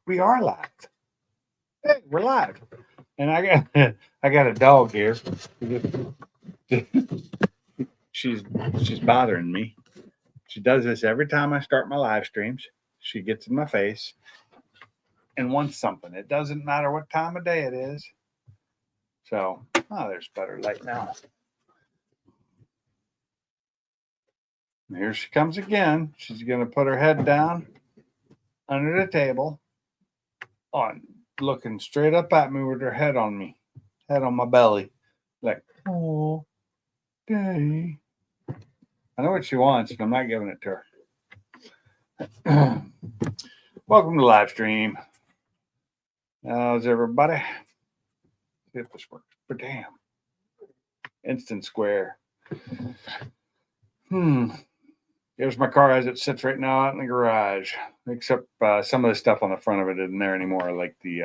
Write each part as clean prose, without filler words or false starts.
We are live. Hey, we're live. And I got a dog here. She's bothering me. She does this every time I start my live streams. She gets in my face and wants something. It doesn't matter what time of day it is. So, there's better light now. And here she comes again. She's going to put her head down under the table, looking straight up at me with her head on me, head on my belly, like, oh, day. I know what she wants, and I'm not giving it to her. Welcome to live stream. How's everybody? See if this works. But damn, instant square. Here's my car as it sits right now out in the garage, except some of the stuff on the front of it isn't there anymore, like the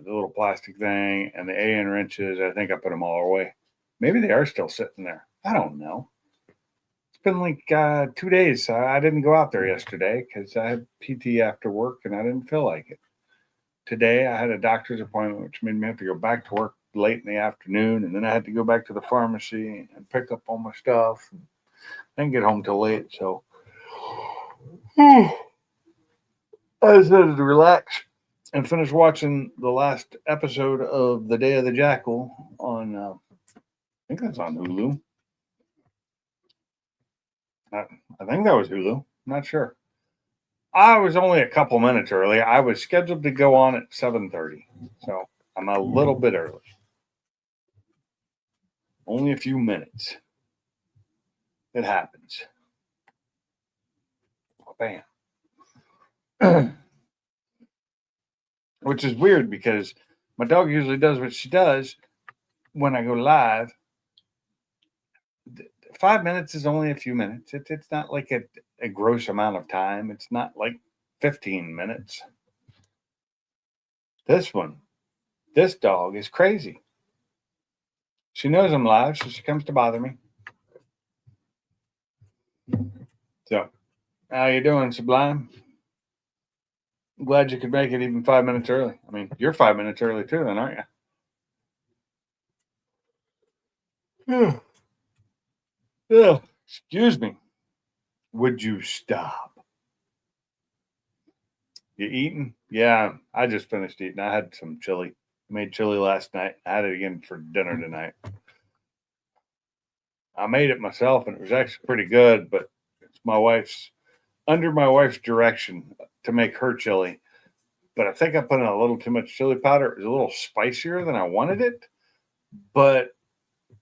little plastic thing and the A-N wrenches. I think I put them all away. Maybe they are still sitting there. I don't know. It's been like 2 days. I didn't go out there yesterday because I had PT after work and I didn't feel like it. Today I had a doctor's appointment, which made me have to go back to work late in the afternoon, and then I had to go back to the pharmacy and pick up all my stuff. I didn't get home till late, so I decided to relax and finish watching the last episode of The Day of the Jackal on, I think that's on Hulu. I think that was Hulu. I'm not sure. I was only a couple minutes early. I was scheduled to go on at 7:30, so I'm a little bit early. Only a few minutes. It happens. Bam. Which is weird because my dog usually does what she does when I go live. 5 minutes is only a few minutes. It's not like a gross amount of time. It's not like 15 minutes. This dog is crazy. She knows I'm live, so she comes to bother me. So, how you doing, Sublime? I'm glad you could make it even 5 minutes early. I mean, you're 5 minutes early too, then, aren't you? Yeah. Excuse me. Would you stop? You eating? Yeah, I just finished eating. I had some chili. I made chili last night. I had it again for dinner tonight. I made it myself, and it was actually pretty good, but it's under my wife's direction to make her chili. But I think I put in a little too much chili powder. It was a little spicier than I wanted it. But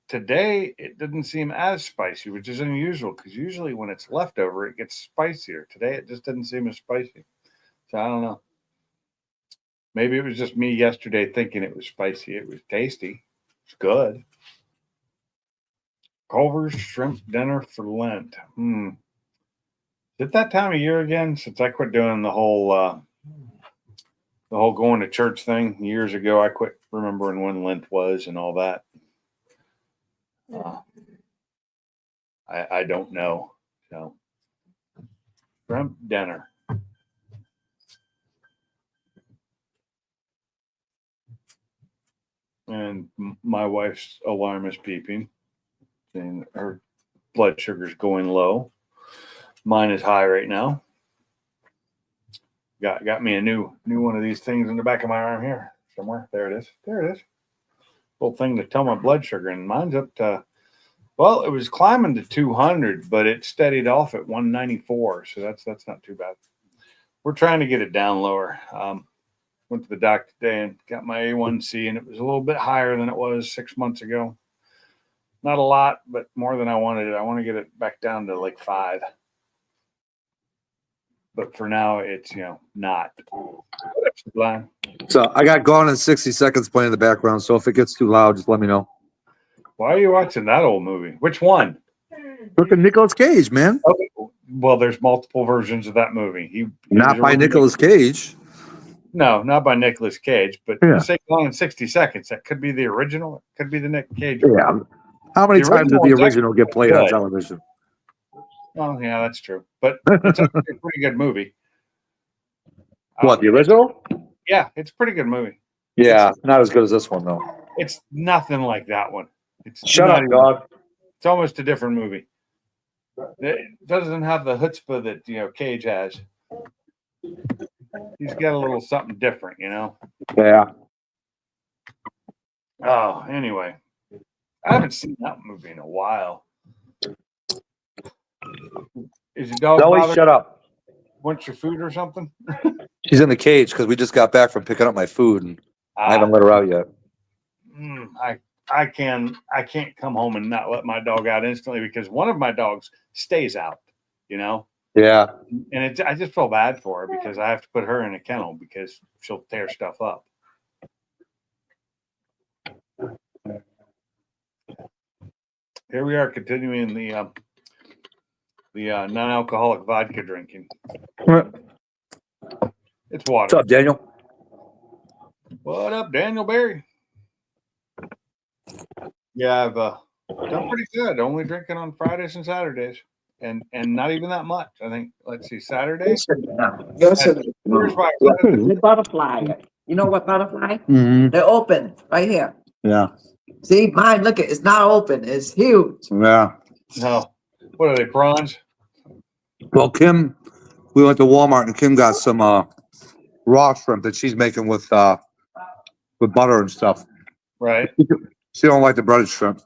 today, it didn't seem as spicy, which is unusual because usually when it's leftover, it gets spicier. Today, it just didn't seem as spicy. So I don't know. Maybe it was just me yesterday thinking it was spicy. It was tasty. It's good. Culver's shrimp dinner for Lent. Is it that time of year again? Since I quit doing the whole going to church thing years ago, I quit remembering when Lent was and all that. I don't know. So, shrimp dinner. And my wife's alarm is beeping, and her blood sugar's going low. Mine is high right now. Got me a new one of these things in the back of my arm here somewhere. There it is. Little thing to tell my blood sugar, and mine's up to, well, it was climbing to 200, but it steadied off at 194. So that's not too bad. We're trying to get it down lower. Went to the doctor today and got my A1C, and it was a little bit higher than it was 6 months ago. Not a lot, but more than I wanted it. I want to get it back down to like 5. But for now, it's, not. So I got Gone in 60 Seconds playing in the background, so if it gets too loud, just let me know. Why are you watching that old movie? Which one? Look at Nicolas Cage, man. Okay. Well, there's multiple versions of that movie. He not by Nicolas Cage. No, not by Nicolas Cage, but yeah. You say Gone in 60 Seconds. That could be the original. It could be the Nick Cage. Yeah. How many times did the original get played on television? Oh, yeah, that's true. But it's a pretty good movie. What, the original? Yeah, it's a pretty good movie. Yeah, not as good as this one though. It's nothing like that one. It's Shut not up, even- dog. It's almost a different movie. It doesn't have the chutzpah that Cage has. He's got a little something different, Yeah. Oh, anyway, I haven't seen that movie in a while. Is your dog Zoe, bothered? shut up. Want your food or something? She's in the cage because we just got back from picking up my food and I haven't let her out yet. I can't come home and not let my dog out instantly because one of my dogs stays out, Yeah. and I just feel bad for her because I have to put her in a kennel because she'll tear stuff up. Here we are continuing the non-alcoholic vodka drinking. What's It's water. up, Daniel? What up, Daniel Berry? Yeah, I've done pretty good. Only drinking on Fridays and Saturdays, and not even that much. I think. Let's see, Saturday. Here's my The butterfly. You know what butterfly? Mm-hmm. They're open right here. Yeah. See, mine, look, it's not open. It's huge. Yeah. No, what are they? Prawns? Well, Kim, we went to Walmart and Kim got some raw shrimp that she's making with butter and stuff. Right. She don't like the breaded shrimp.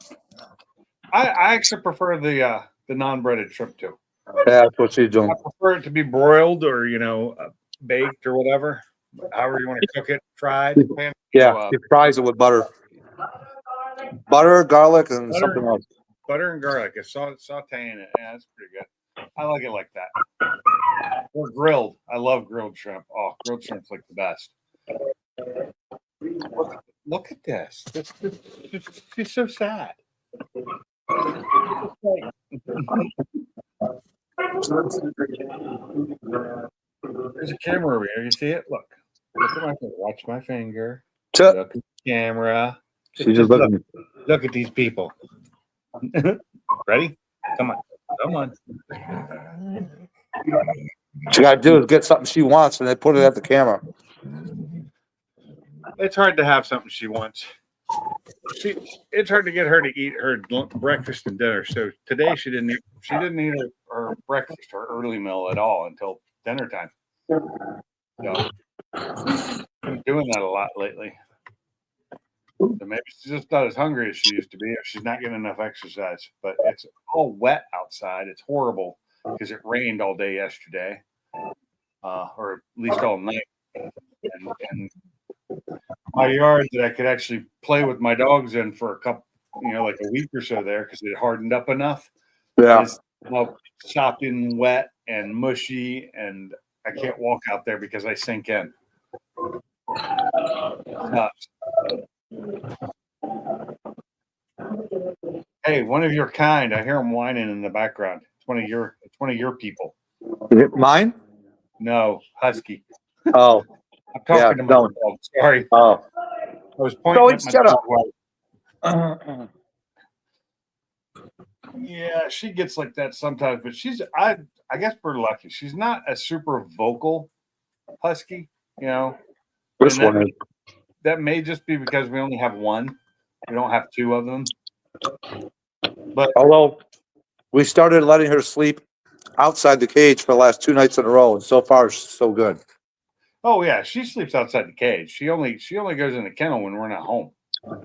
I actually prefer the non-breaded shrimp too. Yeah, that's what she's doing. I prefer it to be broiled or baked or whatever, however you want to cook it, fried. Yeah, she fries it with butter. Butter, garlic, and Butter. something else. Butter and garlic. I sauteing it. Yeah, that's pretty good. I like it like that. Or grilled. I love grilled shrimp. Oh, grilled shrimp's like the best. Look at this. She's so sad. There's a camera over here. You see it? Look. Look at my finger. Watch my finger. Look at the camera. She's just looking. Look at these people. Ready? Come on. Come on. What you gotta do is get something she wants and then put it at the camera. It's hard to have something she wants. It's hard to get her to eat her breakfast and dinner. So today she didn't eat her breakfast or early meal at all until dinner time. So been doing that a lot lately. So maybe she's just not as hungry as she used to be, or she's not getting enough exercise. But it's all wet outside. It's horrible because it rained all day yesterday, or at least all night. And my yard that I could actually play with my dogs in for a couple, like a week or so there because it hardened up enough. Yeah. It's sopping wet and mushy, and I can't walk out there because I sink in. Nuts. Hey, one of your kind. I hear them whining in the background. It's one of your people. Is it mine? No, husky. Oh. I'm talking Yeah, to my no. dog. Sorry. Oh. I was pointing Zoe, at my shut dog. up. Yeah, she gets like that sometimes, but I guess we're lucky. She's not a super vocal husky, This And one is. that may just be because we only have one. We don't have two of them. But Although we started letting her sleep outside the cage for the last 2 nights in a row, and so far so good. oh yeah, she sleeps outside the cage. She only goes in the kennel when we're not home.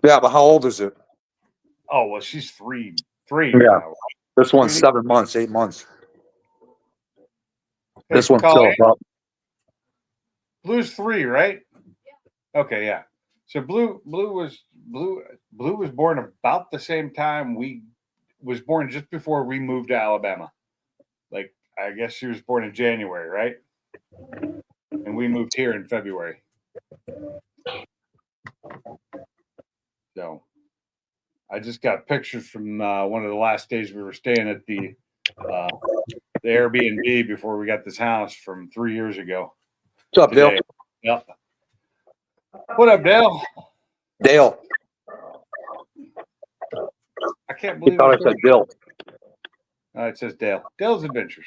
Yeah, but how old is it? Oh well, she's three. Yeah. Now. This one's 7 months, 8 months. Hey, This one's Colleen, still up. Blue's 3, right? Okay, yeah. So Blue was born about the same time was born just before we moved to Alabama. Like I guess she was born in January, right? And we moved here in February. So I just got pictures from one of the last days we were staying at the Airbnb before we got this house from 3 years ago. What's up, Dale? Today. Yep. What up, Dale? Dale. I can't He believe thought I said Dill. it says Dale. Dale's Adventures.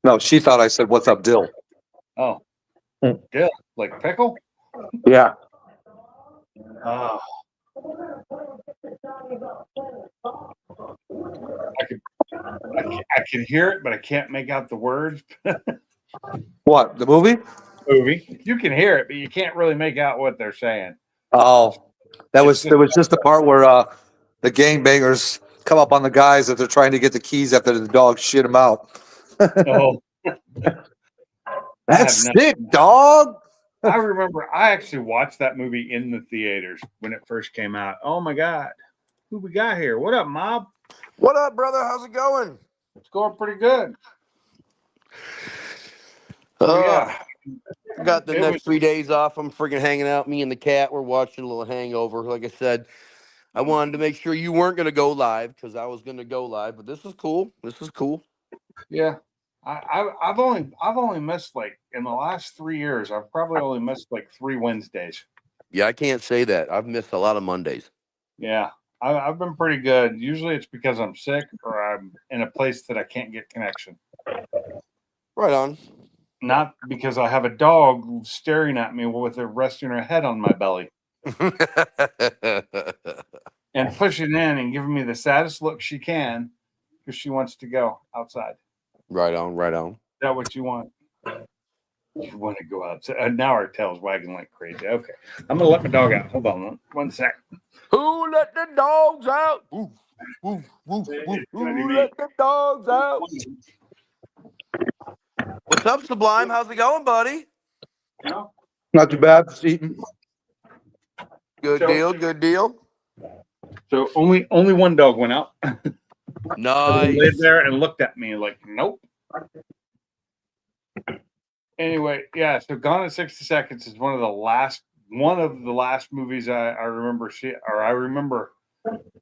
No, she thought I said, "What's up, Dill?" Oh, Like pickle? Yeah. Oh, I can hear it, but I can't make out the words. What, the movie? Movie. You can hear it, but you can't really make out what they're saying. Oh, there It's was just the part where the gangbangers come up on the guys that they're trying to get the keys after the dog shit them out. Oh, That's no. sick, dog. I remember I actually watched that movie in the theaters when it first came out. Oh my God. Who we got here? What up, Mob? What up, brother? How's it going? It's going pretty good. Oh yeah. Got the It next was 3 days off. I'm freaking hanging out. Me and the cat. We're watching a little Hangover. Like I said, I wanted to make sure you weren't going to go live because I was going to go live. But this is cool. This is cool. yeah. I've only missed like in the last 3 years, I've probably only missed like 3 Wednesdays. Yeah, I can't say that. I've missed a lot of Mondays. Yeah. I've been pretty good. Usually it's because I'm sick or I'm in a place that I can't get connection. Right on. Not because I have a dog staring at me with her resting her head on my belly and pushing in and giving me the saddest look she can because she wants to go outside. Right on. Right on. Is that what you want? You want to go outside. Now our tail's wagging like crazy. Okay. I'm going to let my dog out. Hold on one sec. Who let the dogs out? Woo, woo, woo, woo. Who let the dogs out? What's up, Sublime? How's it going, buddy? Not too bad. Just eating. Good deal. Good deal. So only one dog went out. Nice. Laid there and looked at me like, nope. Anyway, yeah. So Gone in 60 Seconds is one of the last movies I remember seeing, or I remember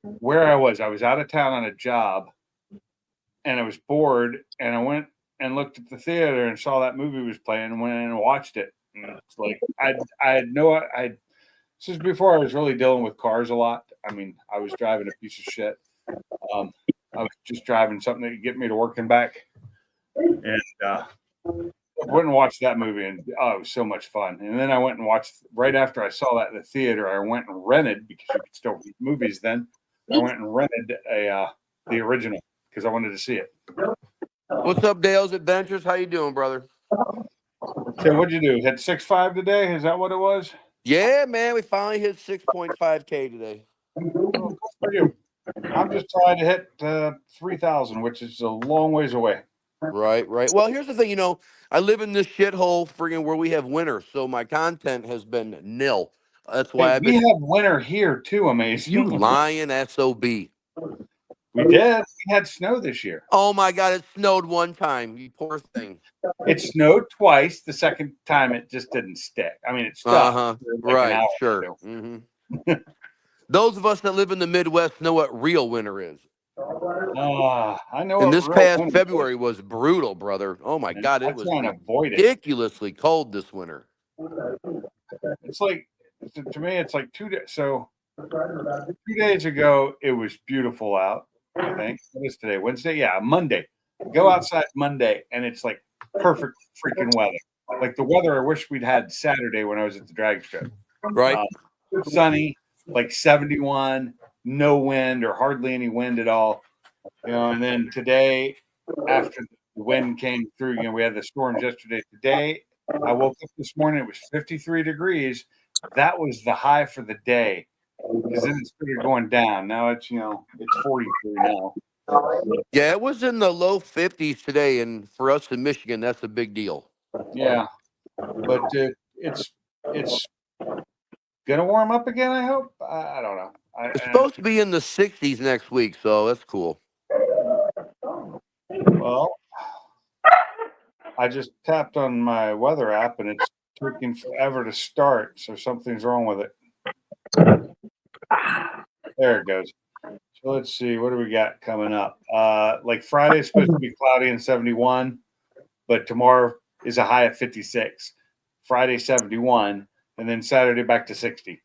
where I was. I was out of town on a job, and I was bored, and I went and looked at the theater and saw that movie was playing, and went in and watched it. And it's like this is before I was really dealing with cars a lot. I mean, I was driving a piece of shit. I was just driving something that could get me to work and back. And I went and watched that movie, and it was so much fun. And then I went and watched, right after I saw that in the theater, I went and rented, because you could still rent movies then. I went and rented the original because I wanted to see it. What's up, Dale's Adventures? How you doing, brother? So what'd you do? Hit 6.5 today? Is that what it was? Yeah, man, we finally hit 6.5K today. Oh, good for you. I'm just trying to hit 3,000, which is a long ways away. Right, right. Well, here's the thing, I live in this shithole friggin' where we have winter, so my content has been nil. That's why Hey, I've we been. have winter here too, amazing. You lying SOB. We did. We had snow this year. Oh my God, it snowed one time. You poor thing. It snowed twice. The second time it just didn't stick. I mean, it stuck. Uh-huh. Like an Right, hour sure. or two. Those of us that live in the Midwest know what real winter is. I know. And what this real past winter February was brutal, brother. Oh my is. God, I it was try and avoid it. ridiculously cold this winter. It's like, to me, it's like 2 days. So 2 days ago, it was beautiful out. I think. What is today? Wednesday? Yeah, Monday. Go outside Monday, and it's like perfect freaking weather. Like the weather I wish we'd had Saturday when I was at the drag strip. Right. Sunny, like 71, no wind or hardly any wind at all. And then today, after the wind came through, we had the storms yesterday. Today, I woke up this morning, it was 53 degrees. That was the high for the day. Because then it started going down. Now it's, it's 43 now. Yeah, it was in the low 50s today, and for us in Michigan, that's a big deal. Yeah, but it's gonna warm up again. I hope. I don't know. It's supposed to be in the 60s next week, so that's cool. Well, I just tapped on my weather app, and it's taking forever to start. So something's wrong with it. There it goes. So let's see. What do we got coming up? Like Friday's supposed to be cloudy and 71, but tomorrow is a high of 56. Friday 71, and then Saturday back to 60.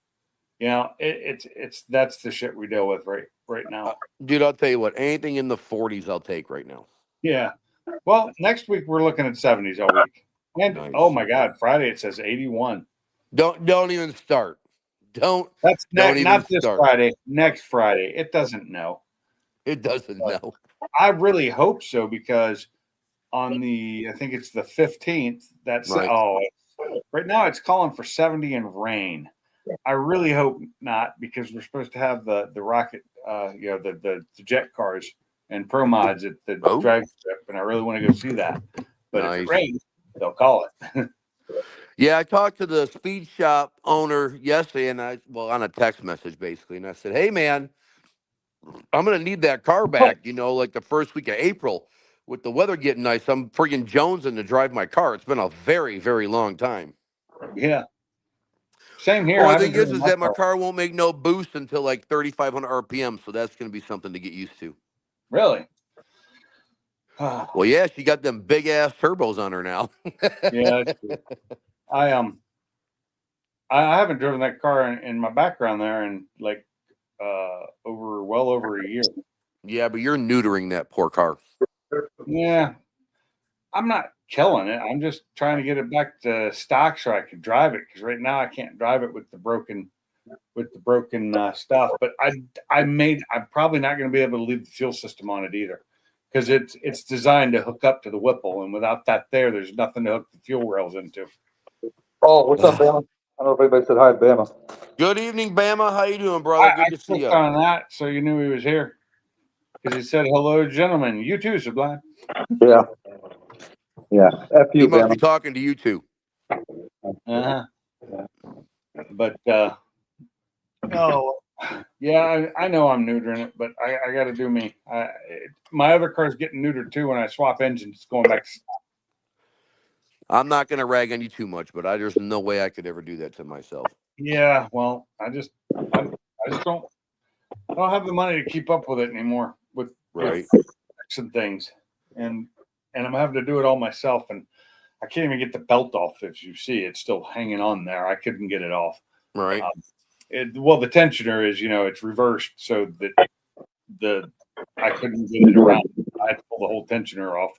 It's that's the shit we deal with right now. Dude, I'll tell you what, anything in the 40s I'll take right now. Yeah. Well, next week we're looking at 70s all week. And Nice. oh my God, Friday it says 81. Don't even start. Don't Not even this start. Friday. Next Friday. It doesn't know. It doesn't know. I really hope so because on I think it's the 15th. Right. Right now it's calling for 70 and rain. I really hope not because we're supposed to have the rocket, the jet cars and pro mods at the Oh. drag strip, and I really want to go see that. But if Nice. it rains, they'll call it. Yeah, I talked to the speed shop owner yesterday, and on a text message basically, and I said, "Hey, man, I'm gonna need that car back. Like the first week of April, with the weather getting nice. I'm friggin' jonesing to drive my car. It's been a very, very long time. Yeah, same here. I Only haven't thing is driven my that my car. car won't make no boost until like 3,500 RPM, so that's gonna be something to get used to. Really? Well, yeah, she got them big ass turbos on her now. Yeah, that's true. I haven't driven that car in my background there in like well over a year. Yeah, but you're neutering that poor car. Yeah, I'm not killing it. I'm just trying to get it back to stock so I can drive it because right now I can't drive it with the broken stuff. But I'm probably not going to be able to leave the fuel system on it either because it's designed to hook up to the Whipple, and without that there's nothing to hook the fuel rails into. Oh, what's up, Bama? I don't know if anybody said hi, Bama. Good evening, Bama. How you doing, brother? I Good to see clicked you. on that so you knew he was here because he said hello, gentlemen. You too, Sublime. Yeah. Yeah. F He you, must be Bama. talking to you too. Uh-huh. But oh yeah, I know I'm neutering it, but I got to do me. My other car's getting neutered too. When I swap engines, it's going back to stock. I'm not going to rag on you too much, but there's no way I could ever do that to myself. Yeah, well, I just don't have the money to keep up with it anymore with Right. fixing things, and I'm having to do it all myself, and I can't even get the belt off. If you see, it's still hanging on there. I couldn't get it off. Right. The tensioner is, it's reversed so that I couldn't get it around. I had to pull the whole tensioner off.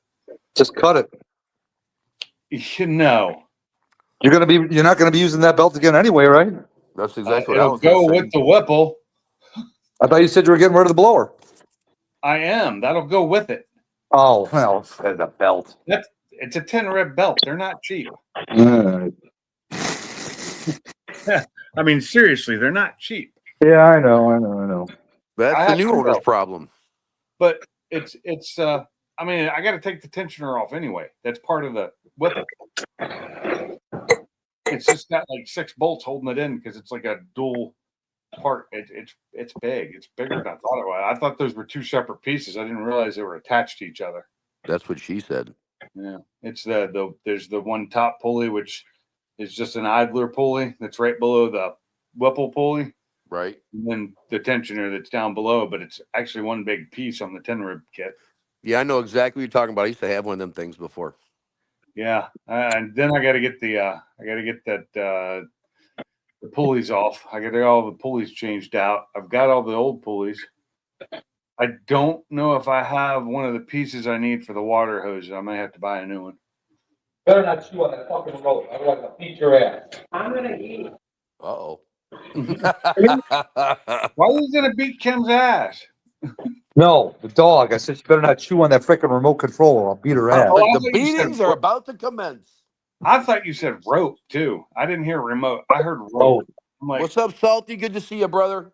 Just cut it. No, You're not gonna be using that belt again anyway, right? That's exactly what I it'll was going go to say. with the Whipple. I thought you said you were getting rid of the blower. I am. That'll go with it. Oh, well, as a belt. It's a 10 rib belt. They're not cheap. Yeah, I mean, seriously, they're not cheap. I know. That's the new owner's problem. But it's I mean, I got to take the tensioner off anyway. That's part of the Whipple. It's just got like 6 bolts holding it in because it's like a dual part. It's big. It's bigger than I thought it was. I thought those were 2 separate pieces. I didn't realize they were attached to each other. That's what she said. Yeah, it's there's the one top pulley which is just an idler pulley that's right below the Whipple pulley. Right. And then the tensioner that's down below, but it's actually one big piece on the 10 rib kit. Yeah, I know exactly what you're talking about. I used to have one of them things before. Yeah, and then I got to get the pulleys off. I got to get all the pulleys changed out. I've got all the old pulleys. I don't know if I have one of the pieces I need for the water hose. I might have to buy a new one. Better not chew on that fucking rope. Otherwise, I'll beat your ass. I'm gonna eat. Uh-oh. Why are you gonna beat Kim's ass? No, the dog. I said she better not chew on that freaking remote control or I'll beat her ass. Oh, I The thought you said beatings are about to commence. I thought you said rope too. I didn't hear remote. I heard rope. Oh. I'm like, What's up, Salty? Good to see you, brother.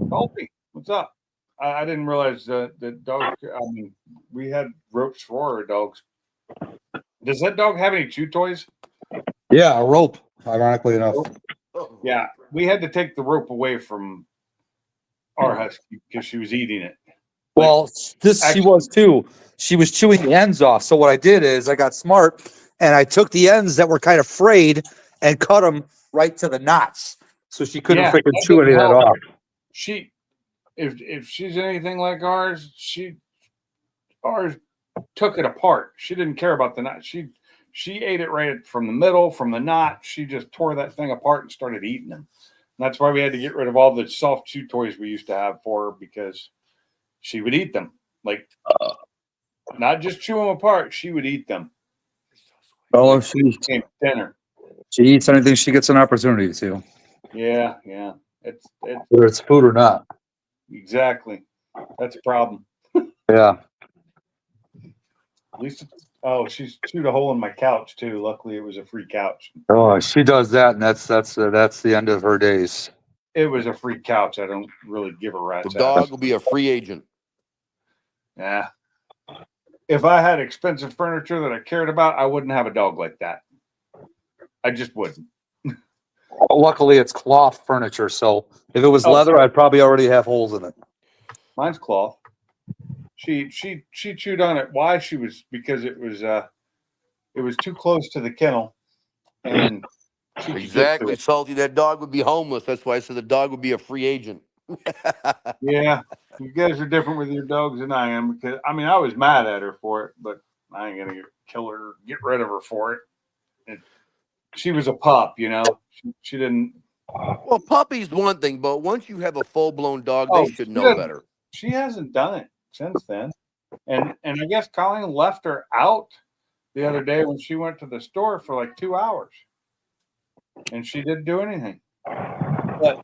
Salty, what's up? I didn't realize the dog. I mean, we had ropes for our dogs. Does that dog have any chew toys? Yeah, a rope, ironically enough. Yeah, we had to take the rope away from our husky because she was eating it. Well, she was too. She was chewing the ends off. So what I did is I got smart and I took the ends that were kind of frayed and cut them right to the knots. So she couldn't freaking chew any of that off. If she's anything like ours took it apart. She didn't care about the knot. She ate it right from the middle, from the knot. She just tore that thing apart and started eating them. And that's why we had to get rid of all the soft chew toys we used to have for her because she would eat them. Like, not just chew them apart, she would eat them. Oh, she Came to dinner. eats anything she gets an opportunity to, Yeah. It's whether it's food or not. exactly. That's a problem. Yeah. At least, oh, she's chewed a hole in my couch too. Luckily, it was a free couch. Oh, she does that, and that's the end of her days. It was a free couch. I don't really give a The rat's dog ass. will be a free agent. Yeah. If I had expensive furniture that I cared about, I wouldn't have a dog like that. I just wouldn't. Luckily, it's cloth furniture, so if it was Oh, leather, I'd probably already have holes in it. Mine's cloth. She chewed on it. Why? Because it was too close to the kennel, and she could get to Exactly, it. Salty. That dog would be homeless. That's why I said the dog would be a free agent. Yeah, you guys are different with your dogs than I am. Because I mean, I was mad at her for it, but I ain't gonna kill her, or get rid of her for it. She was a pup, you know. She didn't. Well, puppy's one thing, but once you have a full blown dog, Oh, they should she know doesn't- better. She hasn't done it since then, and I guess Colleen left her out the other day when she went to the store for like 2 hours, and she didn't do anything. But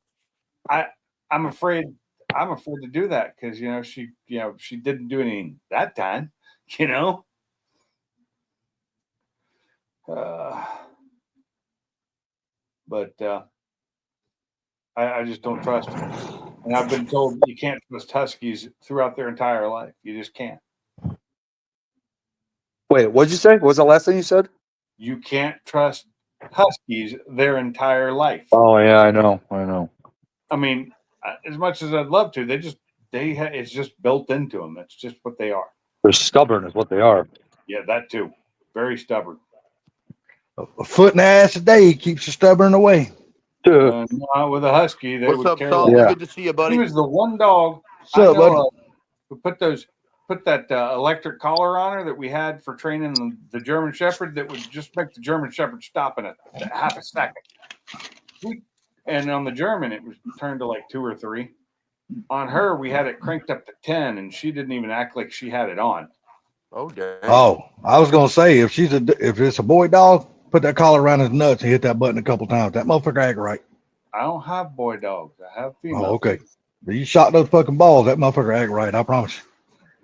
I'm afraid to do that because she didn't do anything that time, you know. But I just don't trust them. And I've been told you can't trust huskies throughout their entire life. You just can't. Wait, what'd you say? What was the last thing you said? You can't trust huskies their entire life. Oh yeah, I know. I mean, as much as I'd love to, it's just built into them. It's just what they are. They're stubborn, is what they are. Yeah, that too. Very stubborn. A foot and a half a day keeps you stubborn away. Not with a husky, they What's would up, carry. Salty? Yeah. Good to see you, He buddy. was the one dog What's I up, buddy? know of who put that electric collar on her that we had for training the German Shepherd that would just make the German Shepherd stop in a half a second. And on the German, it was turned to like 2 or 3. On her, we had it cranked up to 10, and she didn't even act like she had it on. Oh, damn. Oh, I was gonna say if it's a boy dog, put that collar around his nuts and hit that button a couple times. That motherfucker act right. I don't have boy dogs. I have females. Oh, okay. But you shot those fucking balls, that motherfucker act right. I promise.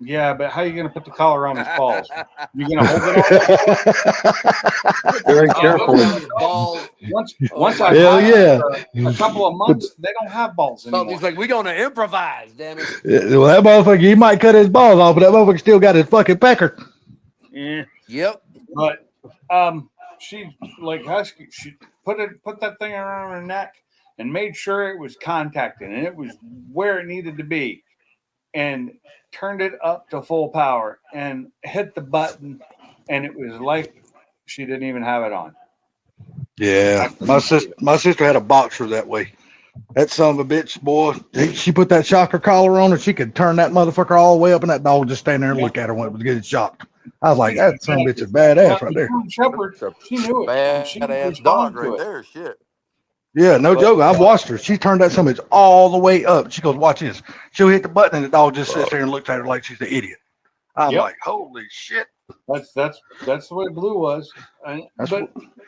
Yeah, but how are you going to put the collar on his balls? You going to hold it on? Very Oh, careful. look at his balls. Once I Hell had yeah. a couple of months, they don't have balls anymore. Salty's like, we're going to improvise, damn it. Well, that motherfucker, he might cut his balls off, but that motherfucker still got his fucking pecker. Yeah. Yep. But she like husky. She put that thing around her neck and made sure it was contacting and it was where it needed to be, and turned it up to full power and hit the button, and it was like she didn't even have it on. Yeah, my sister had a boxer that way. That son of a bitch, boy. She put that shocker collar on her. She could turn that motherfucker all the way up, and that dog would just stand there and look at her when it was getting shocked. I was like, that son of a bitch is badass right there. German Shepherd, she knew it. and she would Badass respond dog to right it. there. Shit. Yeah, no joke. I've watched her. She turned that son of a bitch all the way up. She goes, watch this. She'll hit the button, and the dog just sits there and looks at her like she's an idiot. I'm Yep. like, holy shit. That's the way Blue was. That's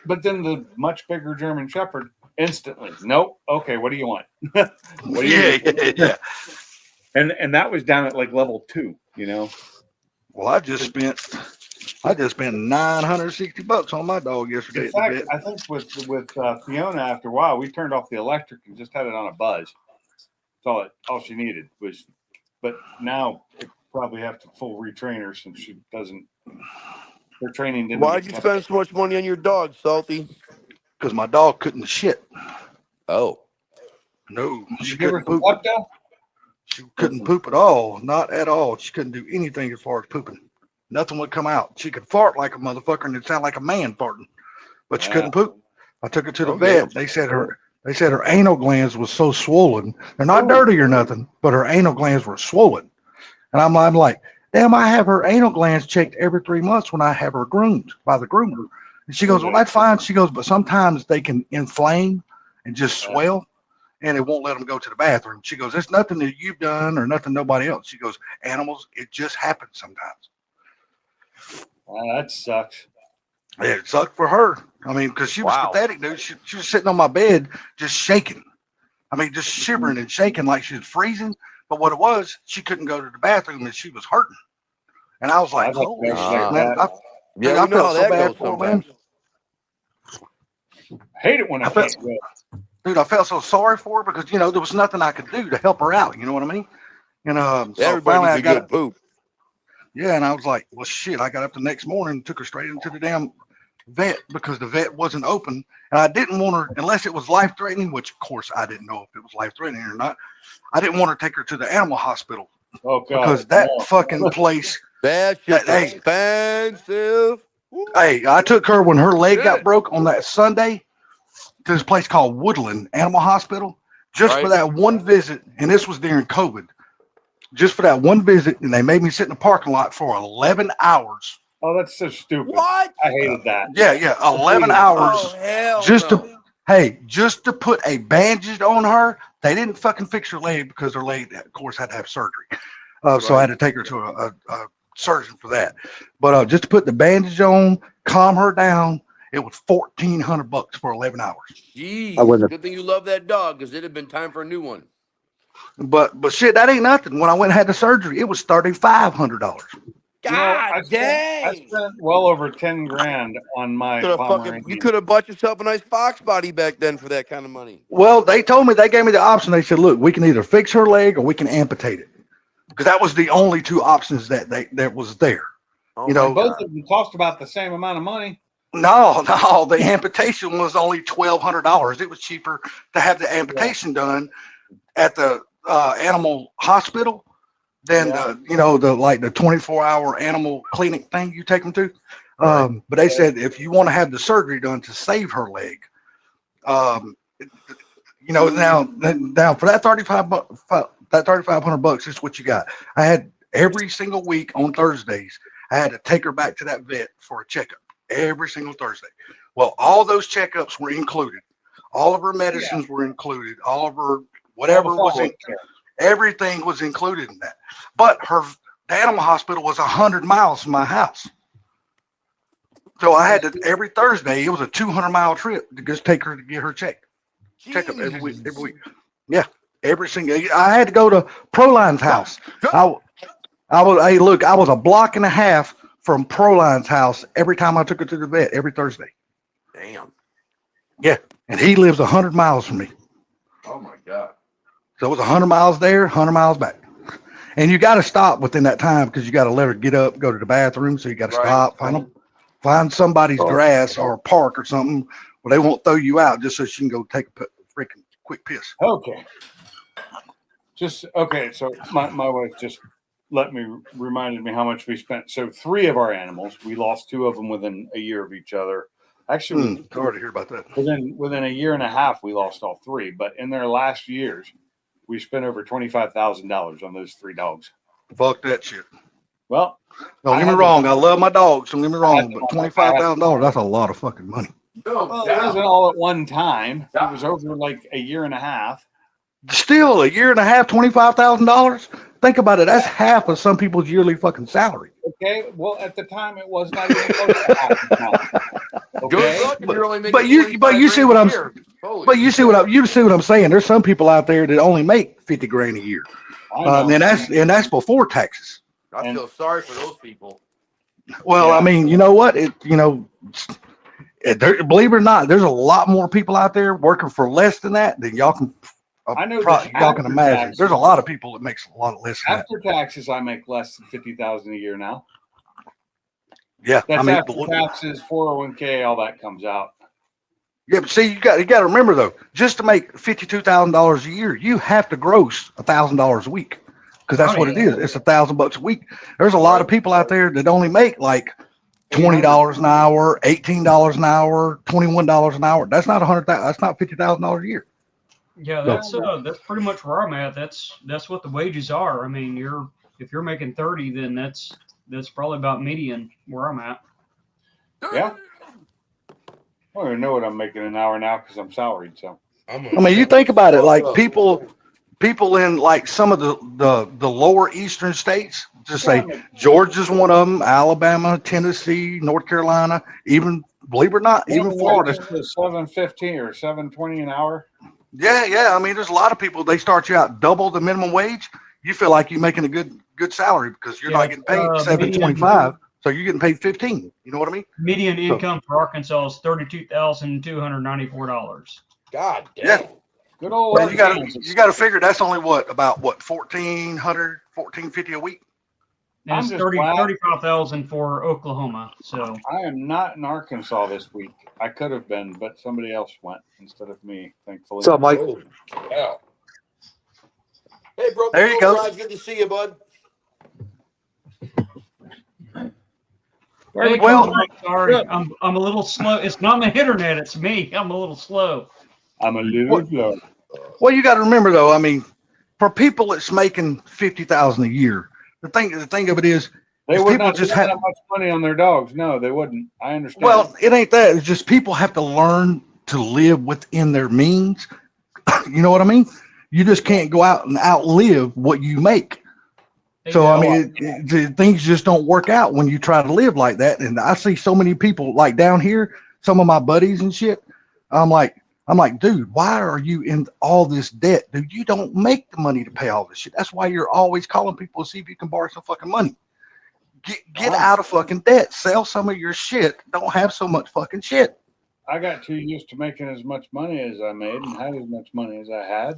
But then the much bigger German Shepherd instantly. Nope. Okay, what do you want? What do you need? Yeah. And that was down at like level 2, you know. Well, I just spent $960 on my dog yesterday. In At the fact, vet. I think with Fiona, after a while, we turned off the electric and just had it on a buzz. That's all she needed was. But now it probably have to full retrain her since she doesn't. Her training didn't. Why'd get you spend so much money on your dog, Salty? Because my dog couldn't shit. Oh. No, Did she you give her couldn't some poop. Lepto? She couldn't poop at all. Not at all. She couldn't do anything as far as pooping. Nothing would come out. She could fart like a motherfucker and it sounded like a man farting, but she Wow. couldn't poop. I took her to the Oh, vet. damn. They said her anal glands was so swollen. They're not Ooh. dirty or nothing, but her anal glands were swollen. And I'm like, damn, I have her anal glands checked every 3 months when I have her groomed by the groomer. And she goes, well, that's fine. She goes, but sometimes they can inflame and just swell, and it won't let them go to the bathroom. She goes, it's nothing that you've done or nothing nobody else. She goes, animals, it just happens sometimes. That sucks. It sucked for her. I mean, because she was Wow. pathetic, dude. She was sitting on my bed, just shaking. I mean, just shivering and shaking like she was freezing. But what it was, she couldn't go to the bathroom and she was hurting. And I was like, I'd like holy to shit, like man. that. Dude, Yeah, I we know felt how so that bad goes for her, man. sometimes. Hate it when I I felt, can't go. dude, I felt so sorry for her because, there was nothing I could do to help her out. You know what I mean? And so Everybody finally needs I a got good poop. Yeah, and I was like, well, shit. I got up the next morning and took her straight into the damn vet because the vet wasn't open. And I didn't want her, unless it was life threatening, which of course I didn't know if it was life threatening or not. I didn't want her to take her to the animal hospital Oh God, because that no. fucking place, That shit's hey, expensive. Woo. hey, I took her when her leg got Shit. broke on that Sunday to this place called Woodland Animal Hospital just for Right? that one visit. And this was during COVID. Just for that one visit. And they made me sit in the parking lot for 11 hours. Oh, that's so stupid. What? I hated that. Yeah, 11 hated it. hours Oh, hell just no. just to put a bandage on her. They didn't fucking fix her leg because her leg, of course, had to have surgery. So I had to take her to a surgeon for that. But just to put the bandage on, calm her down, it was $1,400 for 11 hours. I wouldn't Jeez. Good thing you love that dog because it'd have been time for a new one. But shit, that ain't nothing. When I went and had the surgery, it was $3,500. You know, God I dang. spent well over 10 grand on my You Pomeranian. could have bought yourself a nice fox body back then for that kind of money. Well, they gave me the option. They said, look, we can either fix her leg or we can amputate it. Because that was the only two options that was there. Oh You my know, And both God. of them cost about the same amount of money. No, the amputation was only $1,200. It was cheaper to have the amputation done at the animal hospital than the 24-hour animal clinic thing you take them to. Right. But they said if you want to have the surgery done to save her leg, now for that $3,500, is what you got. I had every single week on Thursdays, I had to take her back to that vet for a checkup every single Thursday. Well, all those checkups were included. All of her medicines were included. All of her whatever was in, everything was included in that. But the animal hospital was 100 miles from my house. So I had to every Thursday. It was a 200-mile trip to just take her to get her checkup every week. Yeah, every single. I had to go to Proline's house. I was. Hey, look, I was a block and a half from Proline's house every time I took her to the vet every Thursday. Damn. Yeah, and he lives 100 miles from me. Oh my God. So it was 100 miles there, 100 miles back. And you got to stop within that time because you got to let her get up, go to the bathroom. So you got to stop, find somebody's grass or a park or something where they won't throw you out just so she can go take a freaking quick piss. Okay. So my wife just reminded me how much we spent. So 3 of our animals, we lost 2 of them within a year of each other. Actually, sorry to hear about that. Within a year and a half, we lost all 3. But in their last years, we spent over $25,000 on those 3 dogs. Fuck that shit. Well, don't get me wrong. I love my dogs. Don't get me wrong. But $25,000, that's a lot of fucking money. Well, it wasn't all at one time. It was over like a year and a half. Still, a year and a half, $25,000. Think about it. That's half of some people's yearly fucking salary. Okay. Well, at the time, it was not even close to half the time. Okay. But you see what I'm saying. There's some people out there that only make 50 grand a year. And that's before taxes. I feel sorry for those people. Well, yeah. I mean, you know what? Believe it or not, there's a lot more people out there working for less than that than y'all can. Y'all can imagine. Taxes, there's a lot of people that makes a lot less. After taxes, I make less than $50,000 a year now. Yeah, that's after taxes, 401k, all that comes out. Yeah, but see, you got to remember though, just to make $52,000 a year, you have to gross $1,000 a week because that's what it is. It's $1,000 a week. There's a lot of people out there that only make like $20 an hour, $18 an hour, $21 an hour. That's not that's not $50,000 a year. Yeah, that's pretty much where I'm at. That's what the wages are. I mean, if you're making 30, then that's probably about median where I'm at. Yeah. I don't even know what I'm making an hour now because I'm salaried. So I mean, you think about it, like people people in like some of the lower eastern states, just Yeah, say Georgia's one of them, Alabama, Tennessee, North Carolina, even believe it or not, even Florida. $7.15 or $7.20 an hour. Yeah. I mean, there's a lot of people. They start you out double the minimum wage. You feel like you're making a good salary because you're not getting paid $7.25, so you're getting paid $15. You know what I mean? Median income for Arkansas is $32,294. God damn. Yeah. Good old. Well, you got to figure that's only about 1,450 a week. And I'm it's just 30, glad- 35,000 for Oklahoma. So I am not in Arkansas this week. I could have been, but somebody else went instead of me, thankfully. What's up, Mike? Oh, yeah. Hey, bro. There you go. Good to see you, bud. hey, Well- Mike, sorry, I'm a little slow. It's not my internet, it's me. I'm a little slow. I'm a little slow. Well, you got to remember though. I mean, for people that's making $50,000 a year, the thing of it is, They If would people not just spend had- that much money on their dogs. No, they wouldn't. I understand. well, it ain't that. It's just people have to learn to live within their means. You know what I mean? You just can't go out and outlive what you make. So I mean, things just don't work out when you try to live like that. And I see so many people like down here, some of my buddies and shit. I'm like, dude, why are you in all this debt? Dude, you don't make the money to pay all this shit. That's why you're always calling people to see if you can borrow some fucking money. Get out of fucking debt. Sell some of your shit. Don't have so much fucking shit. I got too used to making as much money as I made and had as much money as I had.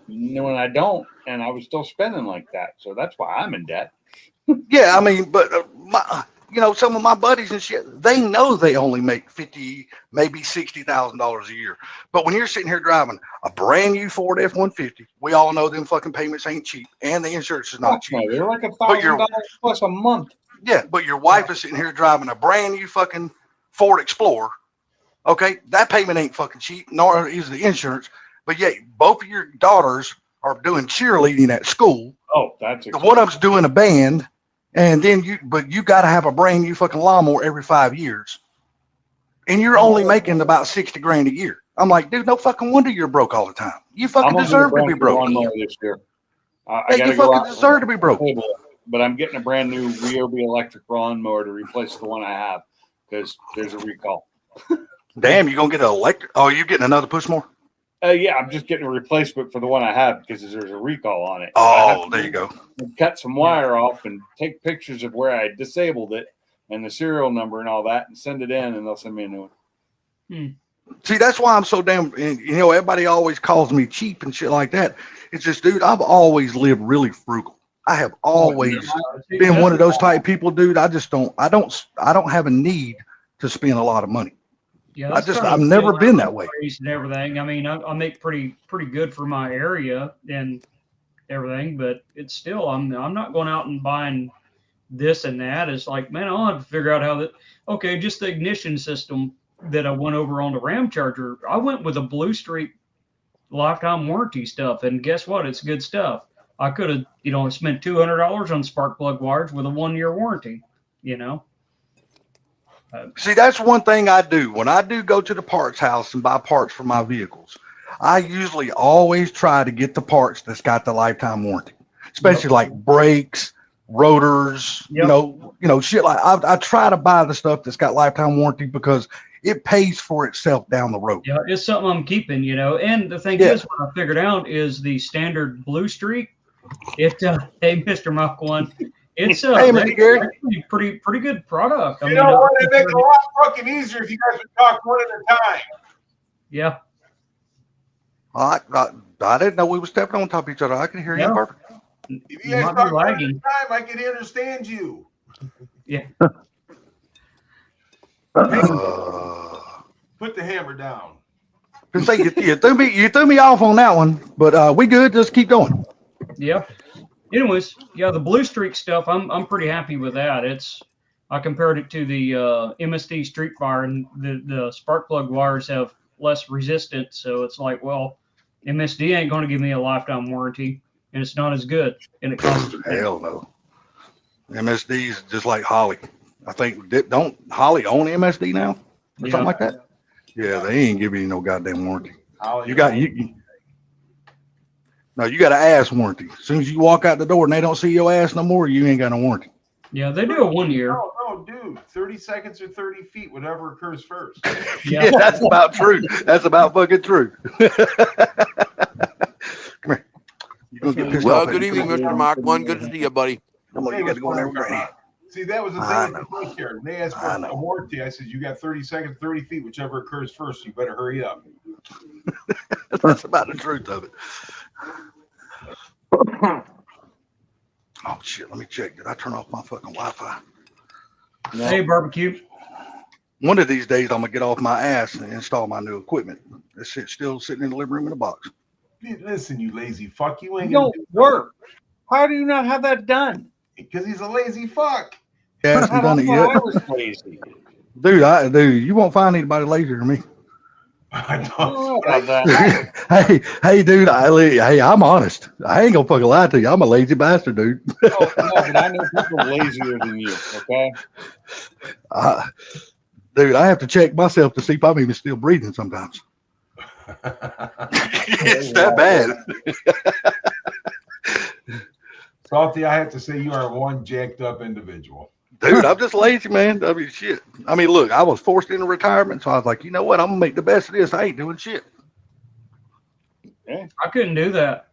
And when I don't, and I was still spending like that. So that's why I'm in debt. Yeah, I mean, but some of my buddies and shit, they know they only make $50,000, maybe $60,000 a year. But when you're sitting here driving a brand new Ford F-150, we all know them fucking payments ain't cheap, and the insurance is not cheap. No, they're like But you're- $1,000 plus a month. Yeah, but your wife is sitting here driving a brand new fucking Ford Explorer. Okay, that payment ain't fucking cheap, nor is the insurance. But yet, both of your daughters are doing cheerleading at school. Oh, that's The one of them's doing a band, and then you got to have a brand new fucking lawnmower every 5 years, and you're only making about $60,000 a year. I'm like, dude, no fucking wonder you're broke all the time. You fucking deserve to be broke. This year. I Hey, gotta you go fucking out deserve to be broke. and- But I'm getting a brand new Ryobi electric lawnmower to replace the one I have because there's a recall. Damn, you gonna get an electric? Oh, you getting another push more? Yeah, I'm just getting a replacement for the one I have because there's a recall on it. I have Oh, to there you go. cut some wire off and take pictures of where I disabled it and the serial number and all that and send it in and they'll send me a new one. See, that's why I'm so damn. And, everybody always calls me cheap and shit like that. It's just, dude, I've always lived really frugal. I have always been one of those type people, dude. I don't have a need to spend a lot of money. Yeah, I've never been that way. And everything. I mean, I make pretty good for my area and everything, but it's still I'm not going out and buying this and that. It's like, man, I'll have to figure out how that. Okay, just the ignition system that I went over on the Ram Charger. I went with a Blue Streak lifetime warranty stuff, and guess what? It's good stuff. I could have, spent $200 on spark plug wires with a 1-year warranty. See, that's one thing I do. When I do go to the parts house and buy parts for my vehicles, I usually always try to get the parts that's got the lifetime warranty, especially like brakes, rotors, shit like I try to buy the stuff that's got lifetime warranty because it pays for itself down the road. Yeah, it's something I'm keeping, and the thing is, what I figured out is the standard Blue Streak. Hey, Mr. Muck One, it's Hey, Mr. Gary. pretty good product. You know what? It'd make it a lot fucking easier if you guys would talk one at a time. Yeah. I didn't know we were stepping on top of each other. I can hear you perfect. If you guys might be talk one at a lagging. time, I can understand you. Yeah. Put the hammer down. Say you threw me off on that one, but we good. Just keep going. Yeah. Anyways, the Blue Streak stuff, I'm pretty happy with that. I compared it to the MSD Street Fire, and the spark plug wires have less resistance, so it's like, well, MSD ain't going to give me a lifetime warranty, and it's not as good, and it costs. Hell no. MSD is just like Holly. I think don't Holly own MSD now or something like that? Yeah, they ain't giving you no goddamn warranty. You got you. No, you got an ass warranty. As soon as you walk out the door and they don't see your ass no more, you ain't got no warranty. Yeah, they do a 1 year. No, dude. 30 seconds or 30 feet, whatever occurs first. Yeah, that's about true. That's about fucking true. Come here. You gonna get pissed Well, off at good me. evening, Mr. Mach 1. Good to see you, buddy. Come on, Hey, you got to go in there with Granny. See, that was the I thing know. at the junkyard. When they asked for I know. a warranty, I said, you got 30 seconds, 30 feet, whichever occurs first. You better hurry up. That's about the truth of it. Oh shit! Let me check. Did I turn off my fucking Wi-Fi? Hey, barbecue. One of these days, I'm gonna get off my ass and install my new equipment. This shit's still sitting in the living room in a box. Listen, you lazy fuck. You You ain't gonna don't work. How do you not have that done? because he's a lazy fuck. He hasn't done it I yet, was lazy. dude. You won't find anybody lazier than me. I I know. don't know about that. hey, dude. I'm honest. I ain't gonna fucking lie to you. I'm a lazy bastard, dude. Oh, no, but I know people lazier than you. Okay. Dude, I have to check myself to see if I'm even still breathing sometimes. It's that bad. Salty, I have to say you are one jacked up individual. Dude, I'm just lazy, man. I mean, shit. I mean, look, I was forced into retirement, so I was like, you know what? I'm gonna make the best of this. I ain't doing shit. I couldn't do that.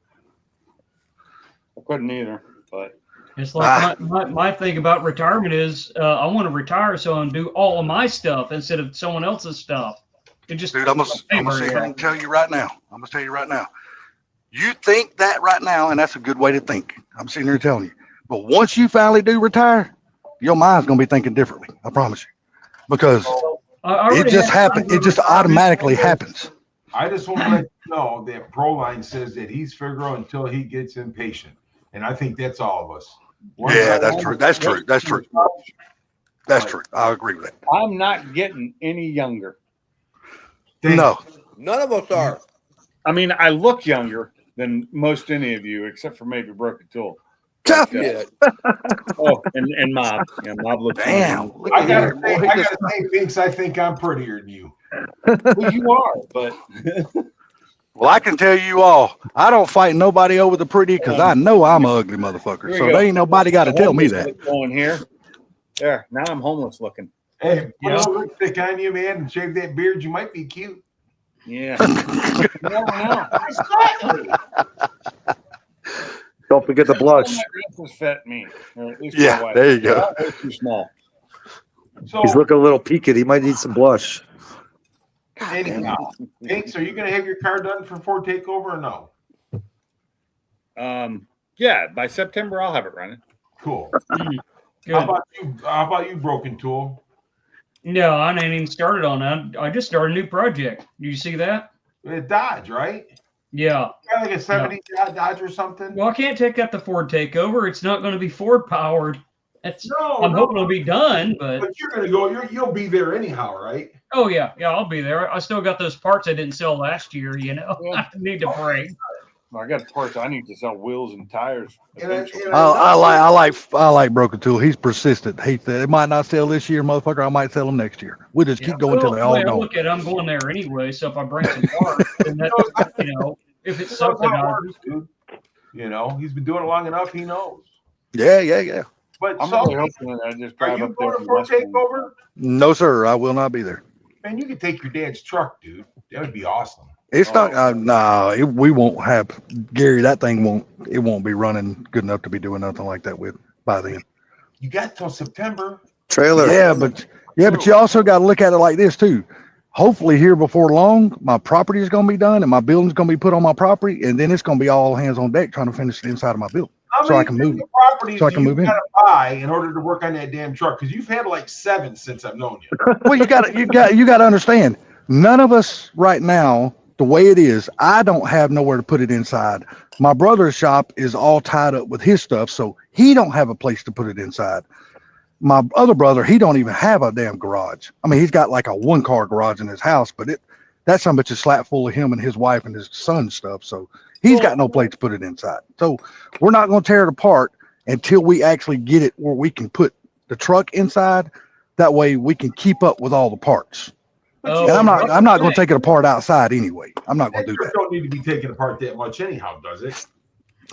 I couldn't either, but It's like my thing about retirement is I want to retire so I can do all of my stuff instead of someone else's stuff. It just Dude, I'm gonna see if I can tell you right now. I'm gonna tell you right now. You think that right now, and that's a good way to think. I'm sitting here telling you. But once you finally do retire, your mind's gonna be thinking differently. I promise you, because I already it just have happens. It just automatically happens. I just want to let you know that Proline says that he's Figaro until he gets impatient. And I think that's all of us. Yeah, that's true. That's true. That's true. That's true. I agree with that. I'm not getting any younger. No, None of us are. I mean, I look younger than most any of you, except for maybe Broken Tool. tough. Yeah. Oh, and Mob. Yeah, Mob looks Damn. younger. Look I at gotta here, say, boy. I He just- gotta say, Binks, I think I'm prettier than you. Well, you are, but Well, I can tell you all, I don't fight nobody over the pretty because I know I'm an ugly motherfucker. Here So we go. there ain't nobody got to tell me homeless that. look going here. There, now I'm homeless looking. Hey, put Yeah. a little lipstick on you, man, and shave that beard. You might be cute. Yeah. You never know. Exactly. Don't forget the blush. My dresses fit me. Or at least Yeah, my wife. there you go. They're way too small. So, He's looking a little peaked. He might need some blush. anyhow, Binks, are you gonna have your car done for Ford Takeover or no? Yeah, by September I'll have it running. Cool. Good. How about you, Broken Tool? No, I ain't even started on that. I just started a new project. Do you see that? Dodge, right? Yeah. Got like a 70 Dodge or something. Well, I can't take that to Ford Takeover. It's not going to be Ford powered. It's, No, I'm no, hoping it'll be done, but but you're gonna go. You'll be there anyhow, right? oh yeah, I'll be there. I still got those parts I didn't sell last year. You know, Yeah. I need to break. I got parts. I need to sell wheels and tires. And I- eventually. and I like Broken Tool. He's persistent. He said it might not sell this year, motherfucker. I might sell them next year. We'll just keep going till they the all way I gone. look at it, I'm going there anyway. So if I bring some parts, then that, you know, if it's That's how it subsidized, works, dude. You know, he's been doing it long enough. He knows. Yeah. But I'm so, really hoping that I just are drive you up there. going to and Ford listen. Takeover? No, sir. I will not be there. Man, you could take your dad's truck, dude. That would be awesome. It's not. We won't have Gary. That thing won't be running good enough to be doing nothing like that with by then. You got till September. Trailer. Yeah, but you also got to look at it like this too. Hopefully, here before long, my property is going to be done and my building's going to be put on my property, and then it's going to be all hands on deck trying to finish the inside of my building. How So I many can move- different properties so I do can you move in. gotta buy in order to work on that damn truck? Because you've had like 7 since I've known you. Well, you got to understand. None of us right now, the way it is, I don't have nowhere to put it inside. My brother's shop is all tied up with his stuff, so he don't have a place to put it inside. My other brother, he don't even have a damn garage. I mean, he's got like a 1-car garage in his house, but that son of a bitch is slap full of him and his wife and his son's stuff. So he's got no place to put it inside. So we're not going to tear it apart until we actually get it where we can put the truck inside. That way we can keep up with all the parts. Oh, And I'm not going to take it apart outside anyway. I'm not going That to do truck that. don't need to be taken apart that much anyhow, does it?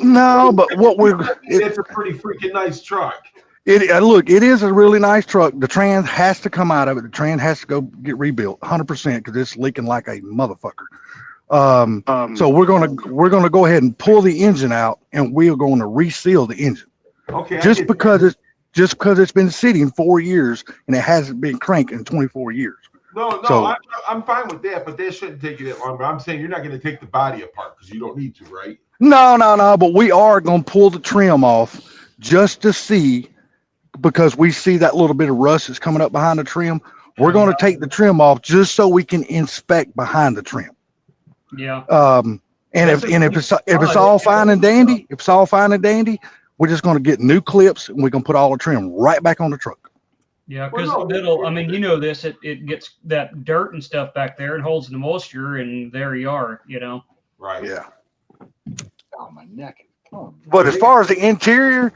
No, but what It's a pretty freaking nice truck. look, it is a really nice truck. The trans has to come out of it. The trans has to go get rebuilt 100% because it's leaking like a motherfucker. So we're gonna go ahead and pull the engine out, and we're going to reseal the engine Okay. just because it's been sitting 4 years and it hasn't been cranked in 24 years. No, So- I'm fine with that, but that shouldn't take you that long. But I'm saying you're not going to take the body apart because you don't need to, right? No, but we are going to pull the trim off just to see, because we see that little bit of rust that's coming up behind the trim. We're going to take the trim off just so we can inspect behind the trim. Yeah. And if it's all fine and dandy, we're just going to get new clips and we're going to put all the trim right back on the truck. Yeah, Well, because no, I mean, you know this, it gets that dirt and stuff back there and holds the moisture, and there you are, you know. Right. Yeah. Oh, my neck is plumb. But as far as the interior,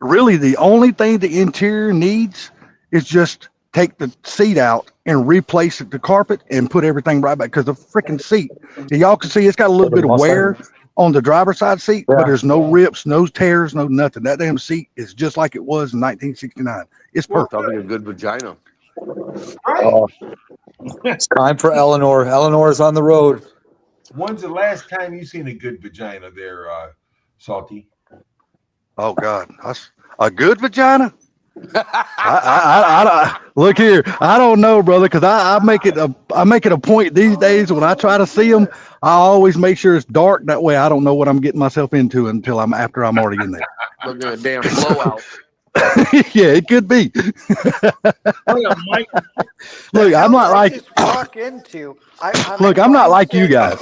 really the only thing the interior needs is just take the seat out and replace the carpet and put everything right back. Because the freaking seat, y'all can see it's got a little bit of wear on the driver's side seat, but there's no rips, no tears, no nothing. That damn seat is just like it was in 1969. It's perfect. Sounds like a good vagina. Right. Oh, it's time for Eleanor. Eleanor's on the road. When's the last time you seen a good vagina there, Salty? Oh God, that's a good vagina. I look here. I don't know, brother, because I make it a point these days when I try to see them. I always make sure it's dark. That way, I don't know what I'm getting myself into until I'm already in there. Looking at a damn blowout. Yeah, it could be. Look, I'm not like. Walk into. Look, I'm not like you guys.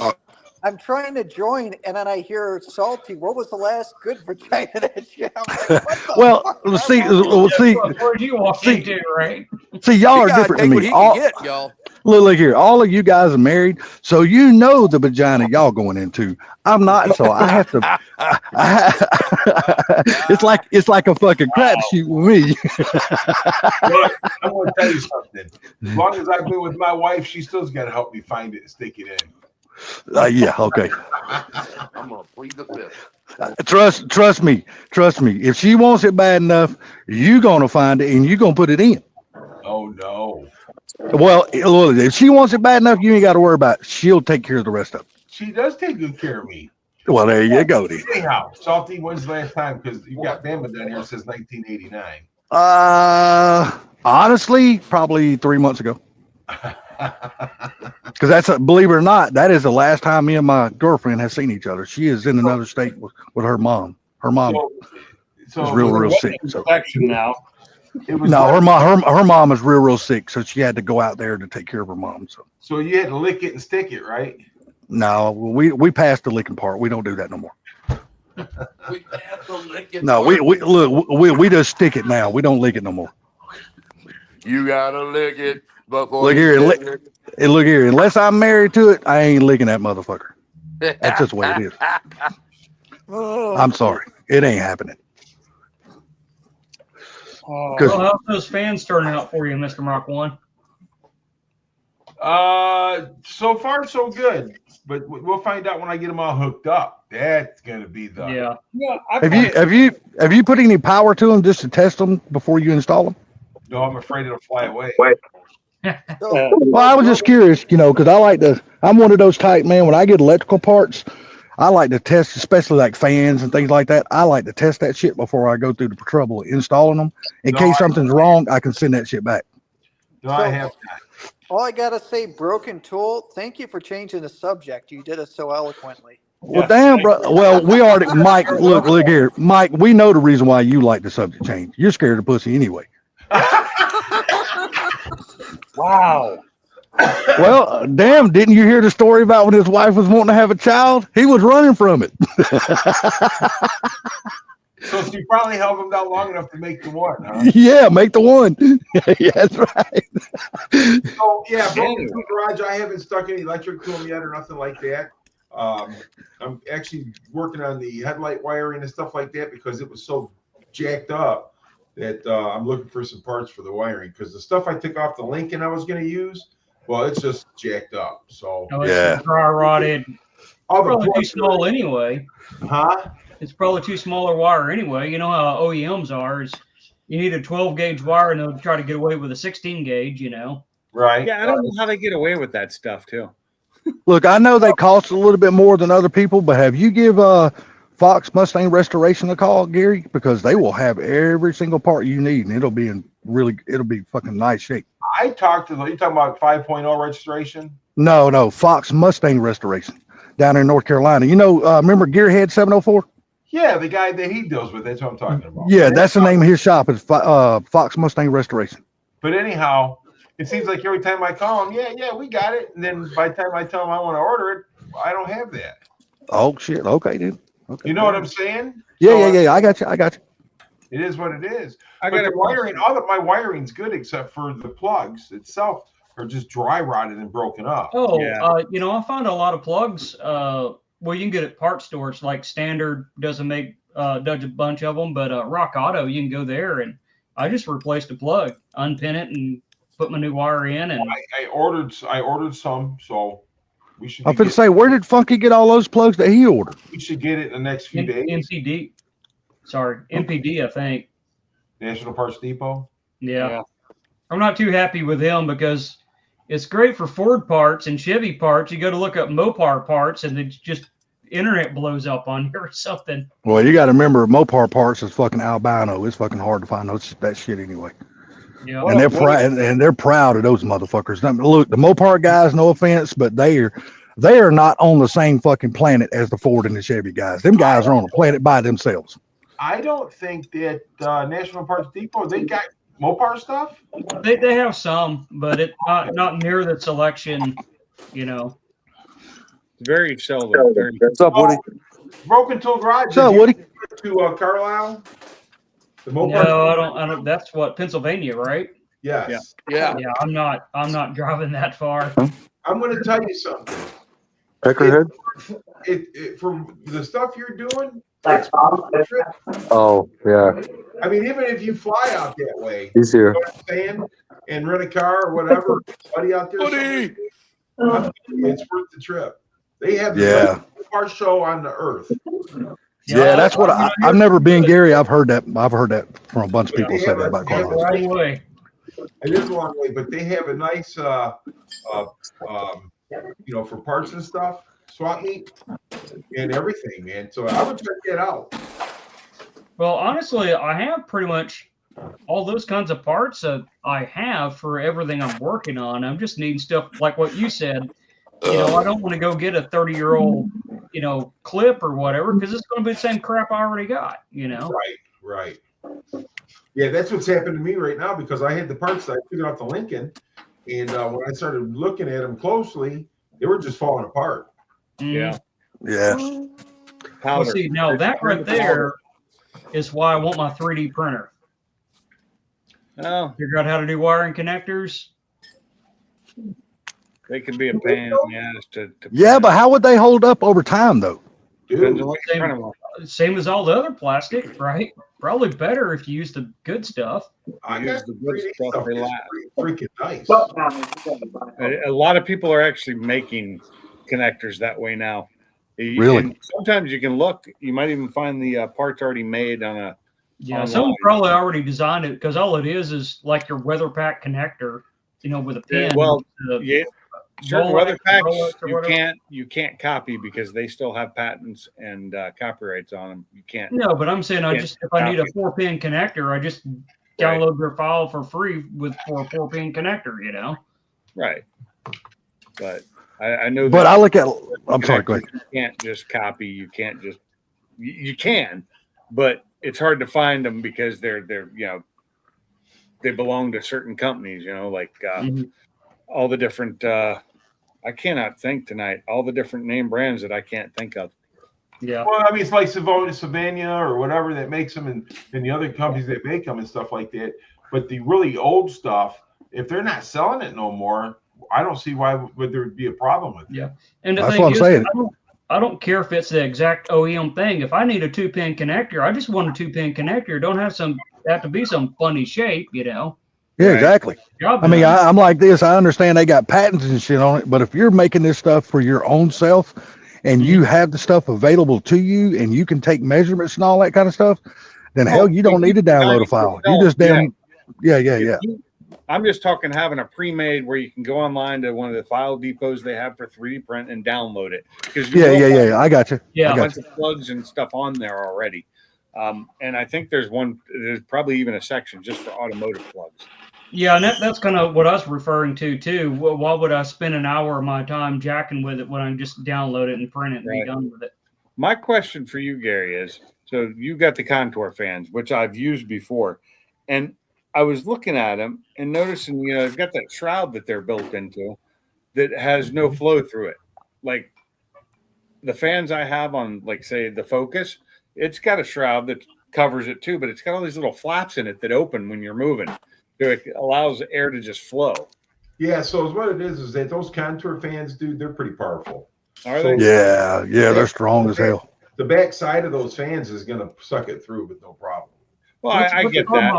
I'm trying to join, and then I hear Salty. What was the last good vagina that you have? Like, what the Well, fuck? see, Where'd you walk see- into, right? see, y'all He are gotta different take than what me. he can get, y'all. Look here. All of you guys are married, so you know the vagina y'all going into. I'm not, so I have to. It's like a fucking crapshoot with me. Look, I'm going to tell you something. As long as I've been with my wife, she still's got to help me find it and stick it in. Yeah, okay. I'm gonna plead the fifth. Trust me. If she wants it bad enough, you gonna find it and you gonna put it in. Oh no. Well, look, if she wants it bad enough, you ain't got to worry about it. She'll take care of the rest of it. She does take good care of me. Well, there you go, then. Anyhow, Salty, when's the last time? Because you got Bama down here since 1989. Honestly, probably 3 months ago. Because believe it or not, that is the last time me and my girlfriend have seen each other. She is in another state with her mom. Her mom So is real sick. So Infection now. it was no, her mom is real sick, so she had to go out there to take care of her mom. So you had to lick it and stick it, right? No, we passed the licking part. We don't do that no more. We have to lick it. No, we just stick it now. We don't lick it no more. You gotta lick it before. Look you here, lick it. And look here, unless I'm married to it, I ain't licking that motherfucker. That's just the way it is. I'm sorry, it ain't happening. Oh, Good. Well, how's those fans turning out for you, Mr. Mark One? So far so good, but we'll find out when I get them all hooked up. That's gonna be the Yeah. yeah, Have you put any power to them just to test them before you install them? No, I'm afraid it'll fly away. Well, I was just curious, because I'm one of those type, man, when I get electrical parts, I like to test, especially like fans and things like that. I like to test that shit before I go through the trouble of installing them. In case something's wrong, I can send that shit back. No, I have not. All I gotta say, broken tool. Thank you for changing the subject. You did it so eloquently. Well, damn, bro. Well, we already, Mike, look here. Mike, we know the reason why you like the subject change. You're scared of pussy anyway. wow. Well, damn, didn't you hear the story about when his wife was wanting to have a child? He was running from it. So she probably held them down long enough to make the one, huh? Yeah, make the one. Yeah, that's right. So yeah, broken tool garage. I haven't stuck any electric to them yet or nothing like that. I'm actually working on the headlight wiring and stuff like that because it was so jacked up that I'm looking for some parts for the wiring because the stuff I took off the Lincoln I was going to use, well, it's just jacked up. So Oh, Yeah. it's dry rotted. all the Probably too plugs, small anyway. huh? it's probably too small a wire anyway. You know how OEMs are, is you need a 12 gauge wire and they'll try to get away with a 16 gauge, you know. Right. Yeah, I don't know how they get away with that stuff too. Look, I know they cost a little bit more than other people, but have you give Fox Mustang Restoration a call, Gary? Because they will have every single part you need, and it'll be fucking nice shape. I talked to you talking about 5.0 registration. No, Fox Mustang Restoration down in North Carolina. You know, remember Gearhead 704? Yeah, the guy that he deals with. That's what I'm talking about. Yeah, that's the name of his shop. Is Fox Mustang Restoration. But anyhow, it seems like every time I call him, yeah, we got it. And then by the time I tell him I want to order it, I don't have that. Oh shit. Okay, dude. Okay. You know what I'm saying? Yeah. I got you. It is what it is. I But got the wiring, all of my wiring's good except for the plugs itself are just dry rotted and broken up. Oh, Yeah. you know, I found a lot of plugs. Well, you can get at parts stores like Standard does a bunch of them, but Rock Auto, you can go there, and I just replaced a plug, unpin it, and put my new wire in. And I ordered some, so we should. I'm finna say, where did Funky get all those plugs that he ordered? We should get it in the next few days. MPD, I think. National Parts Depot. Yeah. I'm not too happy with them because it's great for Ford parts and Chevy parts. You go to look up Mopar parts, and it's just internet blows up on here or something. Well, you got to remember, Mopar parts is fucking albino. It's fucking hard to find that shit anyway. Yeah. And they're proud of those motherfuckers. Now, look, the Mopar guys, no offense, but they are not on the same fucking planet as the Ford and the Chevy guys. Them guys are on a planet by themselves. I don't think that National Parts Depot, they got Mopar stuff. They have some, but it's not near the selection, you know. very seldom. What's up, Woody? Broken Tool Garage. So, did you Woody? go to Carlisle? The Mopar. No, I don't. That's what, Pennsylvania, right? Yes. Yeah. Yeah, I'm not driving that far. I'm going to tell you something. Peckerhead? For the stuff you're doing, Oh, yeah. I mean, even if you fly out that way, He's here. you know what I'm saying, and rent a car or whatever, buddy out there, Buddy! it's worth the trip. They have the Yeah. best car show on the earth. Yeah, that's what I've never been, Gary. I've heard that from a bunch of people say that about Yeah, Carlisle. Right away. It is a long way, but they have a nice, for parts and stuff, swap meet and everything, man. So I would check that out. Well, honestly, I have pretty much all those kinds of parts that I have for everything I'm working on. I'm just needing stuff like what you said. You know, I don't want to go get a 30-year-old, clip or whatever, because it's going to be the same crap I already got, Right. Yeah, that's what's happened to me right now because I had the parts that I figured out the Lincoln, and when I started looking at them closely, they were just falling apart. Yeah. Yeah. Well, Powder. see, now that right there is why I want my 3D printer. Oh, Figure out how to do wiring connectors. they can be a pain in the ass to Yeah, but how would they hold up over time, though? depends Dude, on what you print 'em on. Same as all the other plastic, right? Probably better if you use the good stuff. I Use got the the good 3D stuff stuff. they It's last. freaking nice. A lot of people are actually making connectors that way now. Really? And sometimes you can look. You might even find the parts already made on a. Yeah, Online. someone probably already designed it because all it is like your weather pack connector, with a pin. Well, the Yeah, certain Rolex, weather packs Rolex or whatever. you can't copy because they still have patents and copyrights on them. You can't. No, but I'm saying if I need a 4-pin connector, I just download their file for free for a 4-pin connector. Right. But I know. But that I look at. I'm sorry. Go ahead. you can't just copy. You can't just. You can, but it's hard to find them because they're they belong to certain companies. Like Mhm. all the different. I cannot think tonight. All the different name brands that I can't think of. Yeah. Well, I mean, it's like Savannah or whatever that makes them, and the other companies that make them and stuff like that. But the really old stuff, if they're not selling it no more, I don't see why would there be a problem with it. Yeah. And the That's thing what I'm is, saying. I don't care if it's the exact OEM thing. If I need a 2-pin connector, I just want a 2-pin connector. Don't have to be some funny shape, Yeah, Right. exactly. Job I mean, done. I'm like this. I understand they got patents and shit on it, but if you're making this stuff for your own self and you have the stuff available to you and you can take measurements and all that kind of stuff, then hell, you don't need to download a file. You just damn, yeah. I'm just talking having a pre-made where you can go online to one of the file depots they have for 3D print and download it. Because Yeah. I got you. Yeah. I a got bunch you. of plugs and stuff on there already. And I think there's probably even a section just for automotive plugs. Yeah, and that's kind of what I was referring to too. Why would I spend an hour of my time jacking with it when I can just download it and print it and be done with it? My question for you, Gary, is so you got the Contour fans, which I've used before, and I was looking at them and noticing, they've got that shroud that they're built into that has no flow through it. Like the fans I have on, like, say, the Focus, it's got a shroud that covers it too, but it's got all these little flaps in it that open when you're moving. So it allows air to just flow. Yeah, so what it is that those Contour fans, dude, they're pretty powerful. Are they? Yeah, they're strong as hell. The back side of those fans is going to suck it through with no problem. Well, I get that.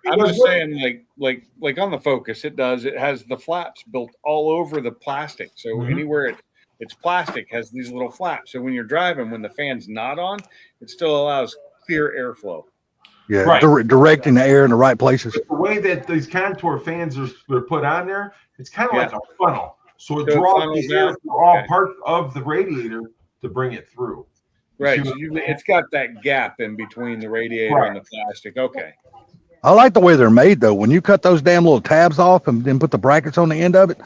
But I'm just What- saying, like on the Focus, it has the flaps built all over the plastic. So anywhere it's plastic has these little flaps. So when you're driving, when the fan's not on, it still allows clear airflow. Yeah, Right. directing the air in the right places. The way that these Contour fans are put on there, it's kind of Yeah. like a funnel. So it So it draws funnels the air out. through all Okay. parts of the radiator to bring it through. Right. See So what- it's got that gap in between the radiator and the plastic. Okay. I like the way they're made though. When you cut those damn little tabs off and then put the brackets on the end of it,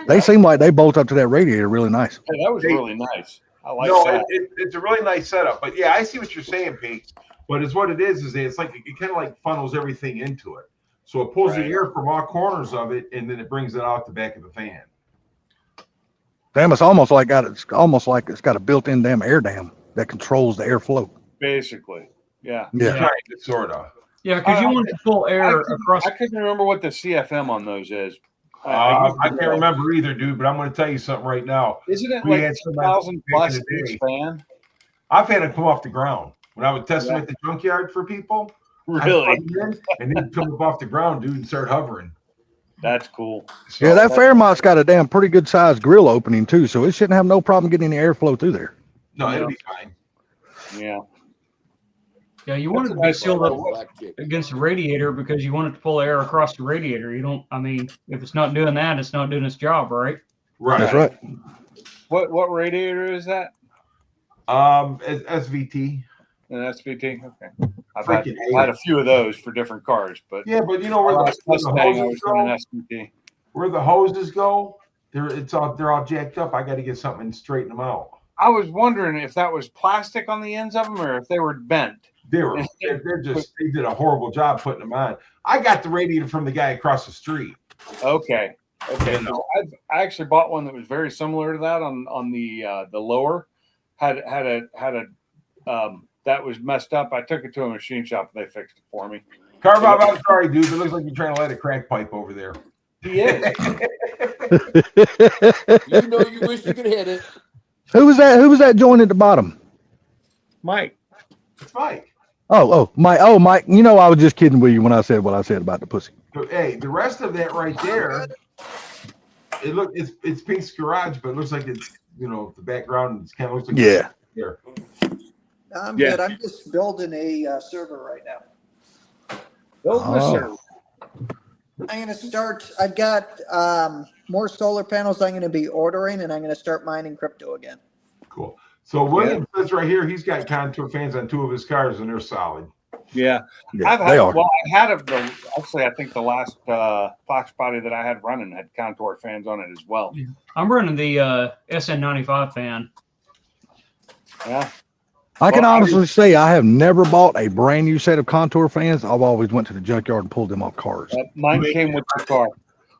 they seem like they bolt up to that radiator really nice. Hey, that was really nice. I like No, that. it's a really nice setup. But yeah, I see what you're saying, Pete. But it's what it is that it's like it kind of like funnels everything into it. So it pulls the Right. air from all corners of it, and then it brings it out the back of the fan. Damn, it's almost like it's got a built-in damn air dam that controls the airflow. Basically. Yeah. Yeah. Kind of, sort of. Yeah, because you want to pull air across. I couldn't remember what the CFM on those is. I can't remember either, dude. But I'm going to tell you something right now. Isn't it We like had some 2,000 back in plus the day. each fan? I've had it come off the ground when I would test them Yeah. at the junkyard for people. I'd Really? plug them in, and they'd come up off the ground, dude, and start hovering. That's cool. So, Yeah, that Fairmont's got a damn pretty good sized grill opening too, so it shouldn't have no problem getting the airflow through there. no, it'll be fine. Yeah. Yeah, you want it to be sealed up against the radiator because you want it to pull air across the radiator. You don't. I mean, if it's not doing that, it's not doing its job, right? Right. That's right. What radiator is that? SVT. An SVT? Okay. I've Freaking had a few of those for different cars, but Yeah, but you know where last the Mustang, I was hoses running go? SVT. Where the hoses go? They're all jacked up. I got to get something and straighten them out. I was wondering if that was plastic on the ends of them or if they were bent. They're just they did a horrible job putting them on. I got the radiator from the guy across the street. Okay. Okay. You know. I actually bought one that was very similar to that on the lower. Had a that was messed up. I took it to a machine shop and they fixed it for me. Carve out, I'm sorry, dude. It looks like you're trying to light a crack pipe over there. He is. You know, you wish you could hit it. Who was that joint at the bottom? Mike. It's Mike. Mike. You know I was just kidding with you when I said what I said about the pussy. So, hey, the rest of that right there, it's Pink's garage, but it looks like it's the background. It kind of looks like Yeah. here. I'm Yeah. good. I'm just building a server right now. Build the Oh. server. I'm going to start. I've got more solar panels I'm going to be ordering, and I'm going to start mining crypto again. Cool. So William says right here he's got Contour fans on 2 of his cars, and they're solid. Yeah. Yeah, I had I think the last Fox body that I had running had Contour fans on it as well. I'm running the SN95 fan. Yeah. I can Well, honestly say I have never bought a brand new set of Contour fans. I've always went to the junkyard and pulled them off cars. Mine came with the car.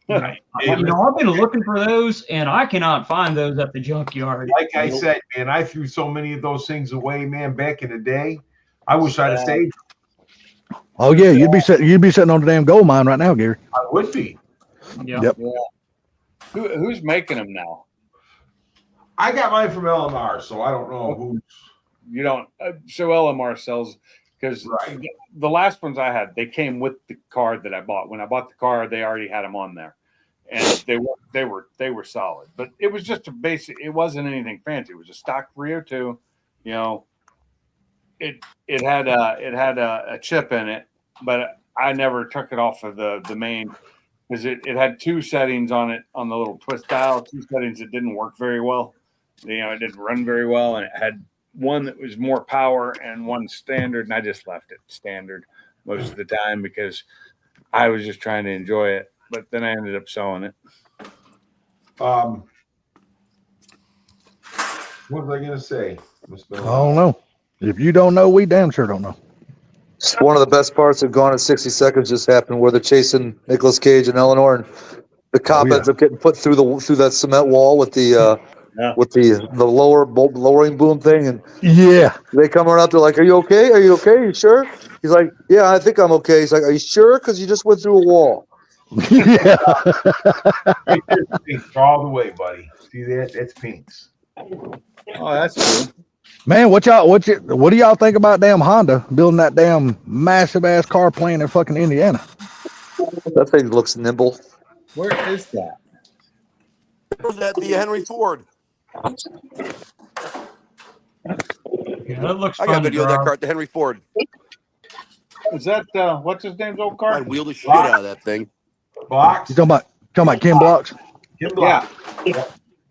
Right. I've been looking for those, and I cannot find those at the junkyard. Like I said, man, I threw so many of those things away, man, back in the day. I wish I'd have stayed. Oh yeah, you'd be sitting on the damn gold mine right now, Gary. I would be. Yeah. Yep. Who's making them now? I got mine from LMR, so I don't know who. You don't. So LMR sells because Right. the last ones I had, they came with the car that I bought. When I bought the car, they already had them on there. and they were solid. But it was just a basic. It wasn't anything fancy. It was a stock 302. You know, it had a chip in it, but I never took it off of the main because it had two settings on it on the little twist dial. Two settings that didn't work very well. You know, it didn't run very well, and it had one that was more power and one standard, and I just left it standard most of the time because I was just trying to enjoy it. But then I ended up selling it. What was I gonna say? I don't know. If you don't know, we damn sure don't know. One of the best parts of Gone in 60 Seconds just happened where they're chasing Nicolas Cage and Eleanor, and the cop ends up getting put through that cement wall with the lowering boom thing, and Yeah. they come around. They're like, "Are you okay? Are you okay? You sure?" He's like, "Yeah, I think I'm okay." He's like, "Are you sure? Because you just went through a wall." Yeah. Right there's Pinks all the way, buddy. See that? That's Pinks. Oh, that's cool. Man, what do y'all think about damn Honda building that damn massive ass car plant in fucking Indiana? That thing looks nimble. Where is that? Was that the Henry Ford? Yeah, that looks I fun got to video of that drive. car at the Henry Ford. Is that what's his name's old car? I wheeled the shit out of that thing. Box. You talking about Ken Blocks? Kim Block.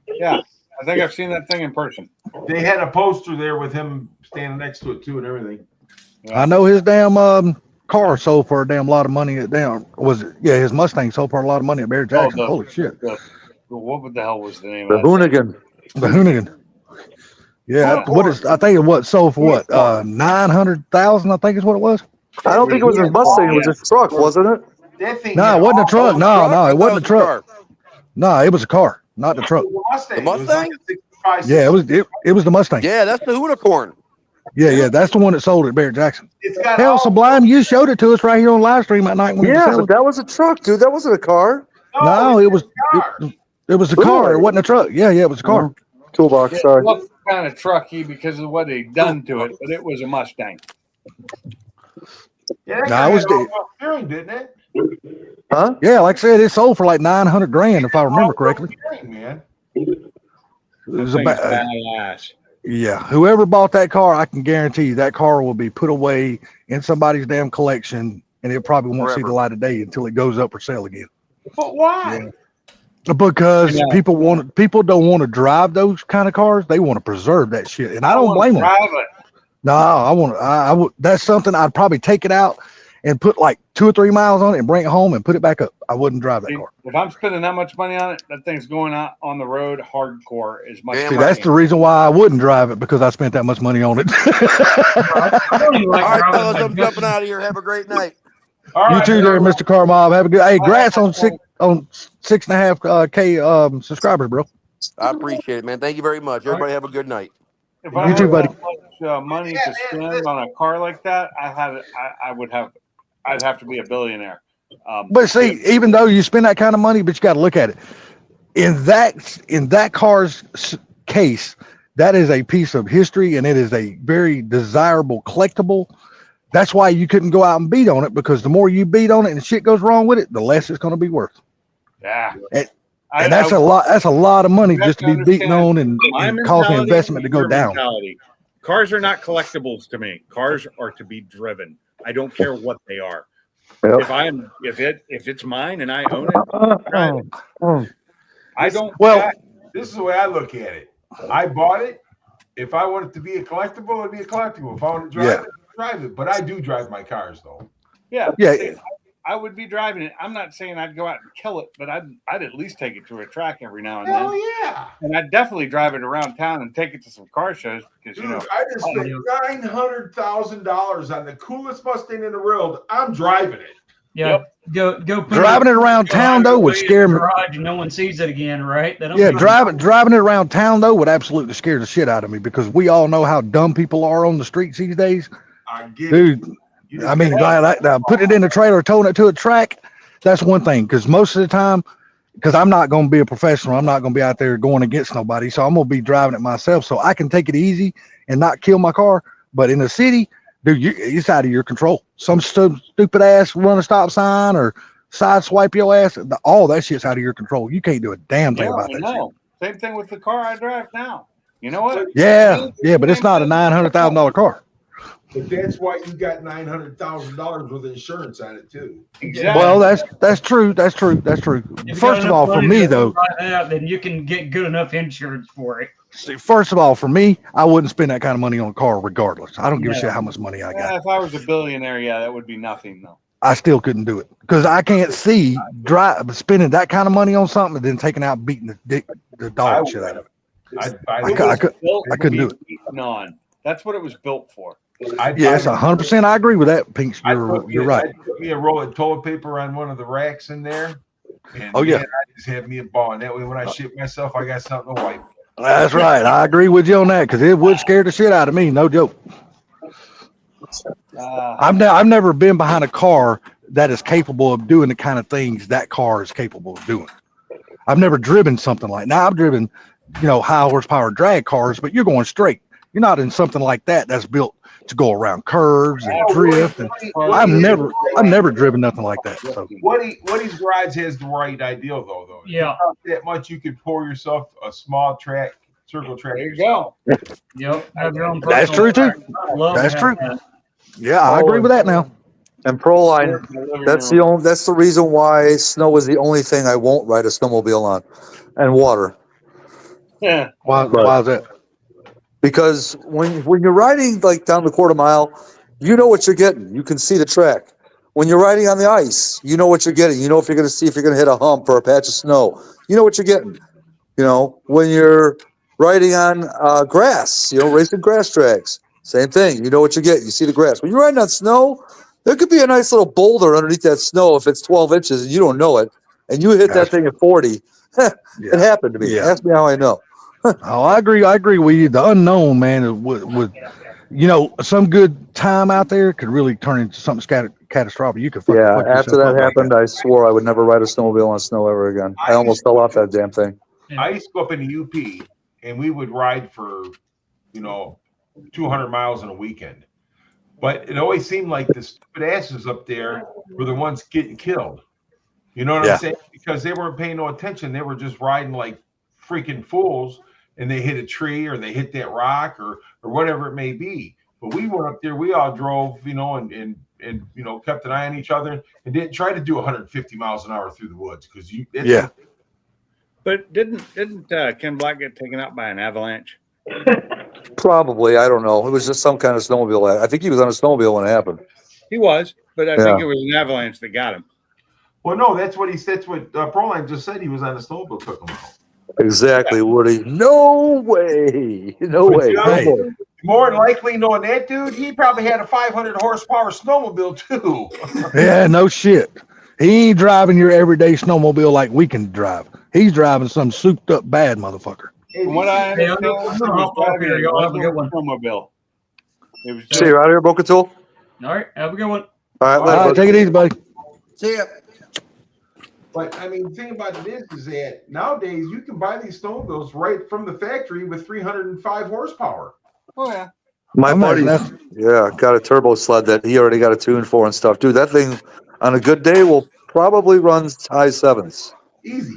Yeah. I think I've seen that thing in person. They had a poster there with him standing next to it too, and everything. I know his damn car sold for a damn lot of money at his Mustang sold for a lot of money at Barrett Jackson. Holy shit. What the hell was the name The of that? Hoonigan. The Hoonigan. Yeah, I think it sold for what? 900,000, I think is what it was. I don't think it was a Mustang. It was a truck, wasn't it? That thing. No, had it wasn't a all- truck. No, I it thought wasn't a truck. car. No, it was a car, not the truck. The Mustang. The Mustang? It was like a 65, Yeah, it was the Mustang. Yeah, that's the Hoonicorn. Yeah, that's the one that sold at Barrett Jackson. It's got Hell, all- Sublime, you showed it to us right here on live stream at night when it was Yeah, selling. but that was a truck, dude. That wasn't a car. No, it's it was a car. it was a car. It wasn't a truck. Yeah, it was a car. Toolbox. It Sorry. looked kind of trucky because of what they'd done to it, but it was a Mustang. Yeah, that Nah, guy it was had all steering, didn't it? Huh? Yeah, like I said, it sold for like 900 grand if I remember correctly. Steering, man. It was That thing's about, badass. yeah, whoever bought that car, I can guarantee you that car will be put away in somebody's damn collection, and it probably won't see Forever. the light of day until it goes up for sale again. But why? Because Yeah. people don't want to drive those kind of cars. They want to preserve that shit, and I don't wanna blame them. drive it. No, I would. That's something I'd probably take it out and put like 2 or 3 miles on it and bring it home and put it back up. I wouldn't drive that car. If I'm spending that much money on it, that thing's going out on the road hardcore as much. Damn See, as that's the reason why I wouldn't drive it, because I spent that much money on it. I don't even like All right, driving fellas, like I'm this. jumping out of here. Have a great night. All You right, too, there, man. Mr. Carmob. Have a good. Hey, grats on 6.5 K subscribers, bro. I appreciate it, man. Thank you very much. Everybody have a good night. If You I too, had buddy. that much money to spend on a car like that, I'd have to be a billionaire. But see, even though you spend that kind of money, but you got to look at it. In that car's case, that is a piece of history, and it is a very desirable collectible. That's why you couldn't go out and beat on it, because the more you beat on it and shit goes wrong with it, the less it's going to be worth. Yeah, And that's a lot. That's a lot of money You have just to to be beaten on and my cause the mentality investment to and go your down. mentality. Cars are not collectibles to me. Cars are to be driven. I don't care what they are. Yep. If it's mine and I own it, drive it. I don't. Well, This is the way I look at it. I bought it. If I want it to be a collectible, it'd be a collectible. If I want to drive it, drive it. But I do drive my cars, though. Yeah, Yeah. see, I would be driving it. I'm not saying I'd go out and kill it, but I'd at least take it to a track every now and Hell then. yeah. And I'd definitely drive it around town and take it to some car shows because Dude, I just spent $900,000 on the coolest Mustang in the world. I'm driving it. Yeah, go put driving it around town though would scare me. Garage and no one sees it again, right? They don't Yeah, do- driving it around town though would absolutely scare the shit out of me, because we all know how dumb people are on the streets these days, I get it. dude. You just I mean, putting it in the trailer, towing it to a track, that's one thing. Because most of the time, because I'm not going to be a professional, I'm not going to be out there going against nobody, so I'm going to be driving it myself, so I can take it easy and not kill my car. But in the city, dude, it's out of your control. Some stupid ass run a stop sign or side swipe your ass. All that shit's out of your control. You can't do a damn thing Yeah, about I that know. Same thing with the car I drive now. You know what? shit. Yeah, but it's not a $900,000 car. But that's why you got $900,000 with insurance on it too. Exactly. Well, that's true. That's true. That's true. If you got First of enough all, for money me to though, buy that, then you can get good enough insurance for it. see, first of all, for me, I wouldn't spend that kind of money on a car regardless. I don't give a No. shit how much money I got. If I was a billionaire, yeah, that would be nothing though. I still couldn't do it because I can't see spending that kind of money on something and then taking out beating the dog shit out of it. I couldn't do it. Beaten on. That's what it was built for. Yes, 100%. I agree with that, Pinks. You're right. I'd put me a roll of toilet paper on one of the racks in there. And Oh, yeah. man, I just have me a ball. And that way, when I shit myself, I got something to wipe. That's right. I agree with you on that because it would scare the shit out of me. No joke. I've never been behind a car that is capable of doing the kind of things that car is capable of doing. I've never driven something like now. I've driven, high horsepower drag cars, but you're going straight. You're not in something like that that's built to go around curves and drift. And I've never driven nothing like that. So Woody's garage has the right ideal though. Yeah. If you got that much, you could pour yourself a small track, circle track. There you go. Yep. Have your own That's personal true, too. track. I love That's having true. that. yeah, I agree with that now. And Proline, that's the reason why snow is the only thing I won't ride a snowmobile on, and water. Yeah. Why is that? Because when you're riding like down the quarter mile, you know what you're getting. You can see the track. When you're riding on the ice, you know what you're getting. You know if you're going to hit a hump or a patch of snow. You know what you're getting. When you're riding on grass, racing grass tracks, same thing. You know what you get. You see the grass. When you're riding on snow, there could be a nice little boulder underneath that snow if it's 12 inches and you don't know it, and you hit that thing at 40. It happened to me. Yeah. Ask me how I know. Oh, I agree with you. The unknown, man, would some good time out there could really turn into something catastrophic. You could fuck After yourself that up like happened, I swore I would never ride a snowmobile on snow ever again. I almost fell off that damn thing. I used to go up in the UP and we would ride for, 200 miles in a weekend. But it always seemed like the stupid asses up there were the ones getting killed. You know what I'm saying? Because they weren't paying no attention. They were just riding like freaking fools, and they hit a tree or they hit that rock or whatever it may be. But we went up there, we all drove, and kept an eye on each other and didn't try to do 150 miles an hour through the woods because But didn't Ken Black get taken out by an avalanche? Probably, I don't know. It was just some kind of snowmobile. I think he was on a snowmobile when it happened. He was, but I think it was an avalanche that got him. Well, no, that's what Proline just said. He was on the snowmobile, took him out. Exactly, Woody. No way. No way. Hey, more than likely, knowing that dude, he probably had a 500 horsepower snowmobile too. Yeah, no shit. He ain't driving your everyday snowmobile like we can drive. He's driving some souped up bad motherfucker. From what I understand, he was driving Y'all have a good a one. snowmobile. It was See you out here, Boca Tool. All right. Have a good one. All All right, take it easy, buddy. See ya. But I mean, the thing about it is that nowadays you can buy these snowmobiles right from the factory with 305 horsepower. Oh yeah. My buddy, got a turbo sled that he already got a tune for and stuff. Dude, that thing on a good day will probably run high sevens. Easy.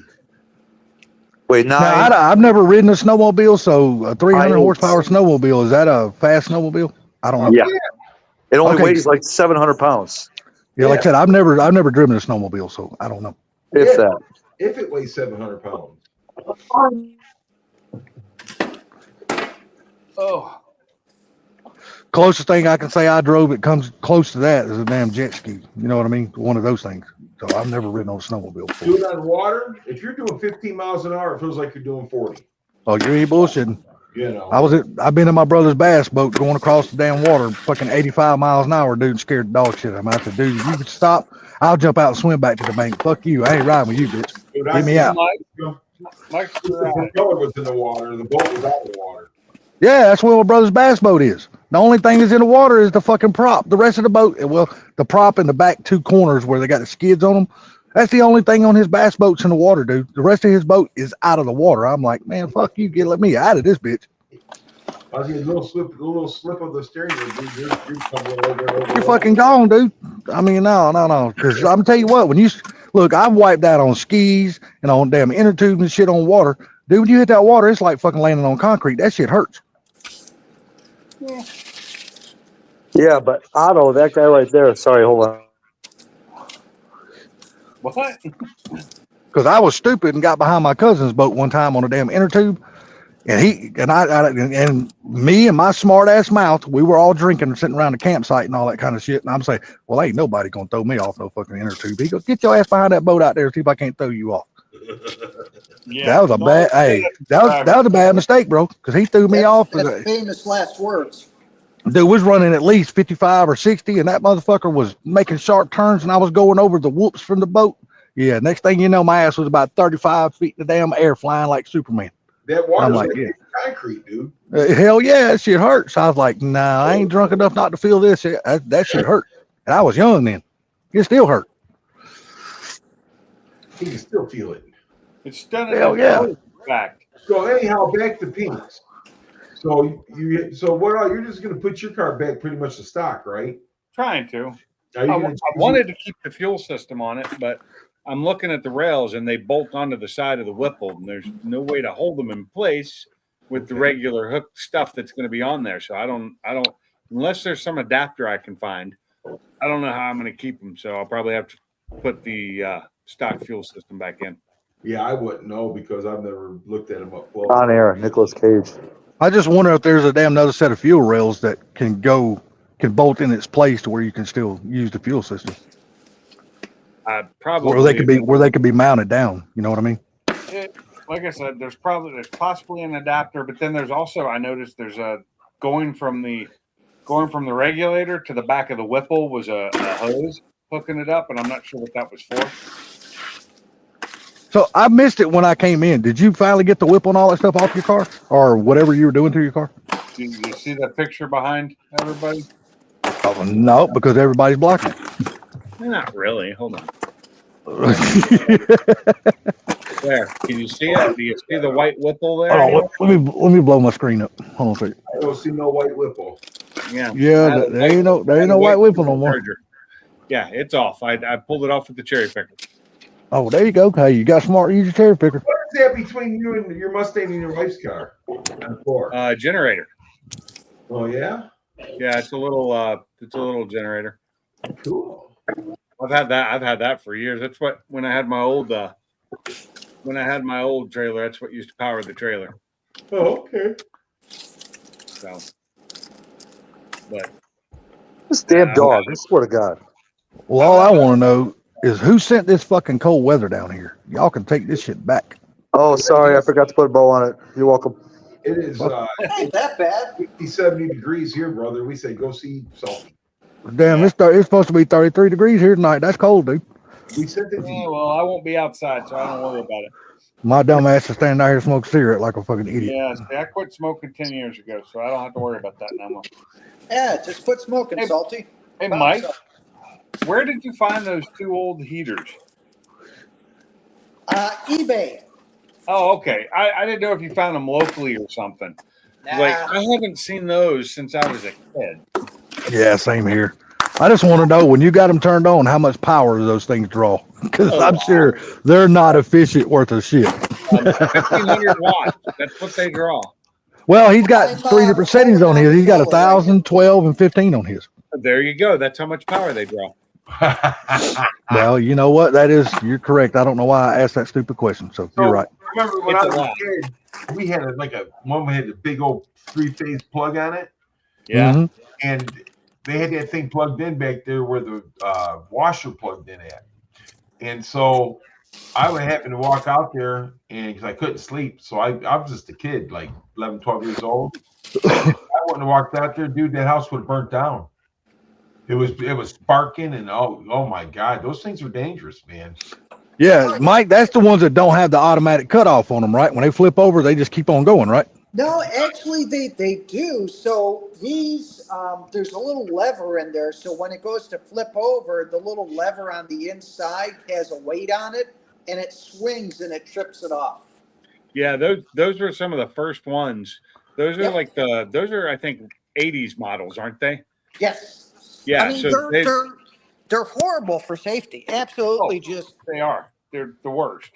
Wait, Now, 9. I've never ridden a snowmobile, so a 300 I- horsepower snowmobile, is that a fast snowmobile? I don't know. Yeah. It only Okay. weighs like 700 pounds. Yeah, like I said, I've never driven a snowmobile, so I don't know. If that. If it weighs 700 pounds. Oh. Closest thing I can say I drove it comes close to that is a damn jet ski. You know what I mean? One of those things. So I've never ridden on a snowmobile Do before. it on water. If you're doing 15 miles an hour, it feels like you're doing 40. Oh, you ain't bullshitting. You I've been in my brother's bass boat going across the damn water, fucking 85 miles an hour, dude, scared the dog shit out of me. I said, dude, if you could stop, I'll jump out and swim back to the bank. Fuck you. I ain't riding with you, bitch. Dude, Get me out. Mike's The propeller was in the water. The boat was out of the water. Yeah, that's where my brother's bass boat is. The only thing that's in the water is the fucking prop. The rest of the boat, well, the prop in the back two corners where they got the skids on them, that's the only thing on his bass boat's in the water, dude. The rest of his boat is out of the water. I'm like, man, fuck you. Let me out of this bitch. I was getting a little slip of the steering wheel. You're coming over. You're fucking gone, dude. I mean, no. Because I'm tell you what, when Look, I've wiped that on skis and on damn inner tubes and shit on water. Dude, when you hit that water, it's like fucking landing on concrete. That shit hurts. Yeah, but Otto, that guy right there. Sorry, hold on. What? Because I was stupid and got behind my cousin's boat one time on a damn inner tube. And and me and my smart ass mouth, we were all drinking and sitting around the campsite and all that kind of shit. And I'm saying, well, ain't nobody gonna throw me off no fucking inner tube. He goes, get your ass behind that boat out there and see if I can't throw you off. Yeah. That was a bad, that was a bad mistake, bro. Because he threw me off. That's famous last words. Dude was running at least 55 or 60, and that motherfucker was making sharp turns, and I was going over the whoops from the boat. Yeah, next thing you know, my ass was about 35 feet in the damn air flying like Superman. That water's like, like yeah. concrete, dude. Hell yeah, that shit hurts. I was like, nah, I ain't drunk enough not to feel this. That shit hurt. And I was young then. It still hurt. You can still feel it. It's done. Hell yeah. Fact. So anyhow, back to Phoenix. So you're just gonna put your car back pretty much to stock, right? Trying to. Are you I gonna wanted to keep the fuel system on it, but I'm looking at the rails and they bolt onto the side of the Whipple, and there's no way to hold them in place with the regular hook stuff that's going to be on there. So I don't, unless there's some adapter I can find, I don't know how I'm going to keep them. So I'll probably have to put the stock fuel system back in. Yeah, I wouldn't know because I've never looked at them up close. On air, Nicolas Cage. I just wonder if there's a damn another set of fuel rails that can bolt in its place to where you can still use the fuel system. Probably Where they could be mounted down. You know what I mean? Like I said, there's possibly an adapter, but then there's also, I noticed there's a going from the regulator to the back of the Whipple was a hose hooking it up, and I'm not sure what that was for. So I missed it when I came in. Did you finally get the Whipple and all that stuff off your car, or whatever you were doing to your car? Did you see that picture behind everybody? Oh, no, because everybody's blocking it. Not really. Hold on. There. Can you see it? Do you see the white Whipple there? Oh, let me blow my screen up. Hold on a second. I don't see no white Whipple. Yeah. Yeah, there ain't no white Whipple no more. Yeah, it's off. I pulled it off with the cherry picker. Oh, there you go. Hey, you got smart. Use your cherry picker. What is that between you and your Mustang and your wife's car? Generator. Oh yeah. Yeah, it's a little generator. Cool. I've had that for years. That's what when I had my old trailer, that's what used to power the trailer. Oh, okay. So, but This damn dog. I swear to God. Well, all I want to know is who sent this fucking cold weather down here. Y'all can take this shit back. Oh, sorry, I forgot to put a bow on it. You're welcome. It is It ain't that bad. 50, 70 degrees here, brother. We say go see Salty. Damn, it's supposed to be 33 degrees here tonight. That's cold, dude. We sent it to you. well, I won't be outside, so I don't worry about it. My dumb ass is standing out here smoking cigarette like a fucking idiot. Yeah, see, I quit smoking 10 years ago, so I don't have to worry about that no more. Yeah, just quit smoking, Hey, Salty. Hey, Bounce Mike, up. where did you find those two old heaters? eBay. Oh, okay. I didn't know if you found them locally or something. Like, I haven't seen those since I was a kid. Yeah, same here. I just want to know when you got them turned on, how much power do those things draw? Because I'm sure they're not efficient worth of shit. 1,500 watts. That's what they draw. Well, he's got three different settings on his. He's got 1,000, 12, and 15 on his. There you go. That's how much power they draw. Well, you know what? You're correct. I don't know why I asked that stupid question. So you're right. I remember when It's I a was lot. a kid, we had one had a big old 3-phase plug on it, Yeah. Mhm. and they had that thing plugged in back there where the washer plugged in at. And so I would happen to walk out there, and because I couldn't sleep, so I was just a kid, like 11, 12 years old. I wouldn't have walked out there, dude. That house would have burnt down. It was sparking, and oh my God, those things are dangerous, man. Yeah, Mike, that's the ones that don't have the automatic cutoff on them, right? When they flip over, they just keep on going, right? No, actually, they do. So these, there's a little lever in there. So when it goes to flip over, the little lever on the inside has a weight on it, and it swings and it trips it off. Yeah, those were some of the first ones. Those are Yep. those are I think 80s models, aren't they? Yes. Yeah, I mean, so they're they're horrible for safety. Absolutely, just. They are. They're the worst.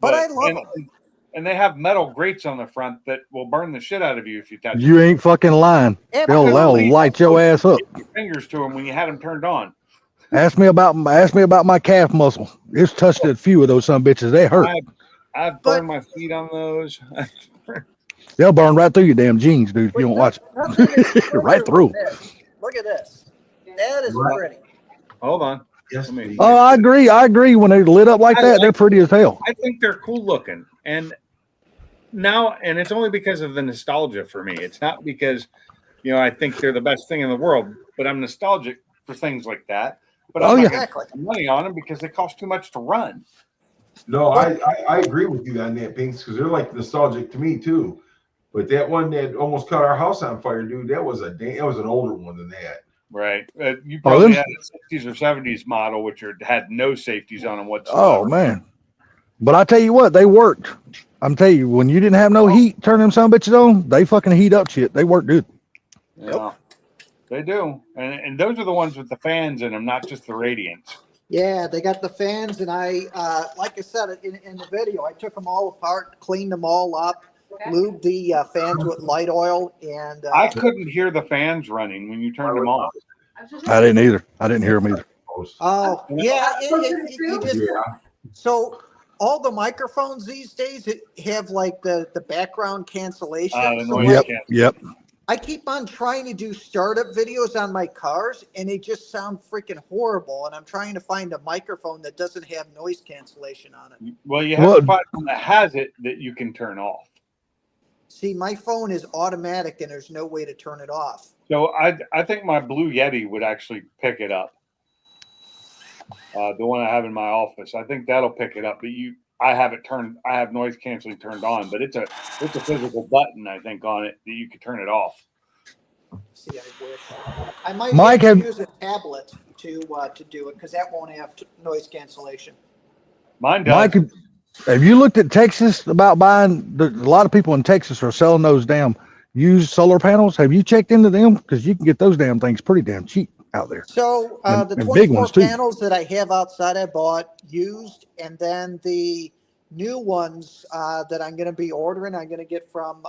But I love and, them. And they have metal grates on the front that will burn the shit out of you if you touch You ain't fucking lying. They'll Absolutely. light your ass up. your fingers to them when you had them turned on. Ask me about my calf muscle. It's touched a few of those some bitches. They hurt. I've burned my feet on those. They'll burn right through your damn jeans, dude, if you don't watch it. Right through. Look at this. That is pretty. Hold on. Yes, Let me- Oh, I agree. When they're lit up like that, they're pretty as hell. I think they're cool looking. And it's only because of the nostalgia for me. It's not because, I think they're the best thing in the world, but I'm nostalgic for things like that. But I'm not going to spend money on them because they cost too much to run. No, I agree with you on that, Binks, because they're like nostalgic to me too. But that one that almost caught our house on fire, dude, that was an older one than that. Right. You probably had a 60s or 70s model, which had no safeties on them whatsoever. Oh, man. But I tell you what, they worked. I'm telling you, when you didn't have no heat, turn them some bitches on, they fucking heat up shit. They work good. Yeah, they do. And those are the ones with the fans in them, not just the radiants. Yeah, they got the fans, and I, like I said in the video, I took them all apart, cleaned them all up, lubed the fans with light oil, and I couldn't hear the fans running when you turned them on. I didn't either. I didn't hear them either. oh yeah, you just so all the microphones these days have like the background cancellation. The So noise Yep. I keep on trying to do startup videos on my cars, and they just sound freaking horrible. And I'm trying to find a microphone that doesn't have noise cancellation on it. Well, you have to find one that has it that you can turn off. See, my phone is automatic, and there's no way to turn it off. So I think my Blue Yeti would actually pick it up. The one I have in my office, I think that'll pick it up. But I have noise canceling turned on, but it's a physical button I think on it that you can turn it off. See, I wish I might Mike, have to use a tablet to do it because that won't have noise cancellation. Mine does. Mike, have you looked at Texas about buying? A lot of people in Texas are selling those damn used solar panels. Have you checked into them? Because you can get those damn things pretty damn cheap out there. So And the big 24 ones, too. panels that I have outside, I bought used, and then the new ones that I'm going to be ordering, I'm going to get from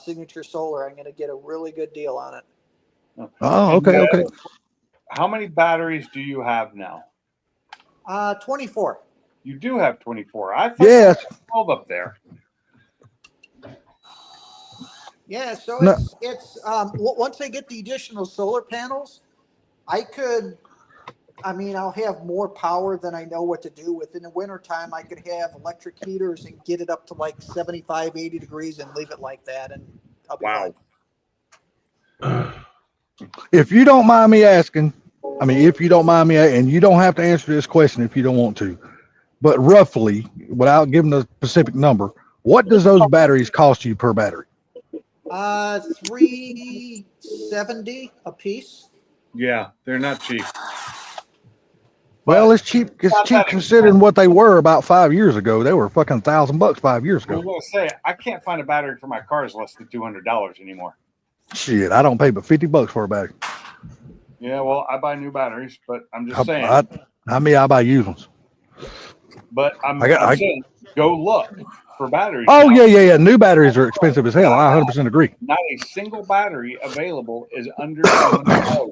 Signature Solar. I'm going to get a really good deal on it. Oh, okay. How many batteries do you have now? 24. You do have 24. I thought Yes. you had 12 up there. Yeah, so No. it's once I get the additional solar panels, I'll have more power than I know what to do with. In the wintertime, I could have electric heaters and get it up to like 75, 80 degrees and leave it like that, and I'll be fine. If you don't mind me asking, and you don't have to answer this question if you don't want to, but roughly, without giving a specific number, what does those batteries cost you per battery? $370 a piece. Yeah, they're not cheap. Well, it's cheap. It's cheap considering what they were about 5 years ago. They were fucking $1,000 5 years I was ago. going to say, I can't find a battery for my cars less than $200 anymore. Shit, I don't pay but $50 for a battery. Yeah, well, I buy new batteries, but I'm just saying. I buy used ones. But I'm I got- saying, go look for batteries. Oh now. yeah. New batteries are expensive as hell. I 100% agree. Not a single battery available is under $200.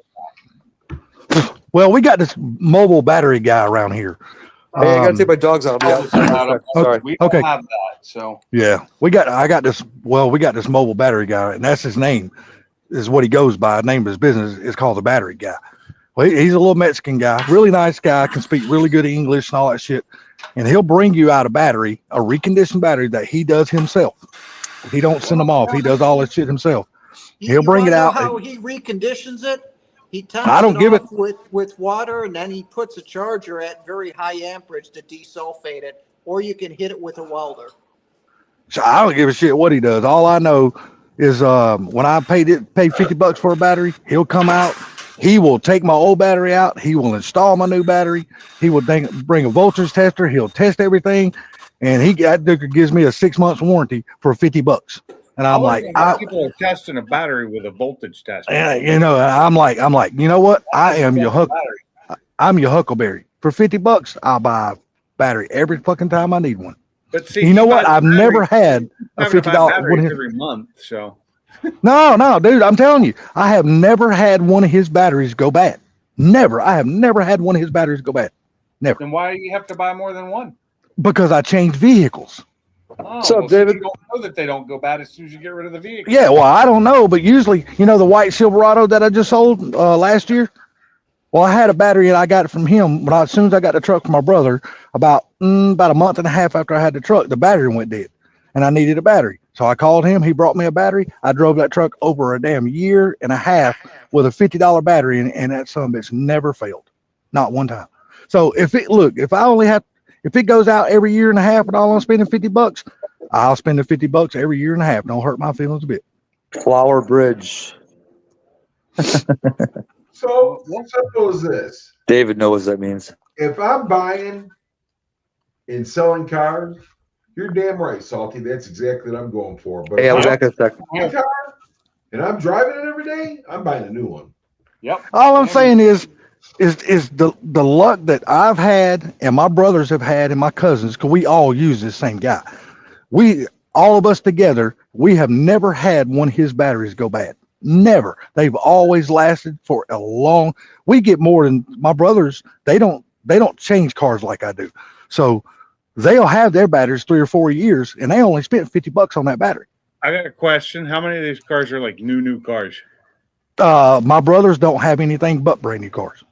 Well, we got this mobile battery guy around here. Hey, I gotta take my dogs out. I'll be out. Sorry. We don't Okay. have that, so Yeah, we got this mobile battery guy, and that's his name. Is what he goes by. The name of his business is called the Battery Guy. Well, he's a little Mexican guy, really nice guy, can speak really good English and all that shit. And he'll bring you out a reconditioned battery that he does himself. He don't send them off. He does all this shit himself. He'll bring it out. How he reconditions it? He tops I don't it give off with water, and then he puts a charger at very high amperage to desulfate it, or you can hit it with a welder. So I don't give a shit what he does. All I know is when I pay $50 for a battery, he'll come out. He will take my old battery out. He will install my new battery. He will bring a voltage tester. He'll test everything, and that dude gives me a 6 months warranty for $50. And I'm like, people are testing a battery with a voltage tester. you know, I'm like, you know what? I am your hook. I'm your Huckleberry. For $50, I'll buy a battery every fucking time I need one. But see, You know buy what? the I've battery- never had a having to buy $50 batteries one. every month. So No, dude, I'm telling you, I have never had one of his batteries go bad. Never. I have never had one of his batteries go bad. Never. then why do you have to buy more than one? Because I changed vehicles. Oh, What's up, well, so David? you don't know that they don't go bad as soon as you get rid of the vehicle. Yeah, well, I don't know, but usually, you know, the white Silverado that I just sold last year. Well, I had a battery and I got it from him. But as soon as I got the truck from my brother, about a month and a half after I had the truck, the battery went dead, and I needed a battery. So I called him. He brought me a battery. I drove that truck over a damn year and a half with a $50 battery, and that son of a bitch never failed, not one time. So if it goes out every year and a half and all I'm spending $50, I'll spend the $50 every year and a half. Don't hurt my feelings a bit. Flower Bridge. So simple as this. David knows what that means. If I'm buying and selling cars, you're damn right, Salty. That's exactly what I'm going for. But Hey, I'll if be back in a second. I'm buying a car and I'm driving it every day, I'm buying a new one. Yep. All I'm saying is the luck that I've had and my brothers have had and my cousins, because we all use this same guy. All of us together, we have never had one of his batteries go bad. Never. They've always lasted for a long. We get more than my brothers. They don't change cars like I do. So they'll have their batteries 3 or 4 years, and they only spent $50 on that battery. I got a question. How many of these cars are like new cars? My brothers don't have anything but brand new cars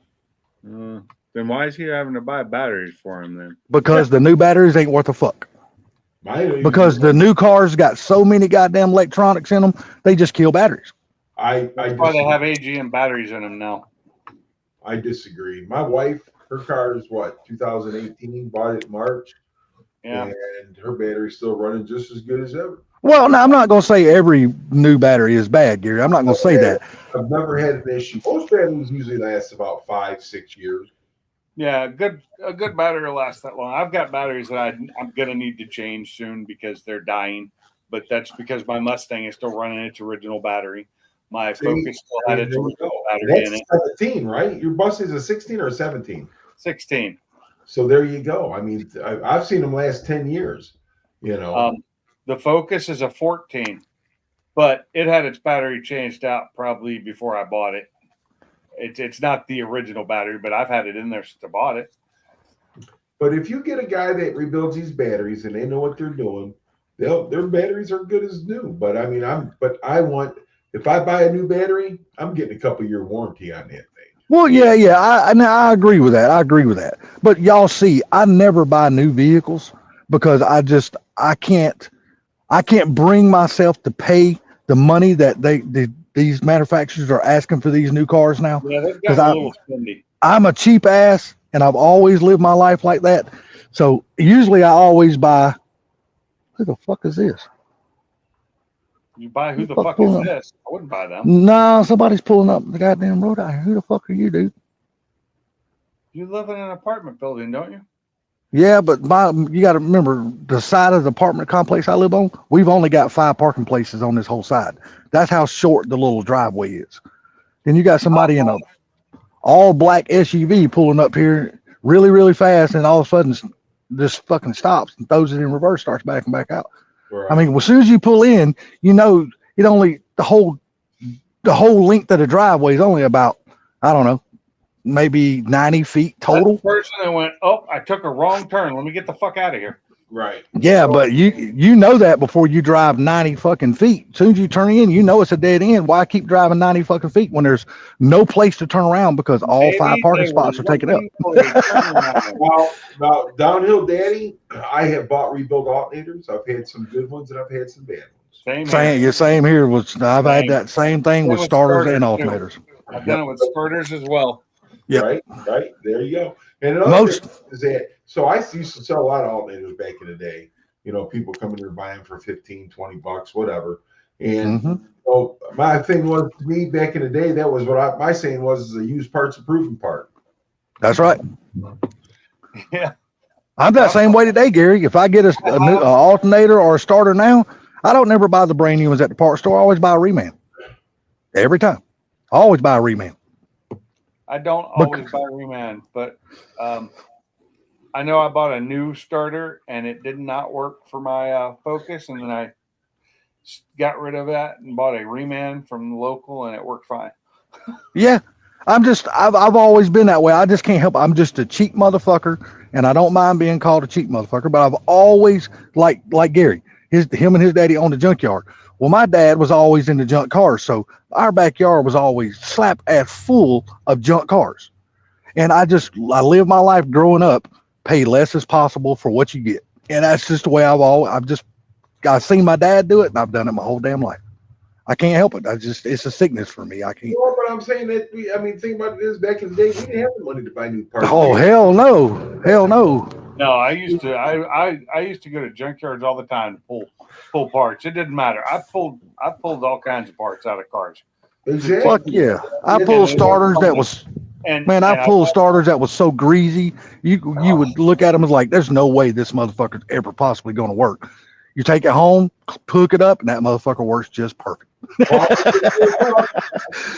Then why is he having to buy batteries for him then? because the new batteries ain't worth a fuck. Because the new cars got so many goddamn electronics in them, they just kill batteries. I That's why they have AGM batteries in them now. I disagree. My wife, her car is what, 2018, bought it in March, Yeah. and her battery's still running just as good as ever. Well, no, I'm not going to say every new battery is bad, Gary. I'm not going to say that. I've never had an issue. Most batteries usually last about 5-6 years. Yeah, a good battery will last that long. I've got batteries that I'm gonna need to change soon because they're dying, but that's because my Mustang is still running its original battery. My Focus still had its original battery in it. That's 17, right? Your bus is a 16 or a 17? 16. So there you go. I mean, I've seen them last 10 years, you know. The Focus is a 14, but it had its battery changed out probably before I bought it. It's not the original battery, but I've had it in there since I bought it. But if you get a guy that rebuilds these batteries and they know what they're doing, their batteries are good as new. But I mean, if I buy a new battery, I'm getting a couple year warranty on that thing. Well, yeah. I agree with that. But y'all see, I never buy new vehicles because I can't bring myself to pay the money that these manufacturers are asking for these new cars now. Yeah, they've got a little spendy. I'm a cheap ass and I've always lived my life like that. So usually I always buy. Who the fuck is this? You buy who the fuck is this? I wouldn't buy them. No, somebody's pulling up the goddamn road out here. Who the fuck are you, dude? You live in an apartment building, don't you? Yeah, but you got to remember the side of the apartment complex I live on. We've only got 5 parking places on this whole side. That's how short the little driveway is. Then you got somebody in a all black SUV pulling up here really, really fast, and all of a sudden just fucking stops and throws it in reverse, starts backing back out. Right. I mean, as soon as you pull in, you know it only the whole length of the driveway is only about, I don't know, maybe 90 feet total. That person that went, oh, I took a wrong turn. Let me get the fuck out of here. Right. Yeah, but you know that before you drive 90 fucking feet. As soon as you turn in, you know it's a dead end. Why keep driving 90 fucking feet when there's no place to turn around because all 5 parking spots are taken up? Now, Downhill Daddy, I have bought rebuild alternators. I've had some good ones and I've had some bad ones. Same here. I've had that same thing with starters and alternators. I've done it with starters as well. Yep. Right. There you go. And another thing is that, so I used to sell a lot of alternators back in the day. You know, people coming here buying for $15-20, whatever. And so my thing was, to me back in the day, that was what my saying was, is a used parts improvement part. That's right. Yeah. I'm that same way today, Gary. If I get a new alternator or a starter now, I don't never buy the brand new ones at the parts store. I always buy a reman. Every time. I always buy a reman. I don't always buy reman, but I know I bought a new starter and it did not work for my Focus, and then I got rid of that and bought a reman from the local, and it worked fine. Yeah. I've always been that way. I just can't help it. I'm just a cheap motherfucker, and I don't mind being called a cheap motherfucker, but I've always like Gary, him and his daddy owned a junkyard. Well, my dad was always into junk cars, so our backyard was always slap ass full of junk cars. And I live my life growing up, pay less as possible for what you get. And that's just the way I've seen my dad do it, and I've done it my whole damn life. I can't help it. It's a sickness for me. I can't. Well, but I'm saying that think about this. Back in the day, we didn't have the money to buy new parts. Oh, hell no. Hell no. No, I used to. I used to go to junkyards all the time to pull parts. It didn't matter. I pulled all kinds of parts out of cars. Exactly. Fuck yeah. I pulled starters that was I pulled starters that was so greasy. You would look at them as like, there's no way this motherfucker's ever possibly going to work. You take it home, hook it up, and that motherfucker works just perfect.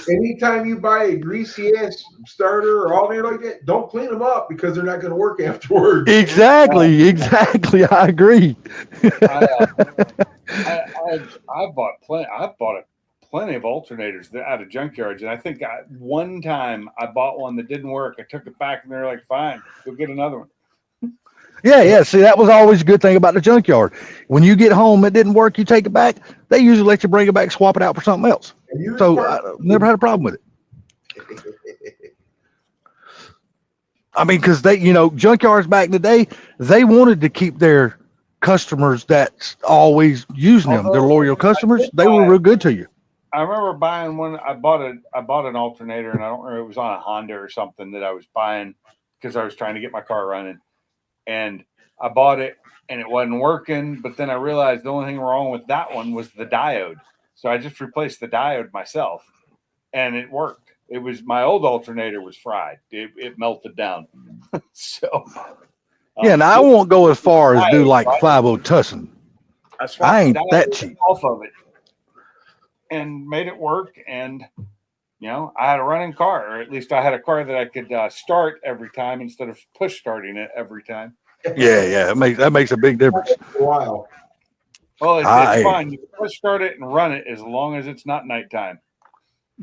Anytime you buy a greasy ass starter or alternator like that, don't clean them up because they're not going to work afterwards. Exactly. I agree. I bought plenty. I've bought plenty of alternators out of junkyards, and I think one time I bought one that didn't work. I took it back, and they're like, "Fine, go get another one." Yeah. See, that was always a good thing about the junkyard. When you get home, it didn't work, you take it back. They usually let you bring it back, swap it out for something else. So I never had a problem with it. I mean, because junkyards back in the day, they wanted to keep their customers that's always using them. Their loyal customers, they were real good to you. I remember buying one. I bought an alternator, and I don't remember, it was on a Honda or something that I was buying because I was trying to get my car running. And I bought it and it wasn't working, but then I realized the only thing wrong with that one was the diode. So I just replaced the diode myself and it worked. It was, my old alternator was fried. It melted down. So yeah, and I won't go as far as do like 5.0 Tussin. I ain't that cheap. Off of it and made it work. And I had a running car, or at least I had a car that I could start every time instead of push starting it every time. Yeah, that makes a big difference. Wow. Well, it's fine. You can push start it and run it as long as it's not nighttime.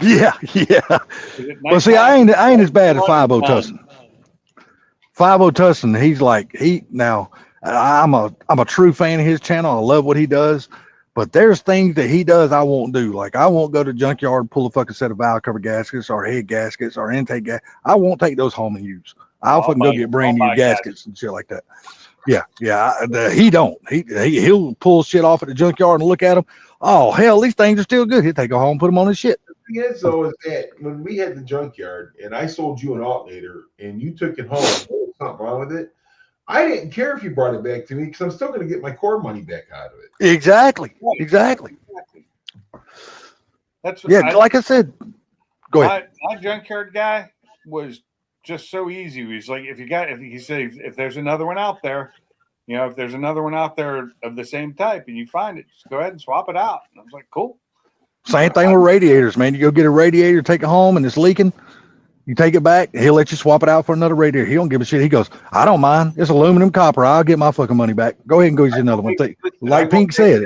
Yeah. Well, see, I ain't as bad as 5.0 Tussin. 5.0 Tussin, he's like I'm a true fan of his channel. I love what he does. But there's things that he does I won't do. Like I won't go to junkyard and pull a fucking set of valve cover gaskets or head gaskets or intake gas. I won't take those home and use. I'll fucking go get brand new gaskets and shit like that. Yeah. He don't. He'll pull shit off at the junkyard and look at them. Oh hell, these things are still good. He'll take it home, put them on his shit. The thing is, though, is that when we had the junkyard and I sold you an alternator and you took it home, there was something wrong with it. I didn't care if you brought it back to me because I'm still going to get my core money back out of it. Exactly. That's like I said. Go ahead. My junkyard guy was just so easy. He's like, if there's another one out there, if there's another one out there of the same type and you find it, just go ahead and swap it out. And I was like, cool. Same thing with radiators, man. You go get a radiator, take it home, and it's leaking. You take it back, he'll let you swap it out for another radiator. He don't give a shit. He goes, I don't mind. It's aluminum copper. I'll get my fucking money back. Go ahead and go get another one. Like Pink said.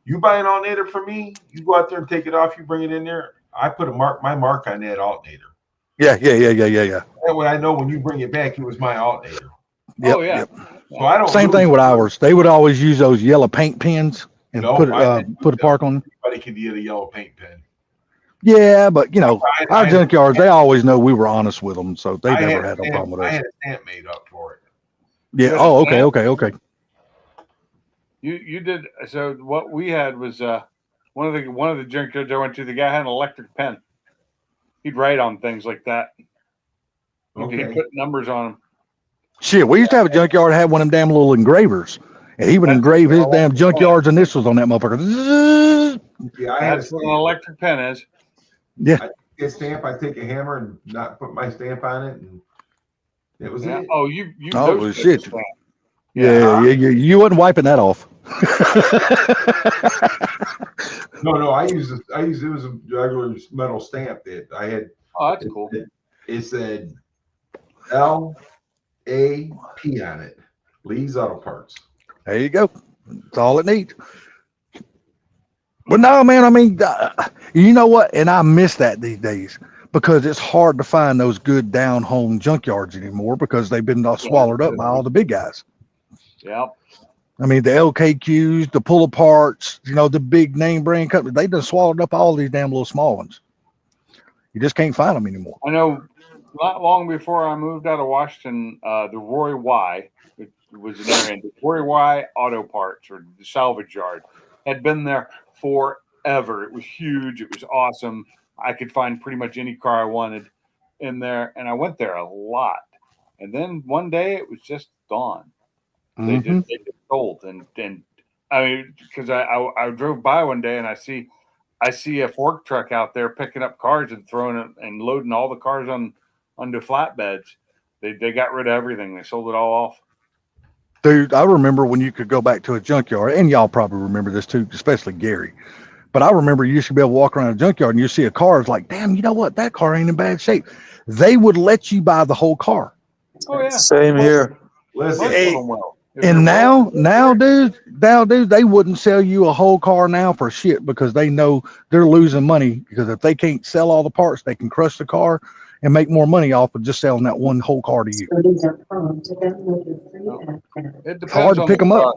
You buy an alternator for me, you go out there and take it off, you bring it in there. I put my mark on that alternator. Yeah. That way I know when you bring it back, it was my alternator. Yep, oh, yeah. Yep. So I don't Same thing with ours. They would always use those yellow paint pens and put a park on them. Anybody can get a yellow paint pen. Yeah, but our junkyards, they always know we were honest with them, so they never had no problem with us. I had a stamp made up for it. Yeah. Oh, okay. You did. So what we had was one of the junkyards I went to. The guy had an electric pen. He'd write on things like that. Okay. He'd put numbers on them. Shit, we used to have a junkyard that had one of them damn little engravers, and he would engrave his damn junkyard's initials on that motherfucker. Yeah, That's what an electric pen is. Yeah. I take a stamp, I take a hammer and not put my stamp on it, and it was it. Oh, shit. Yeah, you wasn't wiping that off. No, I used it was a regular metal stamp that I had. Oh, that's cool. It said LAP on it. Lee's Auto Parts. There you go. That's all it needs. But no, man, I mean, you know what? And I miss that these days because it's hard to find those good down home junkyards anymore because they've been swallowed up by all the big guys. Yep. I mean, the LKQs, the pull aparts, the big name brand companies, they done swallowed up all these damn little small ones. You just can't find them anymore. I know not long before I moved out of Washington, the Roy Y, which was an area, the Roy Y Auto Parts or the salvage yard, had been there forever. It was huge. It was awesome. I could find pretty much any car I wanted in there, and I went there a lot. And then one day it was just gone. They just sold, and I mean, because I drove by one day and I see a fork truck out there picking up cars and throwing it and loading all the cars onto flatbeds. They got rid of everything. They sold it all off. Dude, I remember when you could go back to a junkyard, and y'all probably remember this too, especially Gary. But I remember you used to be able to walk around a junkyard and you see a car, it's like, damn, you know what? That car ain't in bad shape. They would let you buy the whole car. Oh yeah, Same here. Listen, And now, dude, they wouldn't sell you a whole car now for shit because they know they're losing money because if they can't sell all the parts, they can crush the car and make more money off of just selling that one whole car to you. it depends Hard to on pick the them car. up.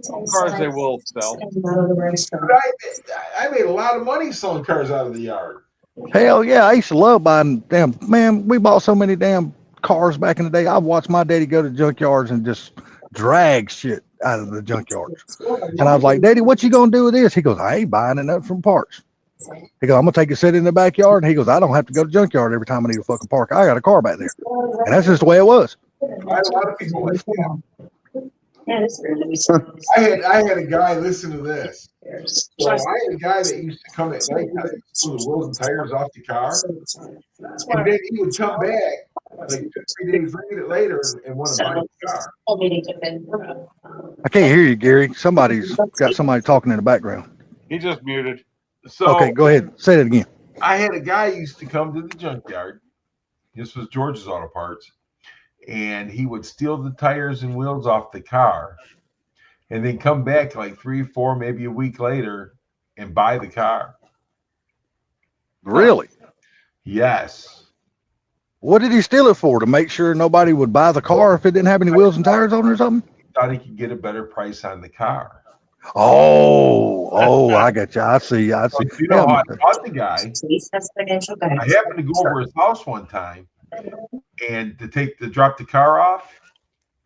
Some cars they will sell. but I made a lot of money selling cars out of the yard. Hell yeah, I used to love buying we bought so many damn cars back in the day. I watched my daddy go to junkyards and just drag shit out of the junkyards. And I was like, Daddy, what you gonna do with this? He goes, I ain't buying it up from parts. He goes, I'm gonna take it, sit in the backyard. And he goes, I don't have to go to junkyard every time I need a fucking park. I got a car back there. And that's just the way it was. I had a lot of people like that. I had a guy, listen to this. So I had a guy that used to come at night time and pull the wheels and tires off the car. And then he would come back like 2-3 days later and want to buy the car. I can't hear you, Gary. Somebody's got somebody talking in the background. He just muted. So Okay, go ahead. Say that again. I had a guy used to come to the junkyard. This was George's Auto Parts. And he would steal the tires and wheels off the car and then come back like 3, 4, maybe a week later and buy the car. Really? Yes. What did he steal it for? To make sure nobody would buy the car if it didn't have any wheels and tires on it or something? Thought he could get a better price on the car. Oh, I got you. I see. You know how I caught the guy? I happened to go over his house one time and to drop the car off,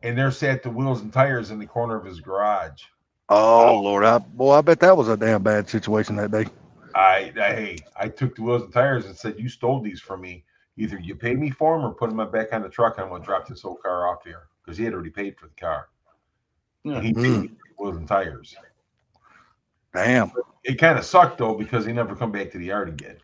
and there sat the wheels and tires in the corner of his garage. Oh Lord, I bet that was a damn bad situation that day. I took the wheels and tires and said, you stole these from me. Either you pay me for them or put them back on the truck. And I'm going to drop this whole car off here because he had already paid for the car. Yeah. And he paid me for wheels and tires. Damn. It kind of sucked though because he never come back to the yard again.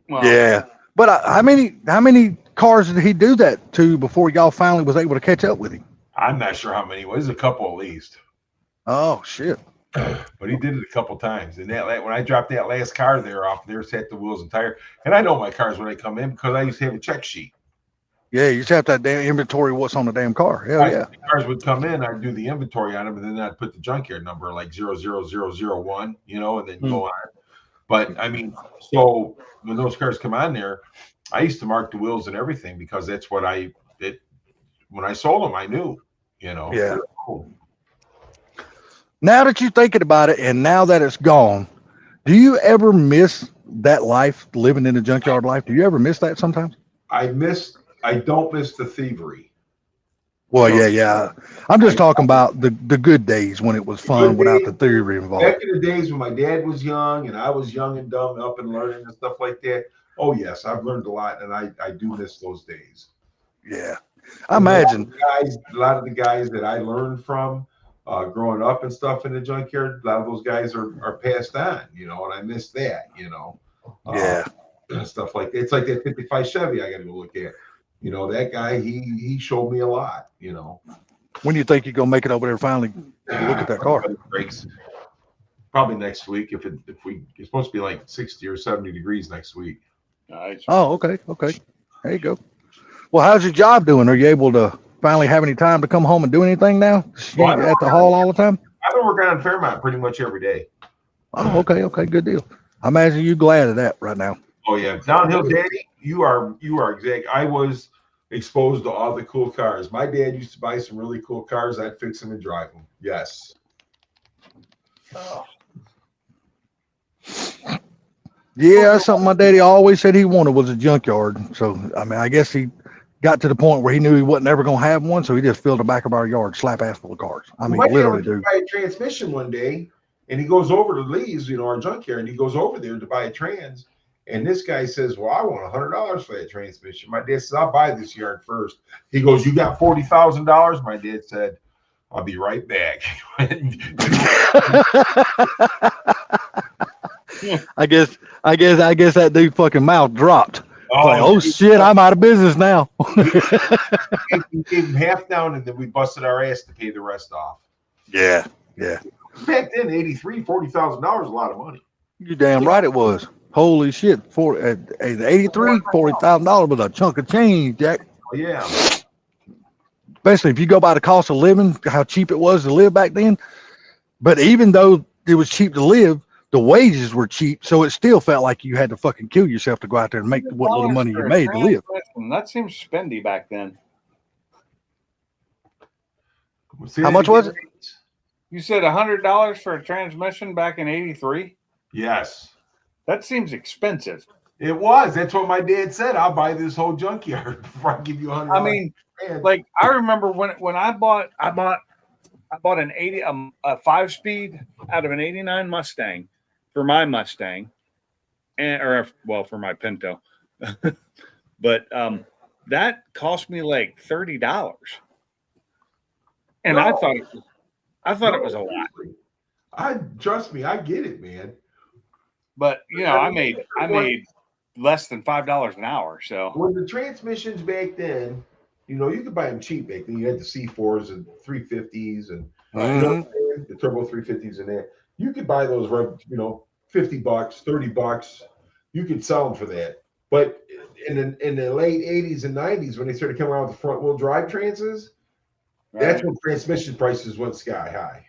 Well, Yeah, but how many cars did he do that to before y'all finally was able to catch up with him? I'm not sure how many. It was a couple at least. Oh shit. But he did it a couple times. And when I dropped that last car there off, there sat the wheels and tire. And I know my cars when they come in because I used to have a check sheet. Yeah, you just have that damn inventory. What's on the damn car? Hell yeah. The cars would come in, I'd do the inventory on them, and then I'd put the junkyard number like 00001, and then go on. But I mean, so when those cars come on there, I used to mark the wheels and everything because that's what when I sold them, I knew, Yeah. Now that you're thinking about it and now that it's gone, do you ever miss that life, living in the junkyard life? Do you ever miss that sometimes? I don't miss the thievery. Well, yeah. I'm just talking about the good days when it was fun without the theory involved. Back in the days when my dad was young and I was young and dumb up and learning and stuff like that. Oh yes, I've learned a lot and I do miss those days. Yeah. I imagine. A lot of the guys that I learned from growing up and stuff in the junkyard, a lot of those guys are passed on, and I miss that, Yeah. Stuff like that. It's like that 55 Chevy I got to go look at. That guy, he showed me a lot, When do you think you're gonna make it over there finally look at that car? Breaks. Probably next week. It's supposed to be like 60 or 70 degrees next week. Nice. Oh, okay. There you go. Well, how's your job doing? Are you able to finally have any time to come home and do anything now? You ain't at the hall all the time? I've been working on Fairmont pretty much every day. Oh, okay, good deal. I imagine you glad of that right now. Oh yeah, downhill daddy, you are exact. I was exposed to all the cool cars. My dad used to buy some really cool cars. I'd fix them and drive them. Yes. Yeah, that's something my daddy always said he wanted was a junkyard. So I mean, I guess he got to the point where he knew he wasn't ever gonna have one, so he just filled the back of our yard slap ass full of cars. I mean, literally, dude. Buy a transmission one day, and he goes over to Lee's, our junkyard, and he goes over there to buy a trans. And this guy says, "Well, I want $100 for that transmission." My dad says, "I'll buy this yard first." He goes, "You got $40,000?" My dad said, "I'll be right back." I guess that dude fucking mouth dropped. Oh shit, I'm out of business now. We gave him half down, and then we busted our ass to pay the rest off. Yeah. Back then, $40,000 is a lot of money. You damn right it was. Holy shit. For at 83, $40,000 was a chunk of change, Jack. Oh, yeah. Especially if you go by the cost of living, how cheap it was to live back then. But even though it was cheap to live, the wages were cheap, so it still felt like you had to fucking kill yourself to go out there and make what little money you made to live. That seems spendy back then. How much was it? You said $100 for a transmission back in '83? Yes. That seems expensive. It was. That's what my dad said. I'll buy this whole junkyard before I give you $100. I mean, like I remember when I bought an 80 a 5-speed out of an '89 Mustang for my Mustang, for my Pinto, but that cost me like $30, and I thought it was a lot. Trust me, I get it, man. But I made less than $5 an hour. So when the transmissions back then, you could buy them cheap back then. You had the C4s and 350s and the turbo 350s and that. You could buy those, $50, $30. You could sell them for that. But in the late 80s and 90s, when they started coming out with the front wheel drive transes, that's when transmission prices went sky high.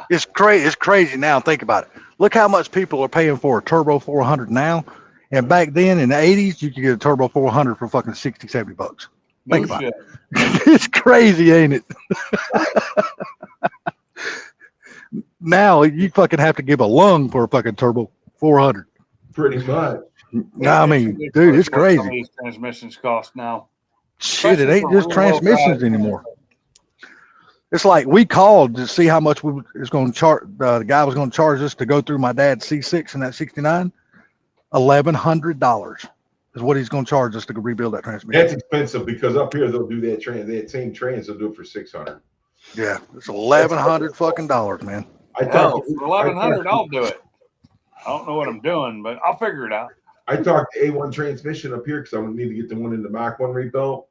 It's crazy. It's crazy now. Think about it. Look how much people are paying for a turbo 400 now. And back then in the 80s, you could get a turbo 400 for fucking $60, $70. Think about it. It's crazy, ain't it? Now you fucking have to give a lung for a fucking turbo 400. Pretty much. I mean, dude, it's crazy. What these transmissions cost now. Shit, it ain't just transmissions anymore. It's like we called to see how much it's going to charge. The guy was going to charge us to go through my dad's C6 and that 69. $1,100 is what he's going to charge us to rebuild that transmission. That's expensive because up here they'll do that same trans. They'll do it for $600. Yeah, it's $1,100 fucking dollars, man. For $1,100, I'll do it. I don't know what I'm doing, but I'll figure it out. I talked to A1 transmission up here because I would need to get the one in the Mach 1 rebuilt.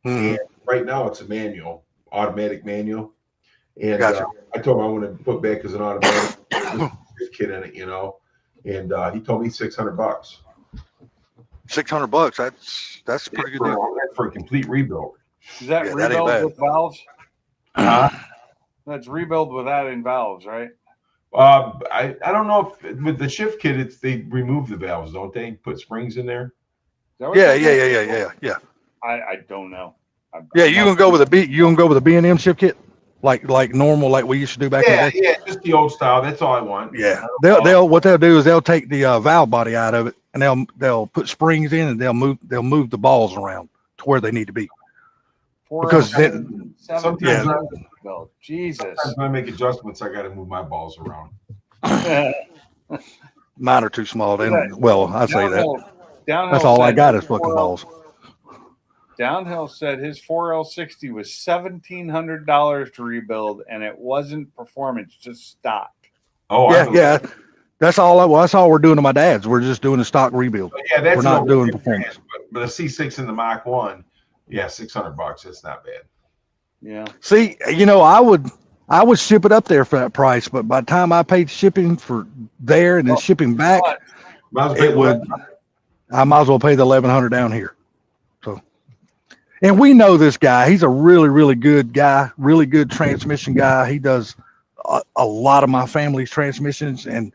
And right now it's a manual. Automatic manual, and gotcha. I told him I want to put back as an automatic kit in it, and he told me $600. $600. That's a pretty good deal. That's for a complete rebuild. Is that rebuild with valves? That's rebuild with adding valves, right? I don't know if with the shift kit they remove the valves, don't they? Put springs in there. Yeah. I don't know. Yeah, you can go with a B&M shift kit, like normal, like we used to do back in the day. Yeah, just the old style. That's all I want. Yeah, what they'll do is they'll take the valve body out of it and they'll put springs in and they'll move the balls around to where they need to be. Because then, Jesus, sometimes I make adjustments. I got to move my balls around. Mine are too small. Well, I say that. Downhill that's all I got is fucking balls. Downhill said his 4L60 was $1,700 to rebuild, and it wasn't performance, just stock. Oh, yeah. That's all. That's all we're doing to my dad's. We're just doing a stock rebuild. Yeah, we're not doing performance. But a C6 in the Mach 1, $600. That's not bad. Yeah. See, I would ship it up there for that price, but by the time I paid shipping for there and then shipping back, Might as well pay it the would. I might as well pay the 1,100 down here. So, and we know this guy. He's a really, really good guy, really good transmission guy. He does a lot of my family's transmissions, and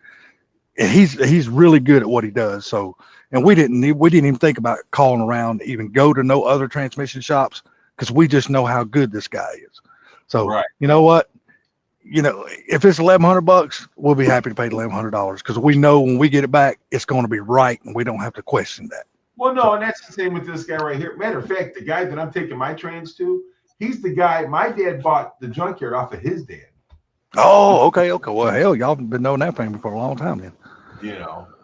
he's really good at what he does. So, and we didn't even think about calling around to even go to no other transmission shops because we just know how good this guy is. So, Right. you know what? If it's $1,100, we'll be happy to pay $1,100 because we know when we get it back, it's going to be right, and we don't have to question that. Well, no, and that's the same with this guy right here. Matter of fact, the guy that I'm taking my trans to, he's the guy. My dad bought the junkyard off of his dad. Oh, okay. Well, hell, y'all have been knowing that family for a long time then.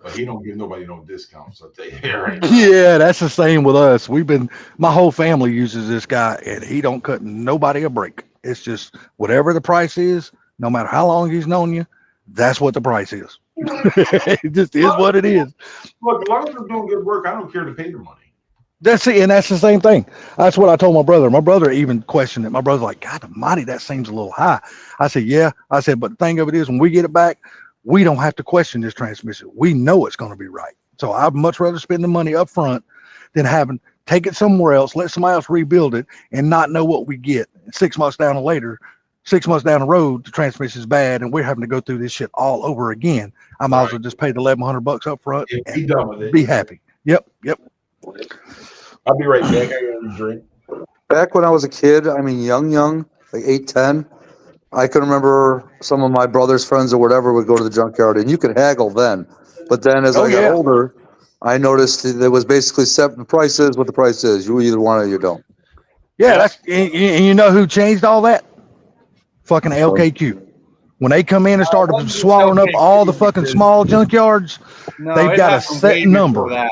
But he don't give nobody no discounts. I'll tell you that right. Yeah, that's the same with us. My whole family uses this guy, and he don't cut nobody a break. It's just whatever the price is, no matter how long he's known you, that's what the price is. It just is what it is. Look, as long as they're doing good work, I don't care to pay their money. That's it, and that's the same thing. That's what I told my brother. My brother even questioned it. My brother's like, God almighty, that seems a little high. I said, yeah. I said, but the thing of it is, when we get it back, we don't have to question this transmission. We know it's going to be right. So I'd much rather spend the money up front than having take it somewhere else, let somebody else rebuild it, and not know what we get. 6 months down the road, the transmission is bad, and we're having to go through this shit all over again. I might as well just pay the $1,100 up front Yeah, be and done with it. be happy. Yep. I'll be right back. I got a drink. Back when I was a kid, I mean, young, like 8, 10, I can remember some of my brother's friends or whatever would go to the junkyard, and you could haggle then. But then as I got older, I noticed there was basically set the price is what the price is. You either want it or you don't. Yeah, and you know who changed all that? Fucking LKQ. When they come in and started swallowing up all the fucking small junkyards, they've got a set number.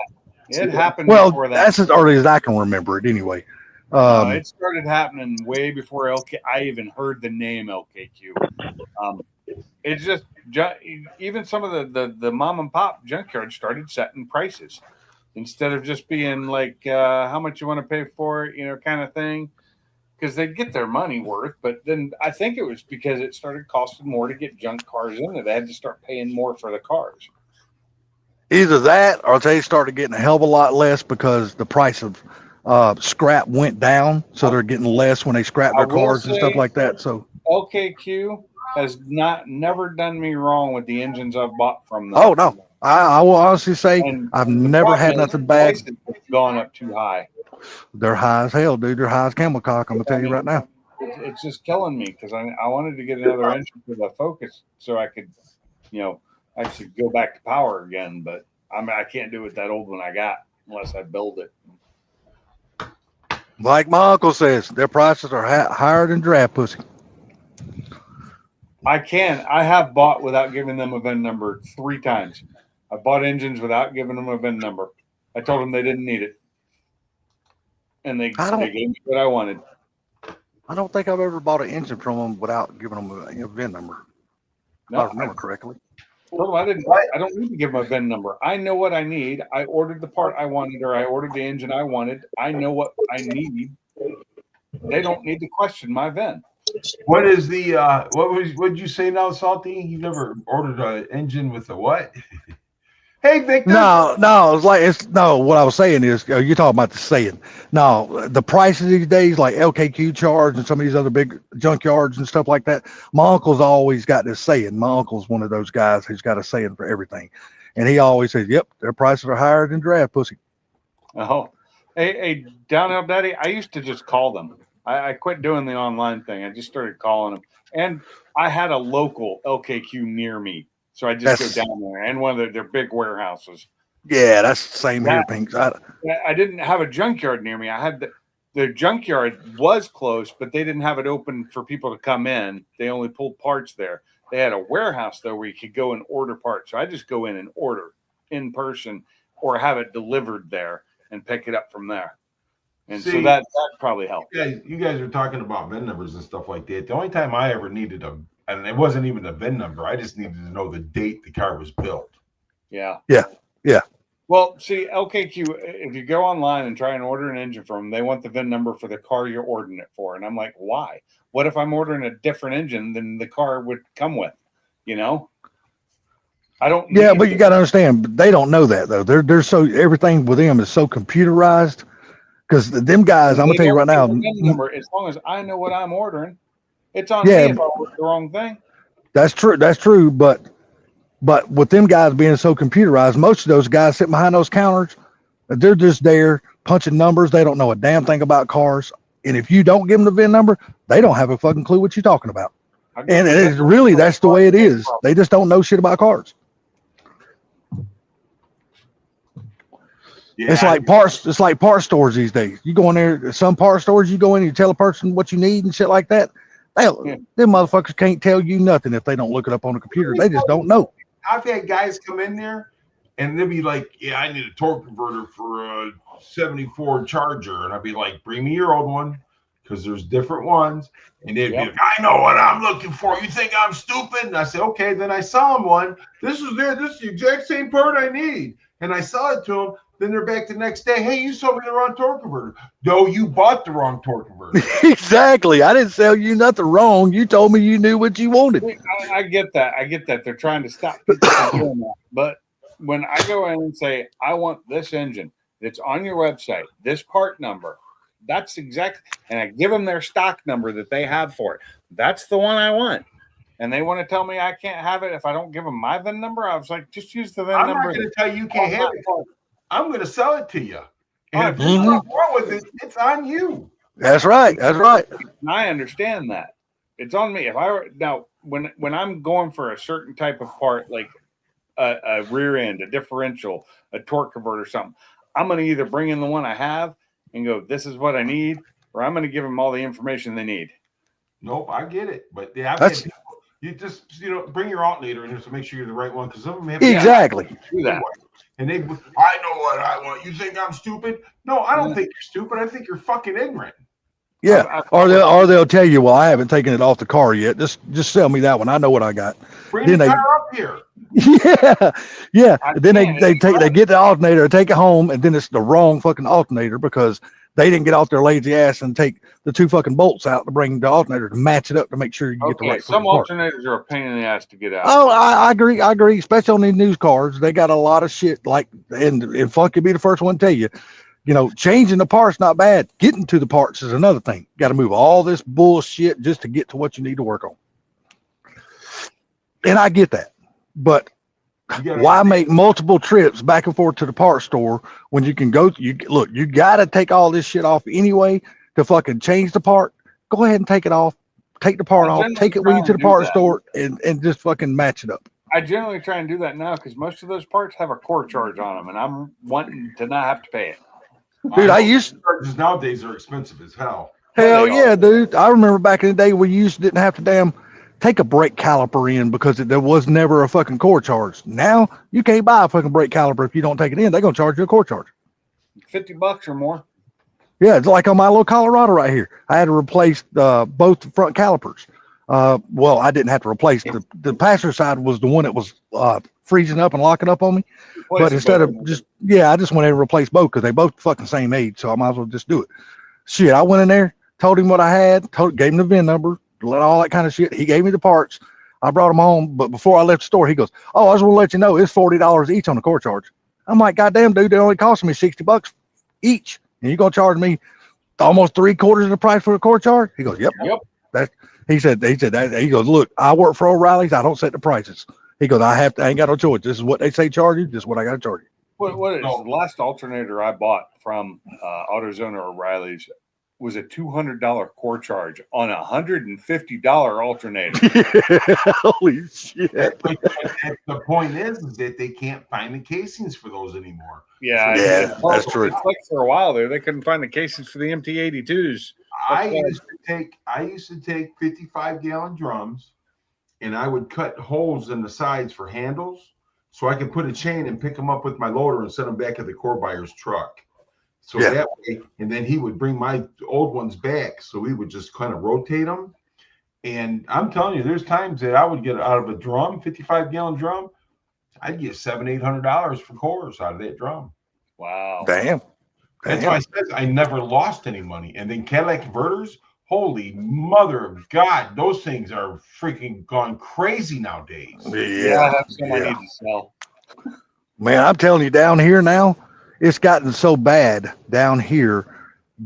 It happened Well, before that. that's as early as I can remember it anyway. No, it started happening way before I even heard the name LKQ. It's just even some of the mom and pop junkyards started setting prices instead of just being like how much you want to pay for it, kind of thing, because they'd get their money worth. But then I think it was because it started costing more to get junk cars in there. They had to start paying more for the cars. Either that or they started getting a hell of a lot less because the price of scrap went down, so they're getting less when they scrap their cars and stuff like that. So LKQ has never done me wrong with the engines I've bought from them. Oh no, I will honestly say I've never had nothing bad. Gone up too high. They're high as hell, dude. They're high as camel cock. I'm gonna tell you right now. It's just killing me because I wanted to get another engine for the Focus so I could, actually go back to power again. But I can't do it with that old one I got unless I build it. Like my uncle says, their prices are higher than draft pussy. I have bought without giving them a VIN number 3 times. I bought engines without giving them a VIN number. I told them they didn't need it. And they gave me what I wanted. I don't think I've ever bought an engine from them without giving them a VIN number. No, if I remember correctly. Well, I don't need to give them a VIN number. I know what I need. I ordered the part I wanted, or I ordered the engine I wanted. I know what I need. They don't need to question my VIN. What is the what did you say now, Salty? You never ordered an engine with a what? Hey, Victor. No, what I was saying is, you're talking about the saying. No, the prices these days, like LKQ charge and some of these other big junkyards and stuff like that. My uncle's always got this saying. My uncle's one of those guys who's got a saying for everything. And he always says, yep, their prices are higher than draft pussy. Oh, hey, Downhill Daddy, I used to just call them. I quit doing the online thing. I just started calling them. And I had a local LKQ near me. So I just go down there and one of their big warehouses. Yeah, that's the same here, Pinks. I didn't have a junkyard near me. I had the junkyard was close, but they didn't have it open for people to come in. They only pulled parts there. They had a warehouse though where you could go and order parts. So I just go in and order in person or have it delivered there and pick it up from there. And so that probably helped. Yeah, you guys are talking about VIN numbers and stuff like that. The only time I ever needed and it wasn't even a VIN number. I just needed to know the date the car was built. Yeah. Yeah. Well, see, LKQ, if you go online and try and order an engine from them, they want the VIN number for the car you're ordering it for. And I'm like, why? What if I'm ordering a different engine than the car would come with? You know? I don't Yeah, need but you got to understand, but they don't know that though. They're so everything with them is so computerized. Because them guys, I'm gonna They tell you right don't now. need the VIN number. As long as I know what I'm ordering, it's on Yeah, me if I order the wrong thing. that's true. That's true. But with them guys being so computerized, most of those guys sitting behind those counters, they're just there punching numbers. They don't know a damn thing about cars. And if you don't give them the VIN number, they don't have a fucking clue what you're talking about. And it's really, that's the way it is. They just don't know shit about cars. Yeah, It's like parts. It's like parts stores these days. You go in there, some parts stores, you go in, and you tell a person what you need and shit like that. Them motherfuckers can't tell you nothing if they don't look it up on the computer. They just don't know. I've had guys come in there and they'll be like, "Yeah, I need a torque converter for a '74 Charger," and I'd be like, "Bring me your old one, because there's different ones." And they'd be like, "I know what I'm looking for. You think I'm stupid?" And I said, "Okay." Then I saw them one. This is the exact same part I need, and I saw it to them. Then they're back the next day. "Hey, you sold me the wrong torque converter." No, you bought the wrong torque converter. Exactly. I didn't sell you nothing wrong. You told me you knew what you wanted. I get that. I get that. They're trying to stop people from doing that. But when I go in and say, I want this engine that's on your website, this part number, that's exactly, and I give them their stock number that they have for it. That's the one I want. And they want to tell me I can't have it if I don't give them my VIN number. I was like, just use the VIN I'm number. not going to tell you can't have it. I'm going to sell it to you. And if Mhm. there's nothing wrong with it, it's on you. That's right. That's right. And I understand that. It's on me. If I were now when I'm going for a certain type of part, like a rear end, a differential, a torque converter, something, I'm going to either bring in the one I have and go, this is what I need, or I'm going to give them all the information they need. Nope, I get it. But yeah, That's you just bring your alternator in here to make sure you're the right one, because some of them have exactly. Do that. And I know what I want. You think I'm stupid? No, I don't think you're stupid. I think you're fucking ignorant. Yeah. Or they'll tell you, well, I haven't taken it off the car yet. Just sell me that one. I know what I got. Bring Then the they- car up here. Yeah. I Then can't. they get the alternator, take it home, and then it's the wrong fucking alternator because they didn't get off their lazy ass and take the two fucking bolts out to bring the alternator to match it up to make sure you get the Okay, right some fucking part. alternators are a pain in the ass to get out. Oh, I agree. I agree. Especially on these news cars, they got a lot of shit. Like, and Funk could be the first one to tell you, changing the parts not bad. Getting to the parts is another thing. Got to move all this bullshit just to get to what you need to work on. And I get that, but why make multiple trips back and forth to the parts store when you can go? You got to take all this shit off anyway to fucking change the part. Go ahead and take it off. Take the part off. Take it with you to the parts store and just fucking match it up. I generally try and do that now because most of those parts have a core charge on them, and I'm wanting to not have to pay it. Dude, I used Charges nowadays are expensive as hell. hell yeah, dude. I remember back in the day when you didn't have to take a brake caliper in because there was never a fucking core charge. Now you can't buy a fucking brake caliper if you don't take it in. They're gonna charge you a core charge. $50 or more. Yeah, it's like on my little Colorado right here. I had to replace both front calipers. Well, I didn't have to replace the passenger side was the one that was freezing up and locking up on me. But instead of I just went ahead and replaced both because they both fucking same age, so I might as well just do it. Shit, I went in there, told him what I had, gave him the VIN number, all that kind of shit. He gave me the parts. I brought them home, but before I left the store, he goes, "Oh, I just want to let you know it's $40 each on the core charge." I'm like, "Goddamn, dude, they only cost me $60 each, and you're gonna charge me almost 3/4 of the price for a core charge?" He goes, "Yep." He said that. He goes, "Look, I work for O'Reilly's. I don't set the prices." He goes, I ain't got no choice. This is what they say charge you. This is what I got to charge you." What is the last alternator I bought from AutoZone or O'Reilly's was a $200 core charge on a $150 alternator. Holy shit. The point is that they can't find the casings for those anymore. Yeah, that's true. It's like for a while there, they couldn't find the casings for the MT82s. I used to take 55-gallon drums, and I would cut holes in the sides for handles so I could put a chain and pick them up with my loader and send them back to the core buyer's truck. So that way, and then he would bring my old ones back. So we would just kind of rotate them. And I'm telling you, there's times that I would get out of a drum, 55-gallon drum, I'd get $700-800 for cores out of that drum. Wow. Damn. That's why I said I never lost any money. And then Cadillac converters, holy mother of God, those things are freaking gone crazy nowadays. Yeah, I have some I need to sell. Man, I'm telling you, down here now, it's gotten so bad down here.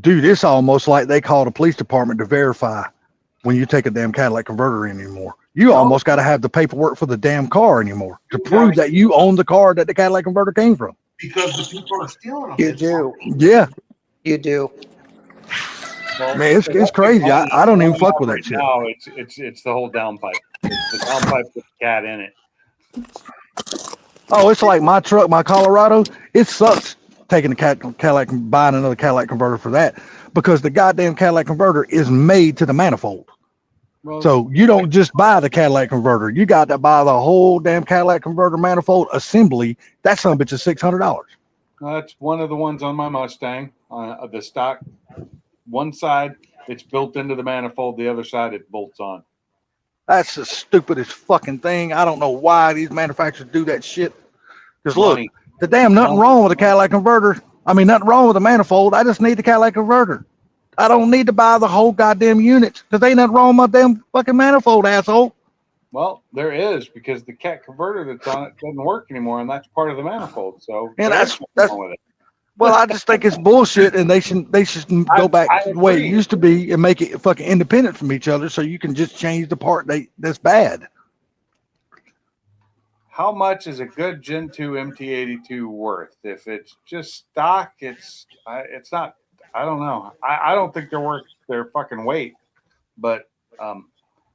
Dude, it's almost like they call the police department to verify when you take a damn Cadillac converter in anymore. You almost got to have the paperwork for the damn car anymore to prove that you own the car that the Cadillac converter came from. Because the people are stealing them. You do. Yeah, You do. man, it's crazy. I don't even fuck with that shit. No, it's the whole downpipe. It's the downpipe with the cat in it. Oh, it's like my truck, my Colorado. It sucks taking the Cadillac and buying another Cadillac converter for that because the goddamn Cadillac converter is made to the manifold. Well, So you don't just buy the Cadillac converter. You got to buy the whole damn Cadillac converter manifold assembly. That son of a bitch is $600. that's one of the ones on my Mustang. The stock, one side it's built into the manifold, the other side it bolts on. That's the stupidest fucking thing. I don't know why these manufacturers do that shit. Because look, Money. the damn nothing wrong with a Cadillac converter. I mean, nothing wrong with the manifold. I just need the Cadillac converter. I don't need to buy the whole goddamn unit because ain't nothing wrong with my damn fucking manifold, asshole. Well, there is because the cat converter that's on it doesn't work anymore, and that's part of the manifold. So And there that's- is nothing that's- wrong with it. Well, I just think it's bullshit, and they should go back I to the way it agree. used to be and make it fucking independent from each other, so you can just change the part that's bad. How much is a good Gen 2 MT82 worth? If it's just stock, it's not. I don't know. I don't think they're worth their fucking weight. But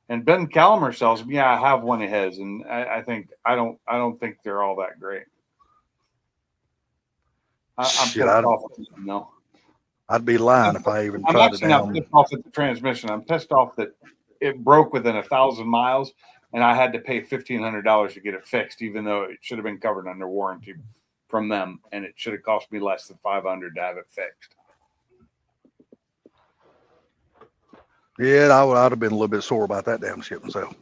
and Ben Calamer sells them. Yeah, I have one of his, and I don't think they're all that great. I'm Shit, pissed I off at them, no. I'd be lying if I even I'm tried to actually not down. pissed off at the transmission. I'm pissed off that it broke within 1,000 miles, and I had to pay $1,500 to get it fixed, even though it should have been covered under warranty from them, and it should have cost me less than $500 to have it fixed. Yeah, I'd have been a little bit sore about that damn shit myself.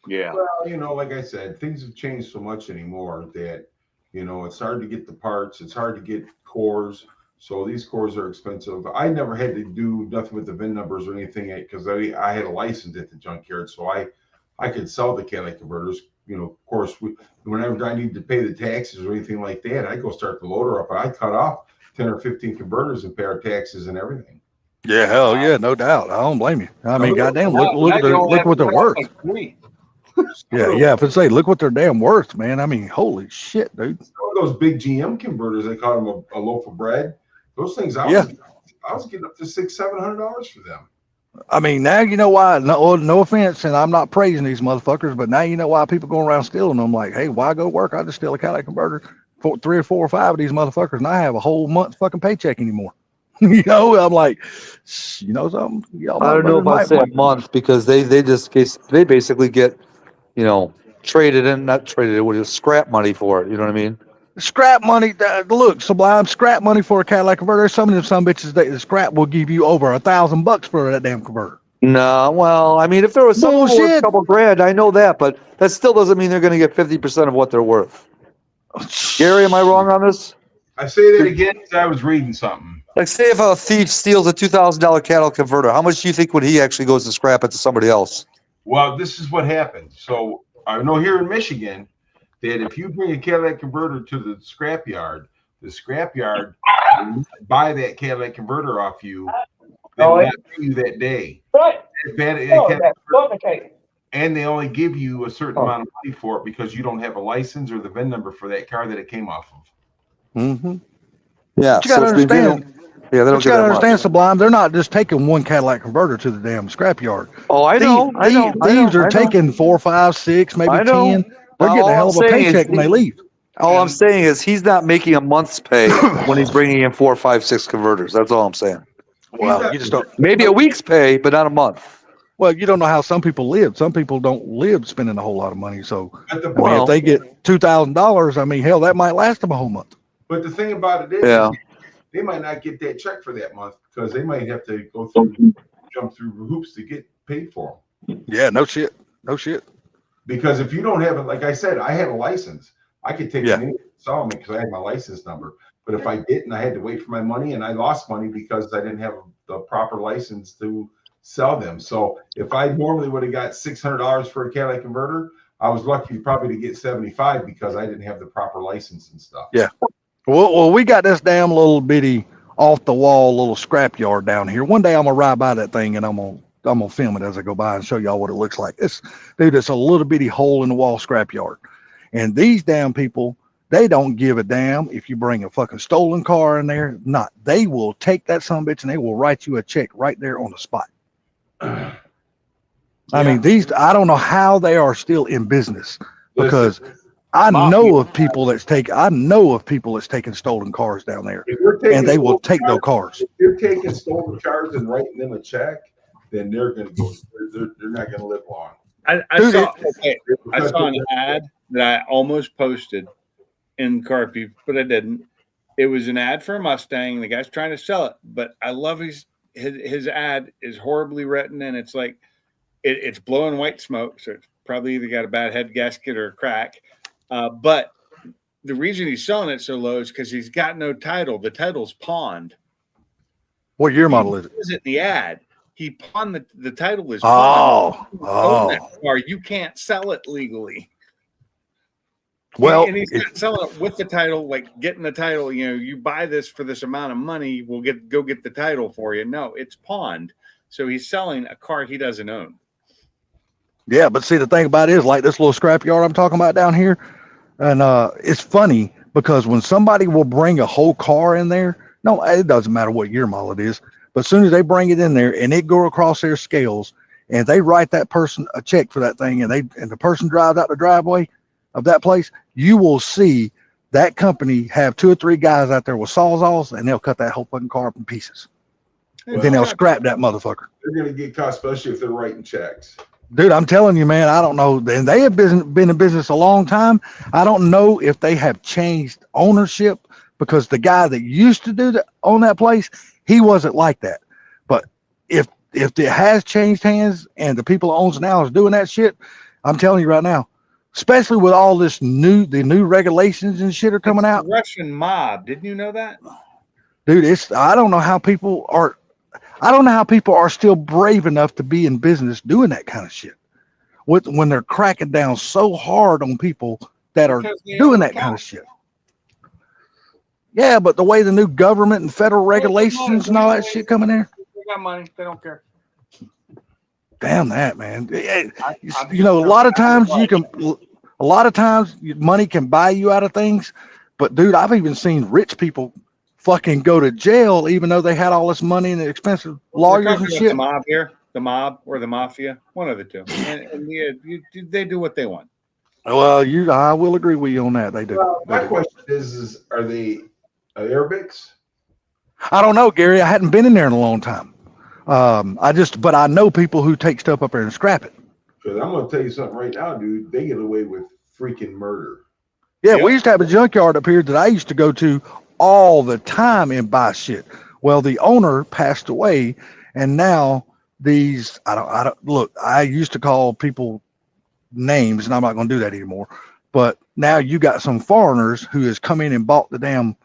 Yeah. Well, like I said, things have changed so much anymore that, it's hard to get the parts. It's hard to get cores. So these cores are expensive. I never had to do nothing with the VIN numbers or anything because I had a license at the junkyard. So I could sell the Cadillac converters. Of course, whenever I need to pay the taxes or anything like that, I go start the loader up. I cut off 10 or 15 converters and pay our taxes and everything. Yeah, hell yeah, no doubt. I don't blame you. I mean, goddamn, look Now you only look have what to they're pay off worth. like 3. Yeah. If it's look what they're damn worth, man. I mean, holy shit, dude. Some of those big GM converters, they call them a loaf of bread. Those things, I was getting up to $600-700 for them. I mean, now you know why. No offense, and I'm not praising these motherfuckers, but now you know why people going around stealing them. Like, hey, why go work? I just steal a Cadillac converter for 3 or 4 or 5 of these motherfuckers, and I have a whole month's fucking paycheck anymore. I'm like, something. Y'all I don't know if I'd say a month because they basically get, traded in, not traded in, with scrap money for it. You know what I mean? Scrap money. Look, Sublime, scrap money for a Cadillac converter. Some of them bitches, the scrap will give you over $1,000 for that damn converter. No, well, I mean, if there was some worth Bullshit. a couple grand, I know that, but that still doesn't mean they're going to get 50% of what they're worth. Gary, am I wrong on this? I say that again because I was reading something. Like, say if a thief steals a $2,000 Cadillac converter, how much do you think would he actually goes to scrap it to somebody else? Well, this is what happened. So I know here in Michigan that if you bring a Cadillac converter to the scrapyard will buy that Cadillac converter off you. They will not pay you that day. And they only give you a certain amount of money for it because you don't have a license or the VIN number for that car that it came off of. Mm-hmm. Yeah, But you gotta so it's been- understand. Yeah, they don't But you get gotta that understand, much. Sublime. They're not just taking one Cadillac converter to the damn scrapyard. Oh, I know. Thieves are taking 4, 5, 6, maybe I know. 10. They're All getting a I'm hell of a saying is paycheck when they leave. All I'm saying is he's not making a month's pay when he's bringing in 4, 5, 6 converters. That's all I'm saying. Well, you just don't. Maybe a week's pay, but not a month. Well, you don't know how some people live. Some people don't live spending a whole lot of money. So, But the, I mean, Well- if they get $2,000, I mean, hell, that might last them a whole month. but the thing about it is, Yeah. they might not get that check for that month because they might have to jump through hoops to get paid for them. Yeah, no shit. No shit. Because if you don't have it, like I said, I had a license. I could take Yeah. them in and sell them because I had my license number. But if I didn't, I had to wait for my money, and I lost money because I didn't have the proper license to sell them. So if I normally would have got $600 for a Cadillac converter, I was lucky probably to get 75 because I didn't have the proper license and stuff. Yeah. Well, we got this damn little bitty off the wall little scrap yard down here. One day I'm gonna ride by that thing and I'm gonna film it as I go by and show y'all what it looks like. It's a little bitty hole in the wall scrap yard. And these damn people, they don't give a damn if you bring a fucking stolen car in there. Not. They will take that son of a bitch and they will write you a check right there on the spot. I mean, I don't know how they are still in business because I know of people that's taking stolen cars down there, and they will take those cars. If you're taking stolen cars and writing them a check, then they're going to go. They're not going to live long. I saw an ad that I almost posted in Carpy, but I didn't. It was an ad for a Mustang. The guy's trying to sell it, but I love his ad is horribly written, and it's like it's blowing white smoke, so it's probably either got a bad head gasket or a crack. But the reason he's selling it so low is because he's got no title. The title's pawned. What year model is it? Is it the ad? He pawned the title is pawned. Or you can't sell it legally. Well, and he's not selling it with the title, like getting the title. You know, you buy this for this amount of money, we'll go get the title for you. No, it's pawned. So he's selling a car he doesn't own. Yeah, but see, the thing about it is, like this little scrap yard I'm talking about down here, and it's funny because when somebody will bring a whole car in there, no, it doesn't matter what year model it is, but as soon as they bring it in there and it go across their scales and they write that person a check for that thing and the person drives out the driveway of that place, you will see that company have 2 or 3 guys out there with sawzalls and they'll cut that whole fucking car up in pieces. And then they'll scrap that motherfucker. They're going to get caught, especially if they're writing checks. Dude, I'm telling you, man, I don't know. And they have been in business a long time. I don't know if they have changed ownership because the guy that used to own that place, he wasn't like that. But if it has changed hands and the people who owns it now is doing that shit, I'm telling you right now, especially with all this the new regulations and shit are coming out. Russian mob. Didn't you know that? Dude, I don't know how people are still brave enough to be in business doing that kind of shit. When they're cracking down so hard on people that are doing that kind of shit. Yeah, but the way the new government and federal regulations and all that shit coming there. They got money. They don't care. Damn that, man. You know, a lot of times money can buy you out of things. But dude, I've even seen rich people fucking go to jail even though they had all this money and expensive lawyers and shit. The mob here, the mob or the mafia, one of the two. And they do what they want. Well, I will agree with you on that. They do. Well, my question is are they Arabics? I don't know, Gary. I hadn't been in there in a long time. But I know people who take stuff up there and scrap it. Because I'm going to tell you something right now, dude. They get away with freaking murder. Yeah, we used to have a junkyard up here that I used to go to all the time and buy shit. Well, the owner passed away, and now I used to call people names, and I'm not going to do that anymore. But now you got some foreigners who has come in and bought the damn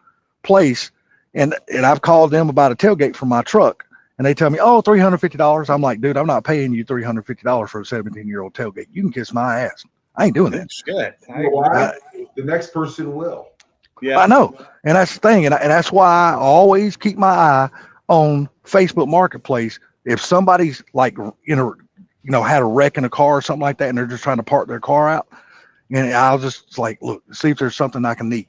place, and I've called them about a tailgate for my truck, and they tell me, oh, $350. I'm like, dude, I'm not paying you $350 for a 17-year-old tailgate. You can kiss my ass. I ain't doing that. Shit. The next person will. Yeah, I know, and that's the thing, and that's why I always keep my eye on Facebook Marketplace. If somebody's like had a wreck in a car or something like that, and they're just trying to park their car out, and I'll just like look, see if there's something I can need.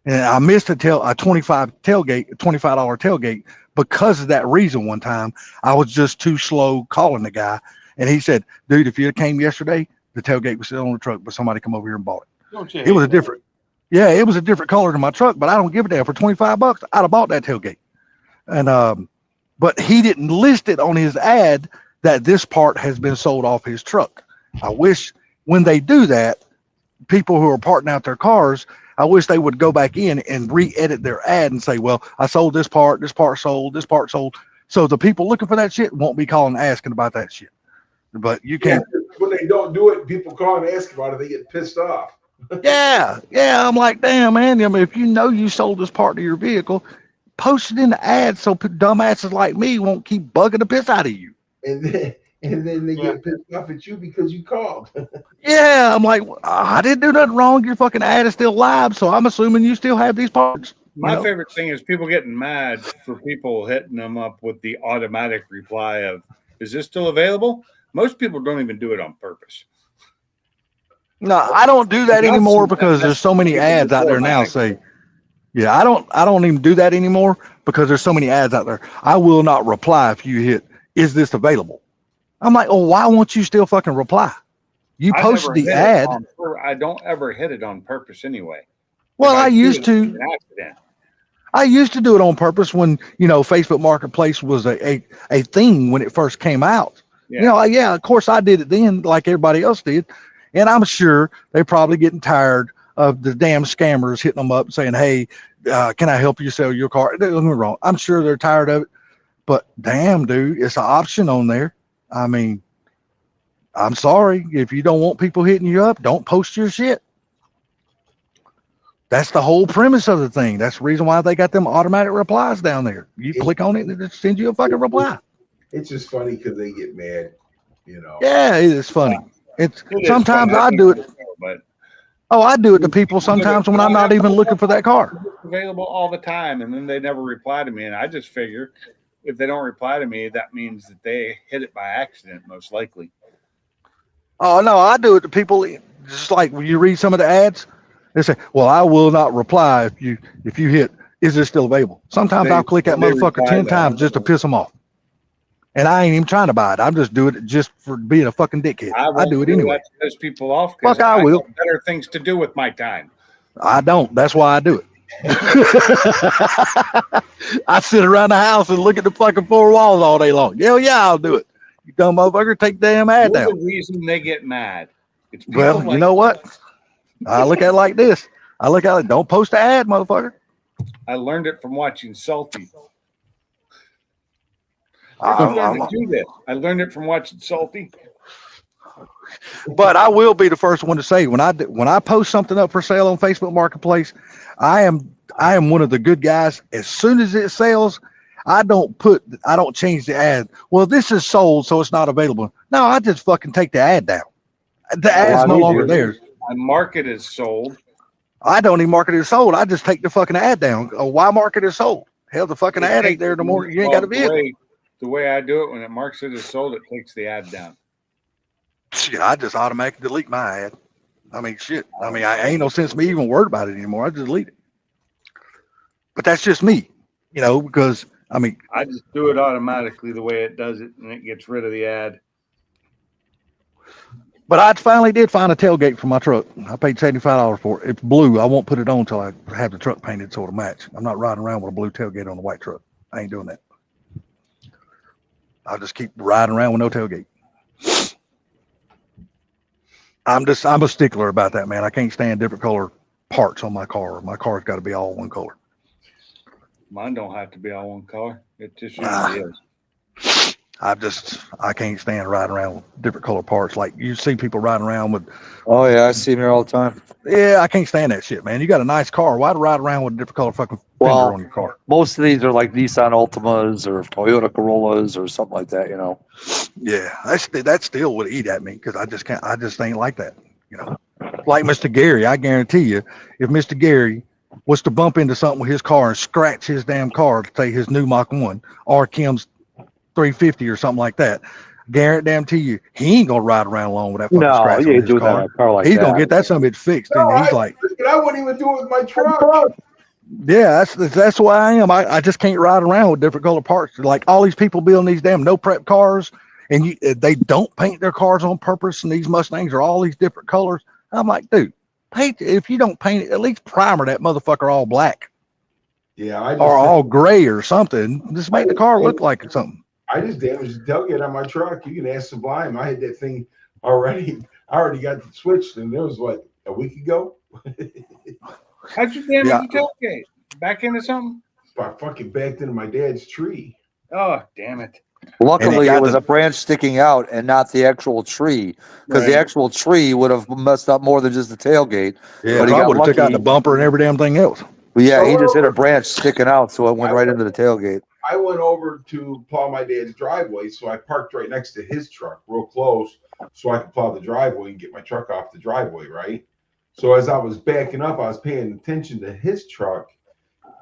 And I missed a $25 tailgate because of that reason. One time I was just too slow calling the guy, and he said, "Dude, if you came yesterday, the tailgate was still on the truck, but somebody come over here and bought it. It was a different." Yeah, it was a different color than my truck, but I don't give a damn. For $25, I'd have bought that tailgate. And but he didn't list it on his ad that this part has been sold off his truck. I wish when they do that, people who are parting out their cars, I wish they would go back in and re-edit their ad and say, well, I sold this part sold, this part sold. So the people looking for that shit won't be calling asking about that shit. But you can't. When they don't do it, people call and ask about it, they get pissed off. Yeah, yeah. I'm like, damn, man. I mean, if you know you sold this part of your vehicle, post it in the ad so dumbasses like me won't keep bugging the piss out of you. And then they Yeah. get pissed off at you because you called. Yeah, I'm like, I didn't do nothing wrong. Your fucking ad is still live, so I'm assuming you still have these parts. My You know? favorite thing is people getting mad for people hitting them up with the automatic reply of, "Is this still available?" Most people don't even do it on purpose. No, I don't do that I've anymore seen that because there's so many people ads out there now. automatically. Say, yeah, I don't even do that anymore because there's so many ads out there. I will not reply if you hit, "Is this available?" I'm like, oh, why won't you still fucking reply? You I posted never the hit it ad. on I don't ever hit it on purpose anyway. Well, If I do used it, it's to. an accident. I used to do it on purpose when, Facebook Marketplace was a thing when it first came out. Yeah. Yeah, of course I did it then like everybody else did. And I'm sure they're probably getting tired of the damn scammers hitting them up saying, hey, can I help you sell your car? Don't get me wrong. I'm sure they're tired of it. But damn, dude, it's an option on there. I mean, I'm sorry. If you don't want people hitting you up, don't post your shit. That's the whole premise of the thing. That's the reason why they got them automatic replies down there. You click on it and it sends you a fucking reply. It's just funny because they get mad, you know. Yeah, it is funny. It's It is sometimes fun. I do it. But I do it to people sometimes when I'm not even looking for that car. it's available all the time, and then they never reply to me. And I just figure if they don't reply to me, that means that they hit it by accident, most likely. Oh no, I do it to people just like when you read some of the ads, they say, well, I will not reply if you hit, is this still available? Sometimes I'll click that They motherfucker reply 10 to times just to piss them off. And I ain't even trying to buy it. I'm just doing it just for being a fucking dickhead. I do it anyway. That to piss people off because Fuck, I will. have better things to do with my time. I don't. That's why I do it. I sit around the house and look at the fucking four walls all day long. Yeah, I'll do it. You dumb motherfucker, take the damn ad You're down. the reason they get mad. It's people Well, you know what? I look at it like this. I look at it, don't post the ad, motherfucker. I learned it from watching Salty. I'm- Do this. I learned it from watching Salty. But I will be the first one to say when I post something up for sale on Facebook Marketplace, I am one of the good guys. As soon as it sells, I don't change the ad. Well, this is sold, so it's not available. No, I just fucking take the ad down. The ad's no longer there. My market is sold. I don't even market it as sold. I just take the fucking ad down. Oh, why market it as sold? Hell, the fucking ad ain't there no more. You ain't got a vehicle. The way I do it, when it marks it as sold, it takes the ad down. Shit, I just automatically delete my ad. I mean, shit. I mean, I ain't no sense me even worried about it anymore. I just delete it. But that's just me, because I mean, I just do it automatically the way it does it, and it gets rid of the ad. but I finally did find a tailgate for my truck. I paid $75 for it. It's blue. I won't put it on until I have the truck painted so it'll match. I'm not riding around with a blue tailgate on the white truck. I ain't doing that. I'll just keep riding around with no tailgate. I'm a stickler about that, man. I can't stand different color parts on my car. My car's got to be all one color. Mine don't have to be all one color. It just usually is. I can't stand riding around with different color parts. Like you see people riding around with. Oh yeah, I see them here all the time. Yeah, I can't stand that shit, man. You got a nice car. Why ride around with a different color fucking fender Well, on your car? most of these are like Nissan Altimas or Toyota Corollas or something like that, Yeah, that still would eat at me because I just ain't like that. Like Mr. Gary, I guarantee you, if Mr. Gary was to bump into something with his car and scratch his damn car, to say his new Mach 1 or Kim's 350 or something like that, guarantee you, he ain't gonna ride around along with that fucking scratch you on ain't his doing that car. in a car like He's that. gonna get that something fixed, and he's like, I wouldn't even do it with my truck. yeah, that's why I am. I just can't ride around with different color parts. Like all these people building these damn no prep cars, and they don't paint their cars on purpose, and these Mustangs are all these different colors. I'm like, dude, paint. If you don't paint it, at least primer that motherfucker all black Yeah, or all gray or something. Just make the car look like something. I just damaged the tailgate on my truck. You can ask Sublime. I had that thing already. I already got it switched, and it was what, a week ago. How'd you damage the tailgate? Back into something? I fucking backed into my dad's tree. Oh, damn it. Luckily, got it was the- a branch sticking out and not the actual tree, because the Right. actual tree would have messed up more than just the tailgate. Yeah, But he I got would have took out the lucky. bumper and every damn thing else. But yeah, So he what just hit a over- branch sticking out, so it went right into the tailgate. I went over to plow my dad's driveway, so I parked right next to his truck, real close, so I could plow the driveway and get my truck off the driveway, right? So as I was backing up, I was paying attention to his truck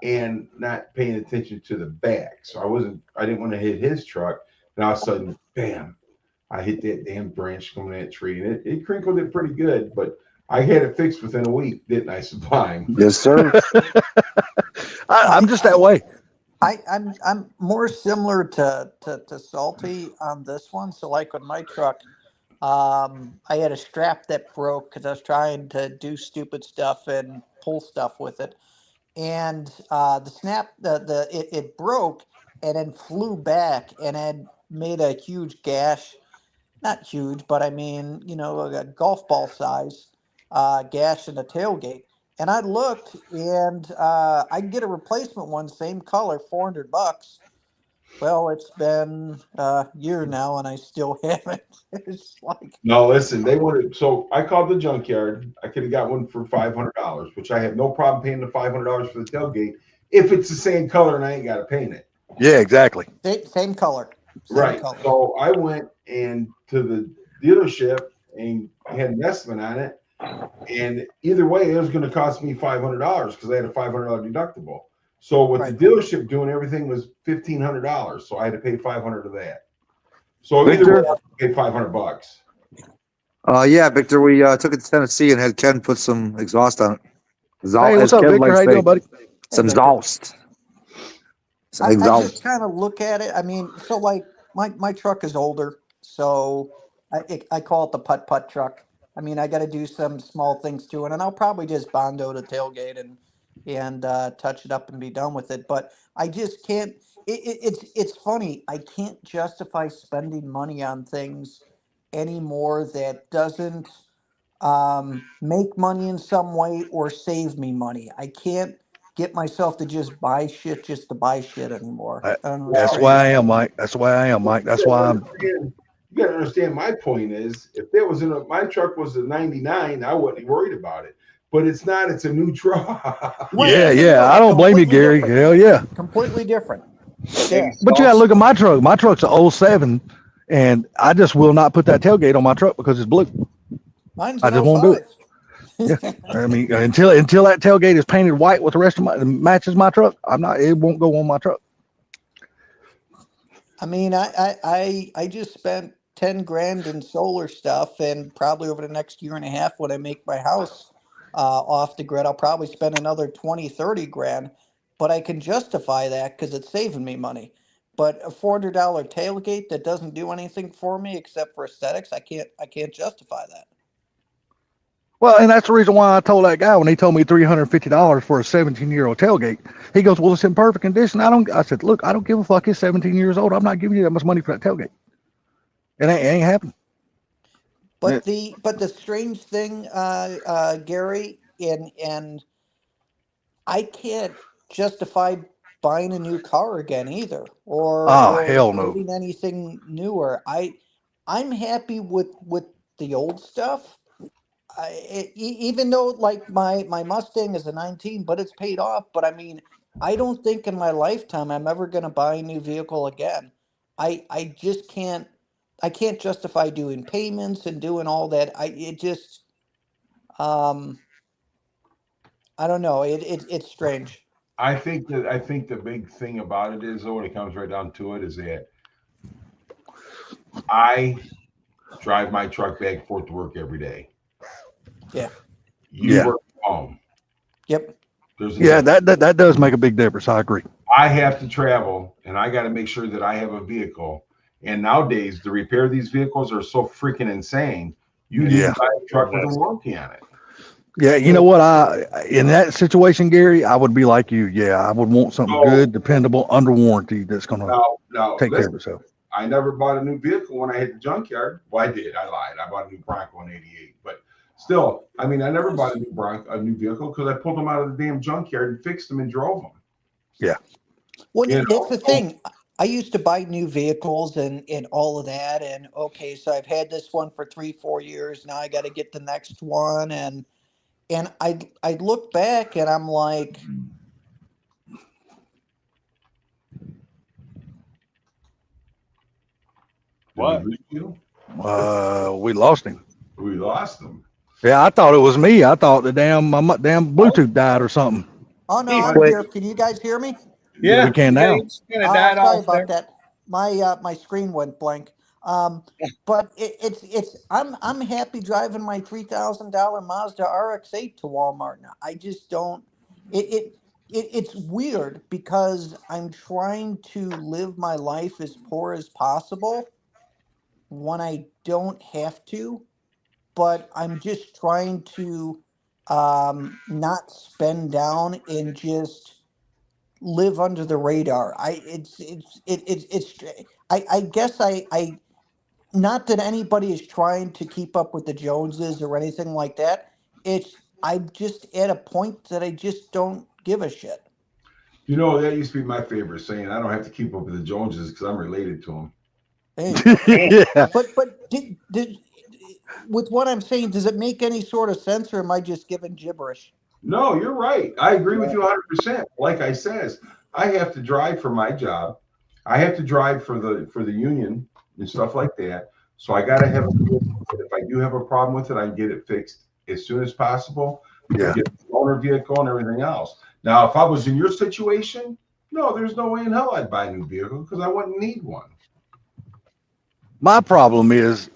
and not paying attention to the back. So I didn't want to hit his truck. And all of a sudden, bam, I hit that damn branch coming at that tree, and it crinkled it pretty good, but I had it fixed within a week, didn't I, Sublime? Yes, sir. I'm just that way. I'm more similar to Salty on this one. So like with my truck, I had a strap that broke because I was trying to do stupid stuff and pull stuff with it, and it broke and then flew back and had made a huge gash. Not huge, but I mean, a golf ball size gash in the tailgate. And I looked, and I can get a replacement one, same color, $400. Well, it's been a year now, and I still haven't. It's like, No, listen, they wanted, so I called the junkyard. I could have got one for $500, which I have no problem paying the $500 for the tailgate if it's the same color and I ain't got to paint it. Yeah, exactly. same color. Same Right. color. So I went and to the dealership and had an estimate on it. And either way, it was going to cost me $500 because I had a $500 deductible. So with Right. the dealership doing everything was $1,500. So I had to pay $500 of that. So either Victor? way, I paid $500. Yeah, Victor, we took it to Tennessee and had Ken put some exhaust on it. Hey, what's up, Victor? How you doing, buddy? Some exhaust. Some I exhaust. just kind of look at it. I mean, so like my truck is older, so I call it the putt truck. I mean, I got to do some small things to it, and I'll probably just bondo the tailgate and touch it up and be done with it. But I just can't. It's funny. I can't justify spending money on things anymore that doesn't make money in some way or save me money. I can't get myself to just buy shit just to buy shit anymore. I don't know, it's That's crazy. why I am, Mike. That's why I am, Mike. That's why I'm. You got to understand my point is if there was my truck was a 99, I wasn't worried about it. But it's not, it's a new truck. Yeah. I don't blame you, Gary. Completely Hell yeah. Completely different. Yeah. But you got to look at my truck. My truck's a 07, and I just will not put that tailgate on my truck because it's blue. Mine's I an just won't do 05. I mean, until that tailgate is painted white with the rest of matches my truck, it won't go on my truck. I mean, I just spent 10 grand in solar stuff, and probably over the next year and a half when I make my house off the grid, I'll probably spend another 20, 30 grand, but I can justify that because it's saving me money. But a $400 tailgate that doesn't do anything for me except for aesthetics, I can't justify that. Well, and that's the reason why I told that guy when he told me $350 for a 17-year-old tailgate. He goes, "Well, it's in perfect condition." I said, "Look, I don't give a fuck. It's 17 years old. I'm not giving you that much money for that tailgate. It ain't happening." But the strange thing, Gary, and I can't justify buying a new car again either, or hell no. getting anything newer. I'm happy with the old stuff. Even though like my Mustang is a 19, but it's paid off. But I mean, I don't think in my lifetime I'm ever going to buy a new vehicle again. I just can't. I can't justify doing payments and doing all that. I don't know. It's strange. I think the big thing about it is, though, when it comes right down to it, is that I drive my truck back and forth to work every day. Yeah. You work from home. Yep. That does make a big difference. I agree. I have to travel, and I got to make sure that I have a vehicle. And nowadays, the repair of these vehicles are so freaking insane. You need to buy a truck with a warranty on it. Yeah, you know what? In that situation, Gary, I would be like you. Yeah, I would want something good, dependable, under warranty that's going to take care of itself. I never bought a new vehicle when I hit the junkyard. Well, I did. I lied. I bought a new Bronco in '88. But still, I mean, I never bought a new vehicle because I pulled them out of the damn junkyard and fixed them and drove them. Yeah. Well, that's the thing. I used to buy new vehicles and all of that. And okay, so I've had this one for 3, 4 years. Now I got to get the next one. And I look back and I'm like, What? We lost him. We lost them. Yeah, I thought it was me. I thought the damn Bluetooth died or something. oh no, He I'm quit. here. Can you guys hear me? Yeah, we can now. It's gonna Oh, die sorry off about there. that. My screen went blank. But it's I'm happy driving my $3,000 Mazda RX-8 to Walmart now. I just don't. It's weird because I'm trying to live my life as poor as possible when I don't have to, but I'm just trying to not spend down and just live under the radar. I guess I not that anybody is trying to keep up with the Joneses or anything like that. It's I'm just at a point that I just don't give a shit. You know, that used to be my favorite saying. I don't have to keep up with the Joneses because I'm related to them. There you go. Yeah. But did with what I'm saying, does it make any sort of sense, or am I just giving gibberish? No, you're right. I agree with you 100%. Like I says, I have to drive for my job. I have to drive for the union and stuff like that. So I got to have. If I do have a problem with it, I can get it fixed as soon as possible. Yeah. Get the owner vehicle and everything else. Now, if I was in your situation, no, there's no way in hell I'd buy a new vehicle because I wouldn't need one. My problem is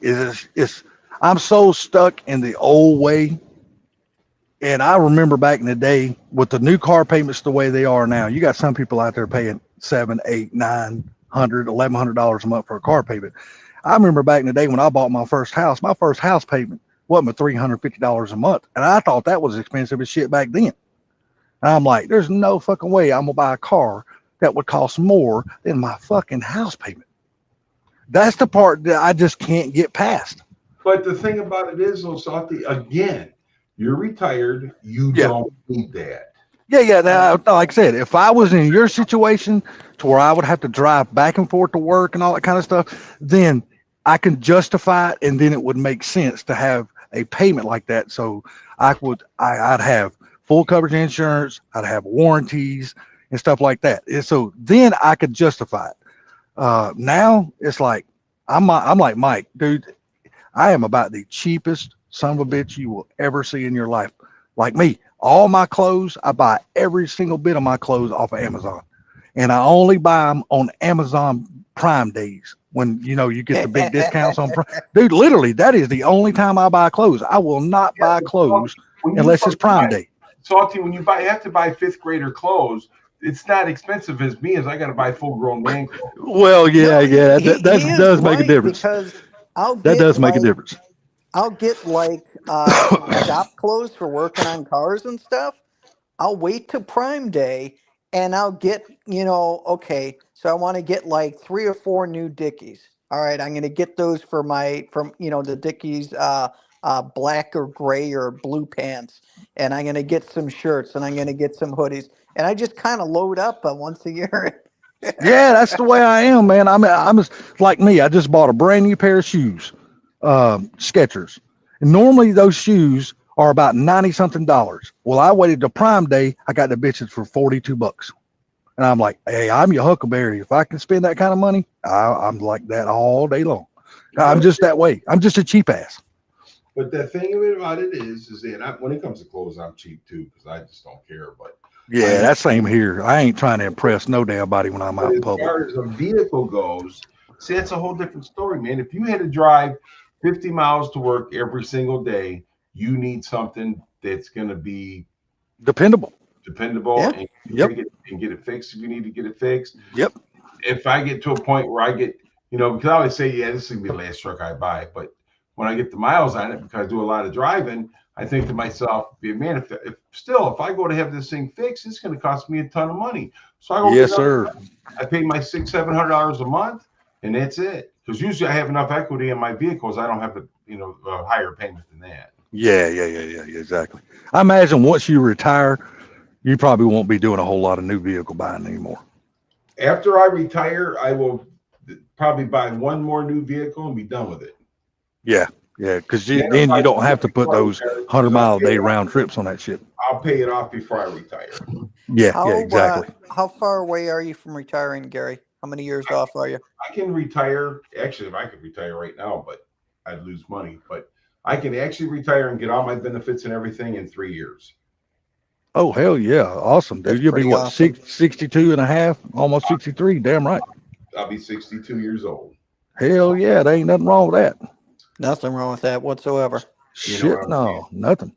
I'm so stuck in the old way. And I remember back in the day with the new car payments the way they are now, you got some people out there paying $700, $800, $900, $1,100 a month for a car payment. I remember back in the day when I bought my first house payment wasn't but $350 a month. And I thought that was expensive as shit back then. I'm like, there's no fucking way I'm gonna buy a car that would cost more than my fucking house payment. That's the part that I just can't get past. But the thing about it is, Osati, again, you're retired. You don't need that. Yeah. Now, like I said, if I was in your situation to where I would have to drive back and forth to work and all that kind of stuff, then I can justify it, and then it would make sense to have a payment like that. So I'd have full coverage insurance, I'd have warranties and stuff like that. And so then I could justify it. Now it's like I'm like Mike, dude. I am about the cheapest son of a bitch you will ever see in your life. Like me, all my clothes, I buy every single bit of my clothes off of Amazon, and I only buy them on Amazon Prime days when you get the big discounts on Prime. Dude, literally, that is the only time I buy clothes. I will not buy clothes unless it's Prime Day. Salty, when you have to buy fifth grader clothes, it's not expensive as me as I got to buy full grown man clothes. Well, yeah, that does make a difference. Because That does make a difference. I'll get like shop clothes for working on cars and stuff. I'll wait to Prime Day and I'll get, okay, so I want to get like 3 or 4 new Dickies. All right, I'm going to get those from the Dickies black or gray or blue pants, and I'm going to get some shirts and I'm going to get some hoodies, and I just kind of load up once a year. Yeah, that's the way I am, man. I'm like me. I just bought a brand new pair of shoes, Skechers. And normally those shoes are about $90-something. Well, I waited till Prime Day. I got the bitches for $42. And I'm like, hey, I'm your Huckleberry. If I can spend that kind of money, I'm like that all day long. I'm just that way. I'm just a cheap ass. But the thing about it is that when it comes to clothes, I'm cheap too because I just don't care. But yeah, that's same here. I ain't trying to impress no damn body when I'm out in public. As far as a vehicle goes, see, that's a whole different story, man. If you had to drive 50 miles to work every single day, you need something that's going to be dependable, yeah. And get it fixed if you need to get it fixed. Yep. If I get to a point where I get, because I always say, yeah, this is going to be the last truck I buy. But when I get the miles on it, because I do a lot of driving, I think to myself, man, if I go to have this thing fixed, it's going to cost me a ton of money. So I go, yes, sir. I pay my $600-700 a month, and that's it. Because usually I have enough equity in my vehicles, I don't have a higher payment than that. Yeah, exactly. I imagine once you retire, you probably won't be doing a whole lot of new vehicle buying anymore. After I retire, I will probably buy one more new vehicle and be done with it. Yeah, because Yeah, then if I you don't do have to put before I those retire, 100-mile-a-day round trips on that shit. I'll pay it off before I retire. Yeah, exactly. How far away are you from retiring, Gary? How many years off are you? I can retire. Actually, if I could retire right now, but I'd lose money. But I can actually retire and get all my benefits and everything in 3 years. Oh, hell yeah. Awesome, That's dude. You'll be pretty what, awesome. 62 and a half, almost 63. Damn right. I'll be 62 years old. Hell yeah. There ain't nothing wrong with that. Nothing wrong with that whatsoever. You know Shit, what I'm saying? no, nothing.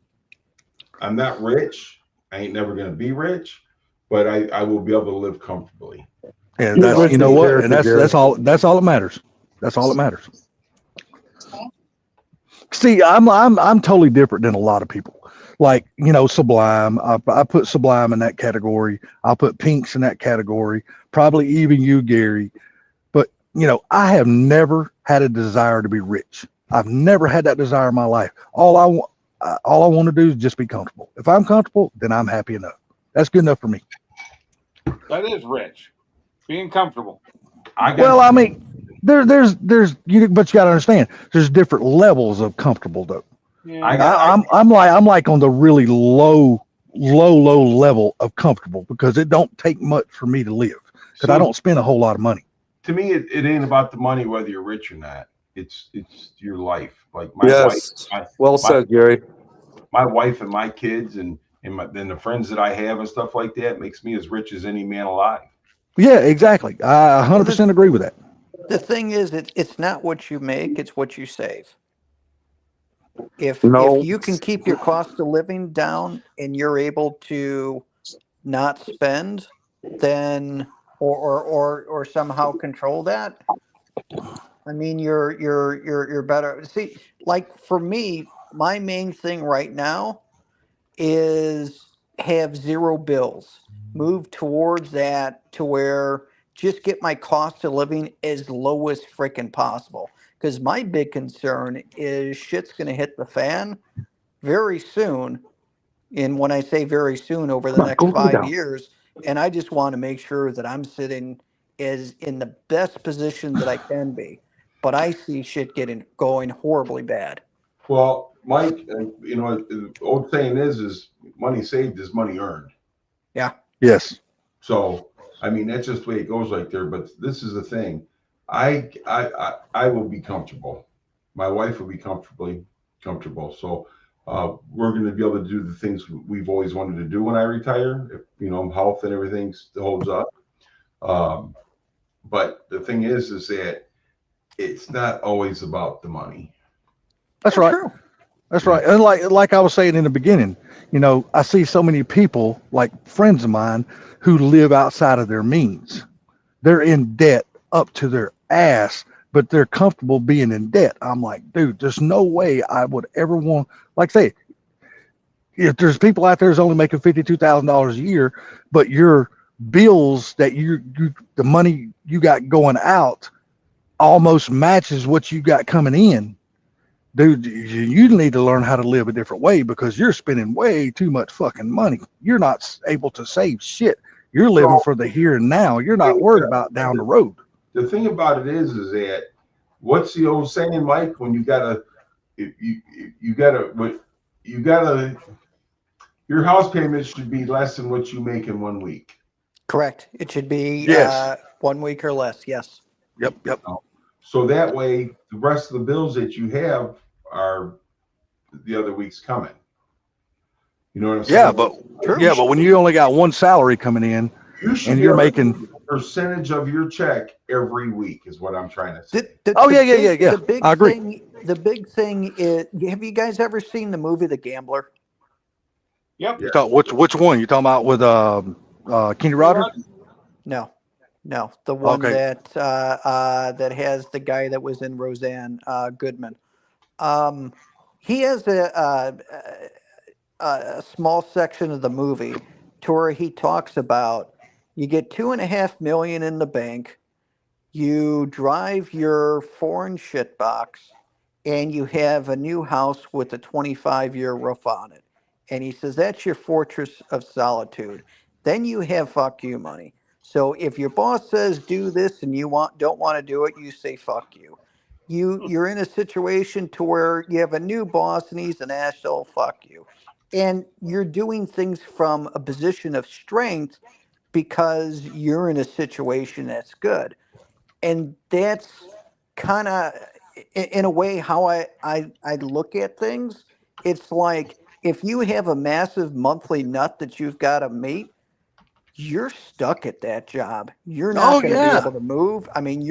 I'm not rich. I ain't never going to be rich, but I will be able to live comfortably. And Keep that's, you listening, know what? Gary, And that's all that matters. That's all that matters. See, I'm totally different than a lot of people. Like, Sublime. I put Sublime in that category. I'll put Pinks in that category. Probably even you, Gary. But I have never had a desire to be rich. I've never had that desire in my life. All I want to do is just be comfortable. If I'm comfortable, then I'm happy enough. That's good enough for me. That is rich. Being comfortable. Well, I mean, there's but you got to understand, there's different levels of comfortable though. Yeah. I'm like on the really low level of comfortable because it don't take much for me to live because I don't spend a whole lot of money. To me, it ain't about the money, whether you're rich or not. It's your life. Like my Yes. wife, Well said, Gary. my wife and my kids and the friends that I have and stuff like that makes me as rich as any man alive. Yeah, exactly. I 100% agree with that. The thing is, it's not what you make; it's what you save. If No. you can keep your cost of living down and you're able to not spend, then or somehow control that, I mean, you're better. See, like for me, my main thing right now is have zero bills. Move towards that to where just get my cost of living as low as freaking possible. Because my big concern is shit's going to hit the fan very soon. And when I say very soon, over the Come on, next go lay 5 down. years, and I just want to make sure that I'm sitting as in the best position that I can be. But I see shit going horribly bad. Well, Mike, the old saying is money saved is money earned. Yes. So, I mean, that's just the way it goes right there. But this is the thing. I will be comfortable. My wife will be comfortable. So, we're going to be able to do the things we've always wanted to do when I retire. If, health and everything still holds up. But the thing is that it's not always about the money. That's right. True. That's right. And like I was saying in the beginning, I see so many people, like friends of mine, who live outside of their means. They're in debt up to their ass, but they're comfortable being in debt. I'm like, dude, there's no way I would ever want, like say, if there's people out there who's only making $52,000 a year, but your bills that the money you got going out almost matches what you got coming in. Dude, you need to learn how to live a different way because you're spending way too much fucking money. You're not able to save shit. You're living for the here and now. You're not worried about down the road. The thing about it is that what's the old saying, Mike? When your house payment should be less than what you make in 1 week. Correct. It should be Yes. 1 week or less. Yes. Yep. So that way, the rest of the bills that you have are the other week's coming. You know what I'm saying? Yeah, but when you only got one salary coming in you should and be you're able to making a percentage of your check every week is what I'm trying to say. Yeah. The big I agree. the big thing is, have you guys ever seen the movie The Gambler? Yep. Which one? You talking about with Kenny Rogers? No, the one Okay. that has the guy that was in Roseanne Goodman. He has a small section of the movie to where he talks about you get $2.5 million in the bank, you drive your foreign shit box, and you have a new house with a 25-year roof on it. And he says that's your fortress of solitude. Then you have fuck you money. So if your boss says do this and you don't want to do it, you say fuck you. You're in a situation to where you have a new boss and he's an asshole, fuck you. And you're doing things from a position of strength because you're in a situation that's good. And that's kind of in a way how I look at things. It's like if you have a massive monthly nut that you've got to meet, you're stuck at that job. You're not Oh going to be yeah. able to move. I mean,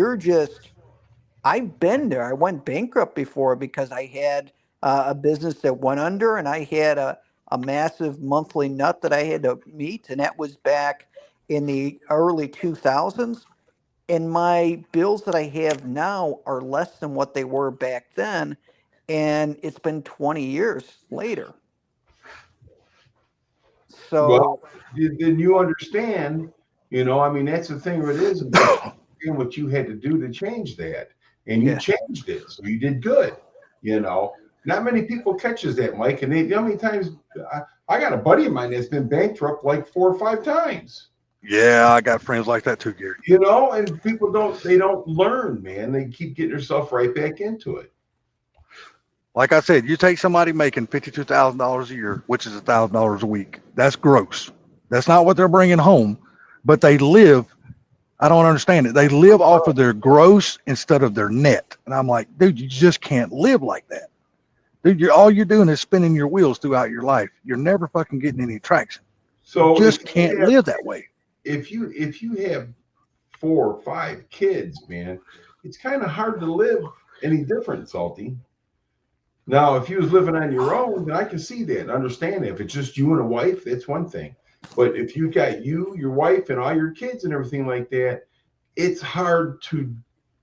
I've been there. I went bankrupt before because I had a business that went under and I had a massive monthly nut that I had to meet. And that was back in the early 2000s. And my bills that I have now are less than what they were back then. And it's been 20 years later. So, Well, then you understand, I mean, that's the thing of it is what you had to do to change that. And you Yeah. changed it. So you did good, Not many people catches that, Mike. And how many times I got a buddy of mine that's been bankrupt like 4 or 5 times. Yeah, I got friends like that too, Gary. And people don't learn, man. They keep getting themselves right back into it. Like I said, you take somebody making $52,000 a year, which is $1,000 a week. That's gross. That's not what they're bringing home, but they live. I don't understand it. They live off of their gross instead of their net. And I'm like, dude, you just can't live like that. Dude, all you're doing is spinning your wheels throughout your life. You're never fucking getting any traction. So You just can't live that way. If you have 4 or 5 kids, man, it's kind of hard to live any different, Salty. Now, if you was living on your own, then I can see that and understand that. If it's just you and a wife, that's one thing. But if you got you, your wife, and all your kids and everything like that, it's hard to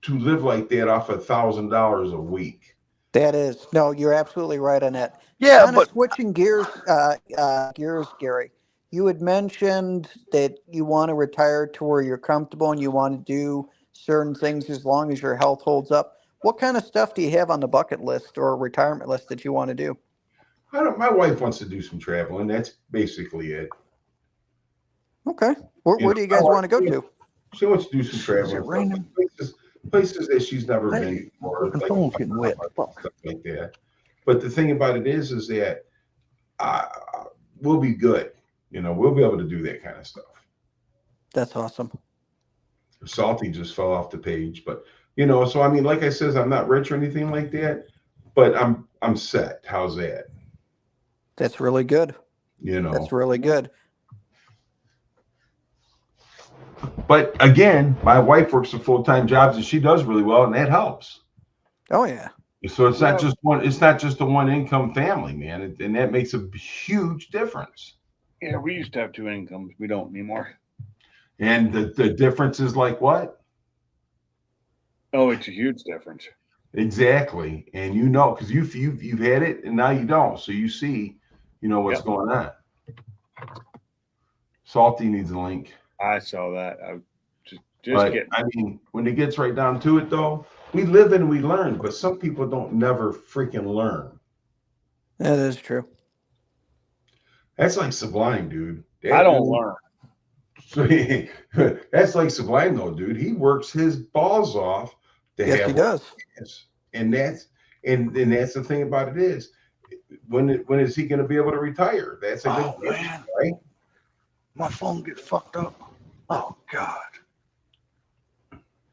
live like that off $1,000 a week. that is, no, you're absolutely right on that. Yeah, Kind of but switching gears, Gary. You had mentioned that you want to retire to where you're comfortable and you want to do certain things as long as your health holds up. What kind of stuff do you have on the bucket list or retirement list that you want to do? My wife wants to do some traveling. That's basically it. Okay. Where do you guys want to go to? She wants to do some Is it traveling. raining? Places that she's never Hey, been before. the phone's getting wet. Stuff like that. But the thing about it is that we'll be good. We'll be able to do that kind of stuff. That's awesome. Salty just fell off the page, but so I mean, like I says, I'm not rich or anything like that, but I'm set. How's that? That's really good. That's really good. But again, my wife works a full-time jobs and she does really well, and that helps. Oh yeah. So it's not just one. It's not just a one-income family, man, and that makes a huge difference. Yeah, we used to have 2 incomes. We don't anymore. And the difference is like what? Oh, it's a huge difference. Exactly. And because you've had it and now you don't. So you see, what's going on. Salty needs a link. I saw that. I just But get. I mean, when it gets right down to it, though, we live and we learn. But some people don't never freaking learn. That is true. That's like Sublime, dude. I don't learn. That's like Sublime, though, dude. He works his balls off to Yes, have he does. and that's the thing about it is when is he going to be able to retire? That's a good question, man. right? My phone gets fucked up. Oh God.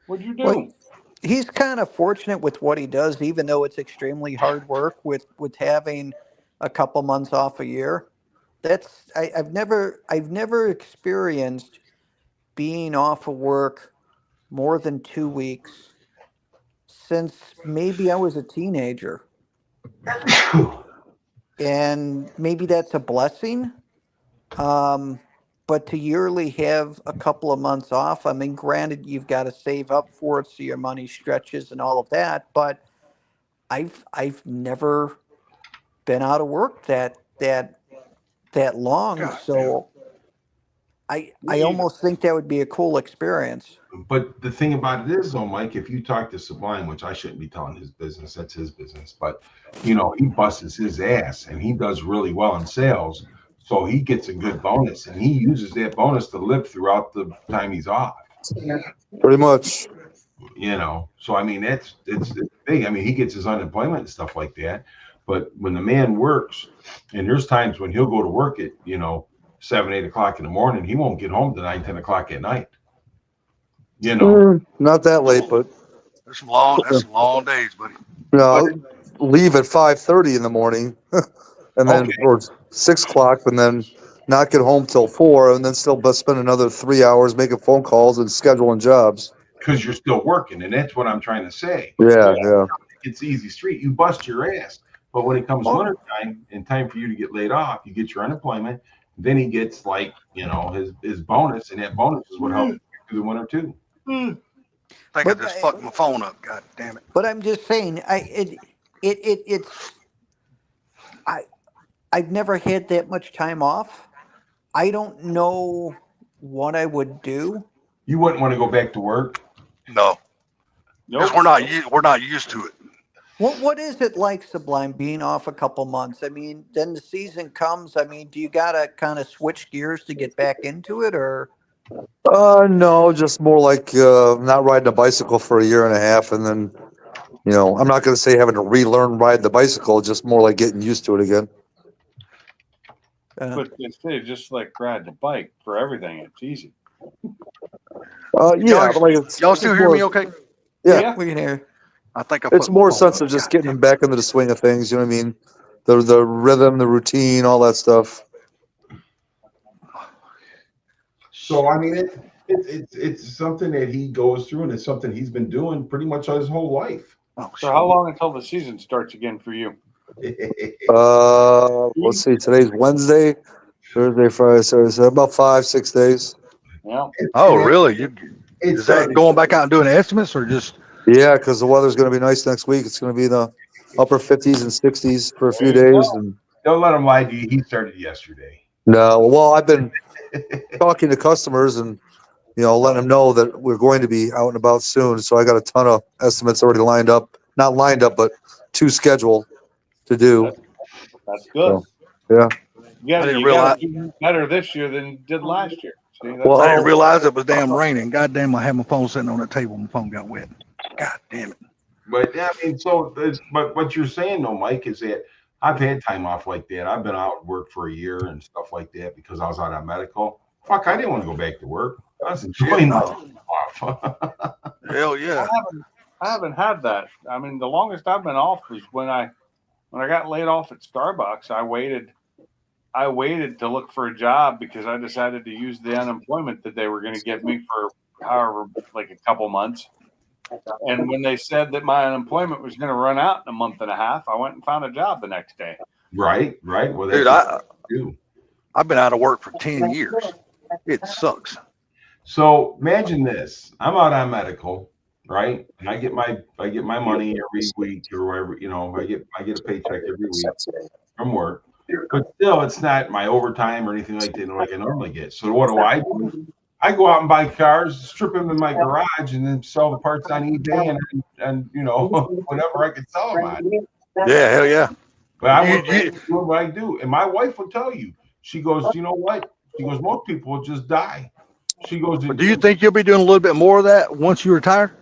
What'd you do? Well, he's kind of fortunate with what he does, even though it's extremely hard work with having a couple months off a year. I've never experienced being off of work more than 2 weeks since maybe I was a teenager. And maybe that's a blessing. But to yearly have a couple of months off, I mean, granted, you've got to save up for it so your money stretches and all of that. But I've never been out of work that long. God So I almost think that would be a cool experience. But the thing about it is, though, Mike, if you talk to Sublime, which I shouldn't be telling his business, that's his business, but he busts his ass and he does really well in sales. So he gets a good bonus, and he uses that bonus to live throughout the time he's off. Pretty much. You know, so I mean, it's the thing. I mean, he gets his unemployment and stuff like that. But when the man works, and there's times when he'll go to work at 7, 8 o'clock in the morning, he won't get home to 9, 10 o'clock at night. You know, Not that late, but That's some long days, buddy. I'll leave at 5:30 in the morning, and then Okay. or 6 o'clock, and then not get home till 4, and then still spend another 3 hours making phone calls and scheduling jobs. because you're still working, and that's what I'm trying to say. Yeah. It's easy street. You bust your ass. But when it comes winter time and time for you to get laid off, you get your unemployment. Then he gets his bonus, and that bonus is what helps you through the winter too. I think But I just fucked my phone up. God damn it. But I'm just saying, I've never had that much time off. I don't know what I would do. You wouldn't want to go back to work. No, because we're not used to it. What is it like, Sublime, being off a couple months? I mean, then the season comes. I mean, do you gotta kind of switch gears to get back into it, or? No, just more like not riding a bicycle for a year and a half, and then I'm not going to say having to relearn riding the bicycle, just more like getting used to it again. But they say just like riding a bike for everything, it's easy. Yeah, but like Y'all still hear me okay? Yeah. We can hear. I think I It's put more my phone sense of up. just God getting damn it. back into the swing of things. You know what I mean? The rhythm, the routine, all that stuff. So I mean, it's something that he goes through, and it's something he's been doing pretty much his whole life. Oh, So how long until the season starts again for you? Let's see. Today's Wednesday, Thursday, Friday, Saturday. About 5-6 days. Yeah. Oh, really? It's Is that going back out and doing estimates or just? Yeah, because the weather's going to be nice next week. It's going to be in the upper 50s and 60s for a few There you days. go. And Don't let him lie to you. He started yesterday. no, well, I've been talking to customers and letting them know that we're going to be out and about soon. So I got a ton of estimates already lined up. Not lined up, but to schedule to do. That's good. Yeah. Yeah, didn't you realize- got to do better this year than you did last year. See, that's Well, I didn't realize it was damn raining. God damn, I had my phone sitting on the table. My phone got wet. God damn it. But yeah, I mean, but what you're saying though, Mike, is that I've had time off like that. I've been out of work for a year and stuff like that because I was out on medical. Fuck, I didn't want to go back to work. I was enjoying my time off. Hell yeah. I haven't had that. I mean, the longest I've been off was when I got laid off at Starbucks. I waited to look for a job because I decided to use the unemployment that they were going to give me for however, like a couple months. And when they said that my unemployment was going to run out in a month and a half, I went and found a job the next day. Right. Well, Dude, that's what I do. I've been out of work for 10 years. It sucks. So imagine this: I'm out on medical, right? And I get my money every week or whatever. I get a paycheck every week from work. But still, it's not my overtime or anything like that, like I normally get. So what do? I go out and buy cars, strip them in my garage, and then sell the parts on eBay and whatever I can sell them on. Yeah, hell yeah. But I would do what I do, and my wife will tell you. She goes, you know what? She goes, most people will just die. She goes, But do you think you'll be doing a little bit more of that once you retire?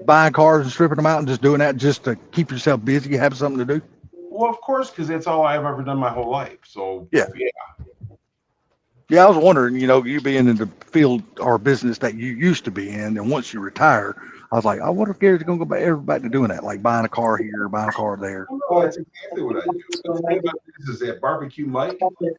Buying cars and stripping them out and just doing that just to keep yourself busy, have something to do? Well, of course, because that's all I've ever done my whole life. So Yeah, I was wondering, you being in the field or business that you used to be in, and once you retire, I was like, I wonder if Gary's going to go back to doing that, like buying a car here, buying a car there. Well, that's exactly what I do. The thing about this is that barbecue, Mike. You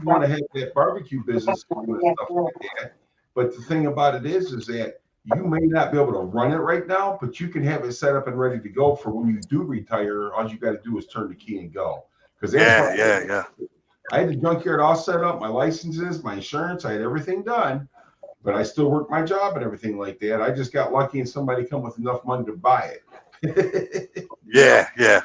want to have that barbecue business and stuff like that. But the thing about it is that you may not be able to run it right now, but you can have it set up and ready to go for when you do retire. All you got to do is turn the key and go. Because Yeah. I had the junkyard all set up, my licenses, my insurance, I had everything done, but I still worked my job and everything like that. I just got lucky and somebody come with enough money to buy it. Yeah. Yeah.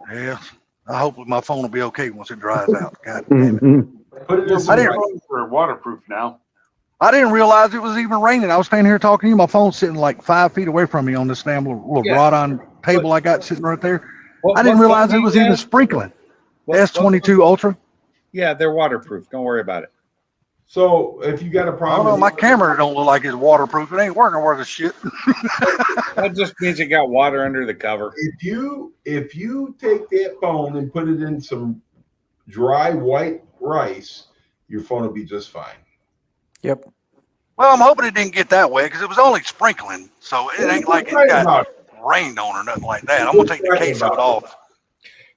Yeah. I hope my phone will be okay once it dries out. God damn it. Put it in I didn't- For waterproof now. I didn't realize it was even raining. I was standing here talking to you. My phone's sitting like 5 feet away from me on this damn little wrought-on table I got sitting right there. I didn't realize it was even sprinkling. S22 Ultra. Yeah, they're waterproof. Don't worry about it. So if you got a I don't problem, know. with My camera don't look like it's waterproof. It ain't working worth a shit. That just means it got water under the cover. if you take that phone and put it in some dry white rice, your phone will be just fine. Yep. Well, I'm hoping it didn't get that way because it was only sprinkling, so it ain't like it got rained on or nothing like that. I'm gonna take the case of it off.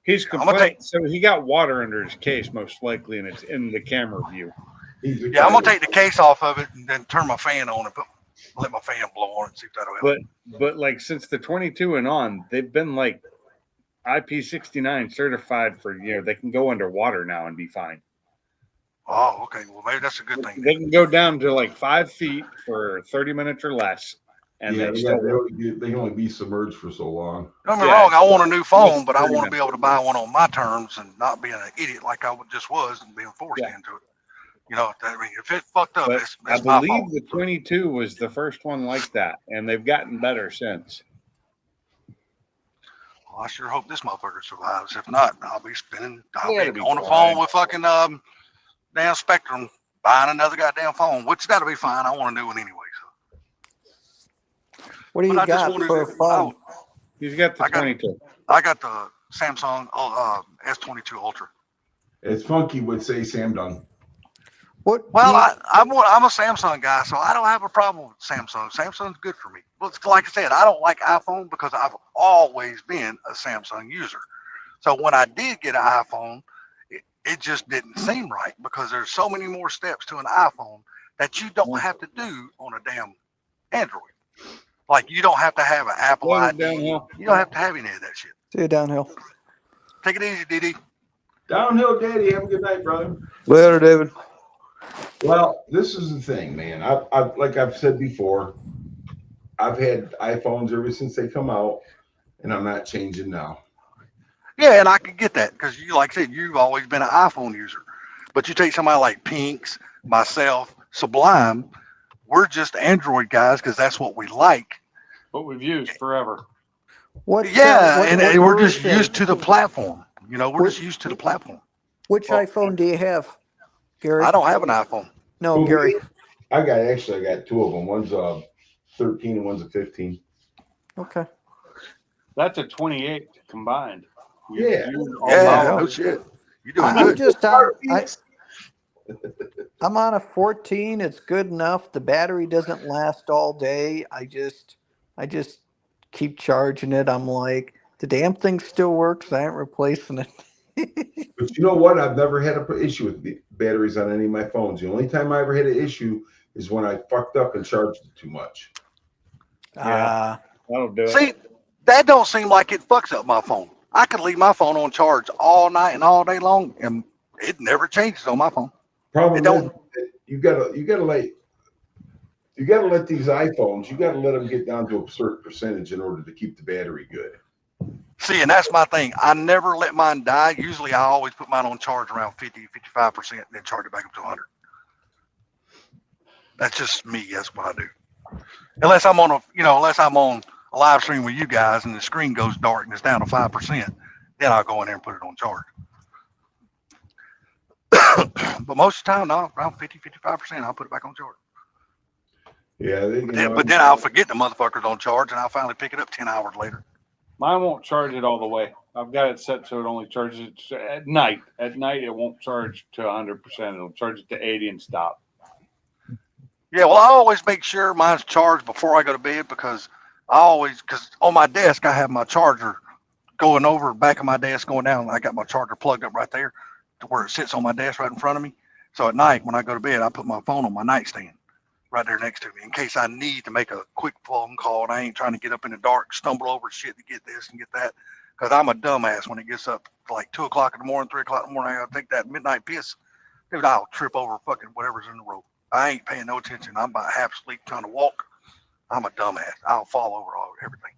He's I'm gonna complaining. So he got water under his case, most likely, and it's in the camera view. Yeah, I'm gonna take the case off of it and then turn my fan on and let my fan blow on it and see if that'll help. But like since the 22 and on, they've been like IP69 certified for they can go underwater now and be fine. Oh, okay. Well, maybe that's a good thing. They can go down to like 5 feet for 30 minutes or less, and Yeah, they they can only be submerged for so long. Don't get me wrong. I want a new phone, but I 30 want to be able to buy one on my terms and not being an idiot like I just was and being forced into it. You know, I mean, if it fucked up, But it's I my believe fault. the 22 was the first one like that, and they've gotten better since. Well, I sure hope this motherfucker survives. If not, I'll be spending. I'll It'll be be on the fine. phone with fucking damn Spectrum, buying another goddamn phone, which got to be fine. I want a new one anyway. So. What do But you I just got wanted for a to- phone? He's got the I got- 22. I got the Samsung S22 Ultra. It's funky, would say Sam Dunn. What? Well, do you- I'm a Samsung guy, so I don't have a problem with Samsung. Samsung's good for me. But like I said, I don't like iPhone because I've always been a Samsung user. So when I did get an iPhone, it just didn't seem right because there's so many more steps to an iPhone that you don't have to do on a damn Android. Like you don't have to have an Apple Slow ID. downhill. You don't have to have any of that shit. See you downhill. Take it easy, Didi. Downhill Daddy, have a good night, brother. Later, David. Well, this is the thing, man. I've like I've said before, I've had iPhones ever since they come out, and I'm not changing now. Yeah, and I can get that because you, like I said, you've always been an iPhone user. But you take somebody like Pinks, myself, Sublime, we're just Android guys because that's what we like. What we've used forever. What? Yeah, what and we're just version? used to the platform. You know, we're just used to the platform. Which iPhone do you have, Gary? I don't have an iPhone. No, Who, Gary. me? I got two of them. One's a 13 and one's a 15. Okay. That's a 28 combined. Yeah. Yeah, no shit. You're doing I'm good. just on. I'm on a 14. It's good enough. The battery doesn't last all day. I just keep charging it. I'm like, the damn thing still works. I ain't replacing it. But you know what? I've never had an issue with the batteries on any of my phones. The only time I ever had an issue is when I fucked up and charged it too much. That'll do it. See, that don't seem like it fucks up my phone. I could leave my phone on charge all night and all day long, and it never changes on my phone. Problem It don't. is that you gotta let these iPhones, you gotta let them get down to a certain percentage in order to keep the battery good. See, and that's my thing. I never let mine die. Usually I always put mine on charge around 50, 55%, and then charge it back up to 100. That's just me. That's what I do. Unless I'm on a live stream with you guys and the screen goes dark and it's down to 5%, then I'll go in there and put it on charge. But most of the time, no, around 50, 55%, I'll put it back on charge. Yeah, But then I'll forget the motherfucker's on charge and I'll finally pick it up 10 hours later. Mine won't charge it all the way. I've got it set so it only charges it at night. At night, it won't charge to 100%. It'll charge it to 80 and stop. Yeah, well, I always make sure mine's charged before I go to bed because because on my desk, I have my charger going over the back of my desk going down. I got my charger plugged up right there to where it sits on my desk right in front of me. So at night, when I go to bed, I put my phone on my nightstand right there next to me in case I need to make a quick phone call and I ain't trying to get up in the dark, stumble over shit to get this and get that. Because I'm a dumbass when it gets up to like 2 o'clock in the morning, 3 o'clock in the morning. I gotta take that midnight piss. Dude, I'll trip over fucking whatever's in the road. I ain't paying no attention. I'm about half asleep trying to walk. I'm a dumbass. I'll fall over everything.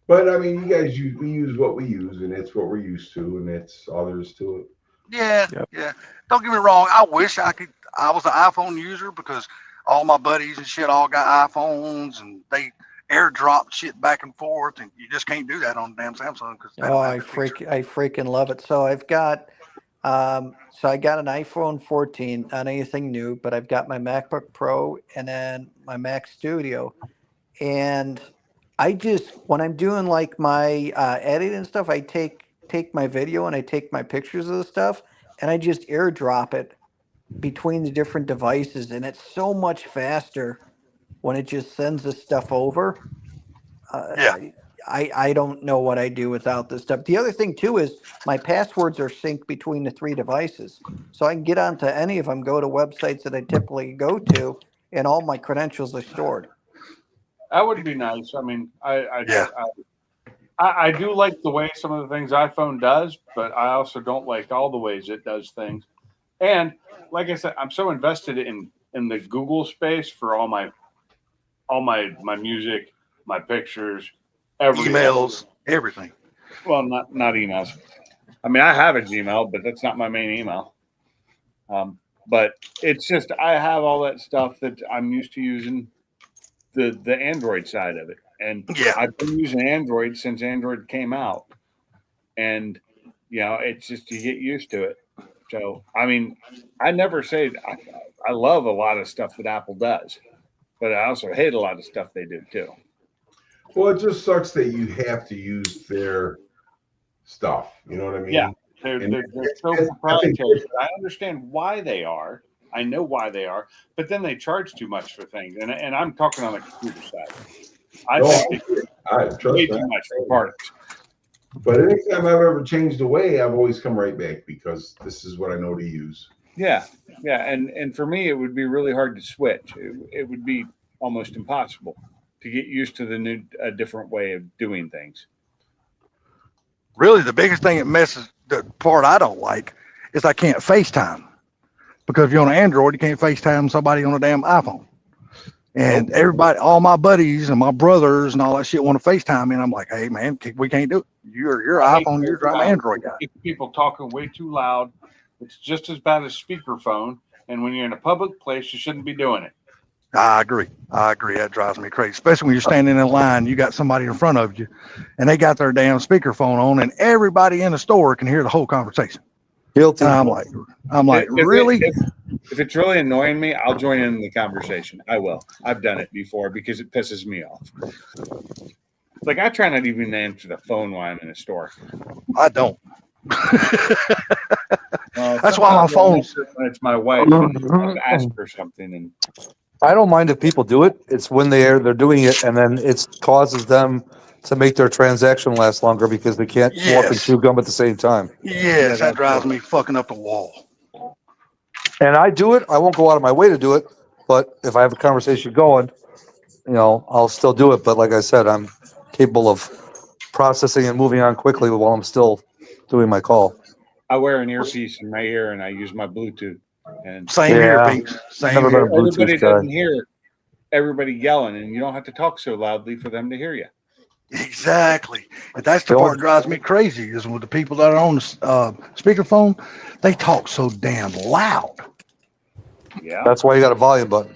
but I mean, you guys we use what we use, and it's what we're used to, and that's all there is to it. Yeah, Yep. yeah. Don't get me wrong. I wish I was an iPhone user because all my buddies and shit all got iPhones and airdrop shit back and forth, and you just can't do that on the damn Samsung because Oh, I freaking love it. So I've got, so I got an iPhone 14, not anything new, but I've got my MacBook Pro and then my Mac Studio. And I just, when I'm doing like my editing and stuff, I take my video and I take my pictures of the stuff and I just airdrop it between the different devices. And it's so much faster when it just sends the stuff over. Yeah. I don't know what I do without this stuff. The other thing too is my passwords are synced between the 3 devices. So I can get onto any of them, go to websites that I typically go to, and all my credentials are stored. That would be nice. I mean, Yeah. I do like the way some of the things iPhone does, but I also don't like all the ways it does things. And like I said, I'm so invested in the Google space for all my music, my pictures, everything. Emails, everything. Well, not emails. I mean, I have a Gmail, but that's not my main email. But it's just I have all that stuff that I'm used to using the Android side of it. And Yeah. I've been using Android since Android came out. And, it's just you get used to it. So, I mean, I never say I love a lot of stuff that Apple does, but I also hate a lot of stuff they do too. Well, it just sucks that you have to use their stuff. You know what I mean? Yeah. They're so proprietary. I understand why they are. I know why they are, but then they charge too much for things. And I'm talking on the computer side. I think I they trust way that. too much for parts. But anytime I've ever changed away, I've always come right back because this is what I know to use. Yeah. And for me, it would be really hard to switch. It would be almost impossible to get used to a different way of doing things. Really, the biggest thing that messes the part I don't like is I can't FaceTime. Because if you're on an Android, you can't FaceTime somebody on a damn iPhone. And everybody, all my buddies and my brothers and all that shit want to FaceTime me. And I'm like, hey, man, we can't do it. You're iPhone, you're driving Android guy. People talking way too loud. It's just as bad as speakerphone. And when you're in a public place, you shouldn't be doing it. I agree. That drives me crazy, especially when you're standing in line. You got somebody in front of you and they got their damn speakerphone on and everybody in the store can hear the whole conversation. Guilty. And I'm like, really? If it's really annoying me, I'll join in the conversation. I will. I've done it before because it pisses me off. Like I try not even to answer the phone while I'm in a store. I don't. That's why my phone's. When it's my wife, and I ask her something, and I don't mind if people do it. It's when they're doing it, and then it causes them to make their transaction last longer because they can't walk and chew gum at the same time. Yes, that drives me fucking up the wall. And I do it. I won't go out of my way to do it, but if I have a conversation going, I'll still do it. But like I said, I'm capable of processing and moving on quickly while I'm still doing my call. I wear an earpiece in my ear and I use my Bluetooth. And Same here, Pinks. Same Never here. been a Bluetooth everybody guy. doesn't hear everybody yelling, and you don't have to talk so loudly for them to hear you. Exactly. And that's the part that drives me crazy is with the people that are on the speakerphone, they talk so damn loud. Yeah. That's why you got a volume button.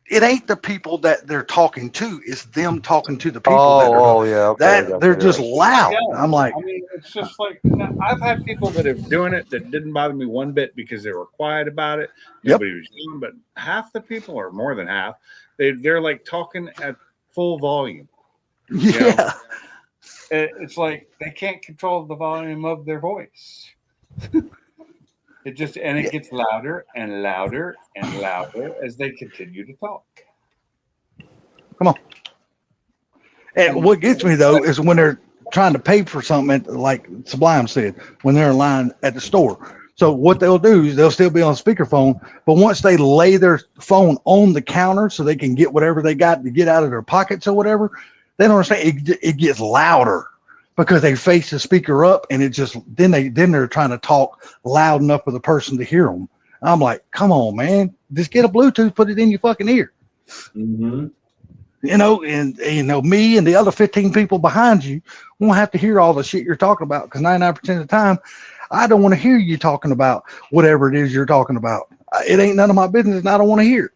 It ain't the people that they're talking to, it's them talking to the people they're just loud. Yeah. I'm like, I mean, it's just like I've had people that are doing it that didn't bother me one bit because they were quiet about it. Nobody was yelling, but half the people, or more than half, they're like talking at full volume. yeah. It's like they can't control the volume of their voice. It gets louder and louder and louder as they continue to talk. Come on. And what gets me though is when they're trying to pay for something, like Sublime said, when they're in line at the store. So what they'll do is they'll still be on speakerphone, but once they lay their phone on the counter so they can get whatever they got to get out of their pockets or whatever, they don't understand. It gets louder because they face the speaker up, and it just then they're trying to talk loud enough for the person to hear them. I'm like, come on, man, just get a Bluetooth, put it in your fucking ear. Mm-hmm. And me and the other 15 people behind you won't have to hear all the shit you're talking about, because 99% of the time, I don't want to hear you talking about whatever it is you're talking about. It ain't none of my business, and I don't want to hear it.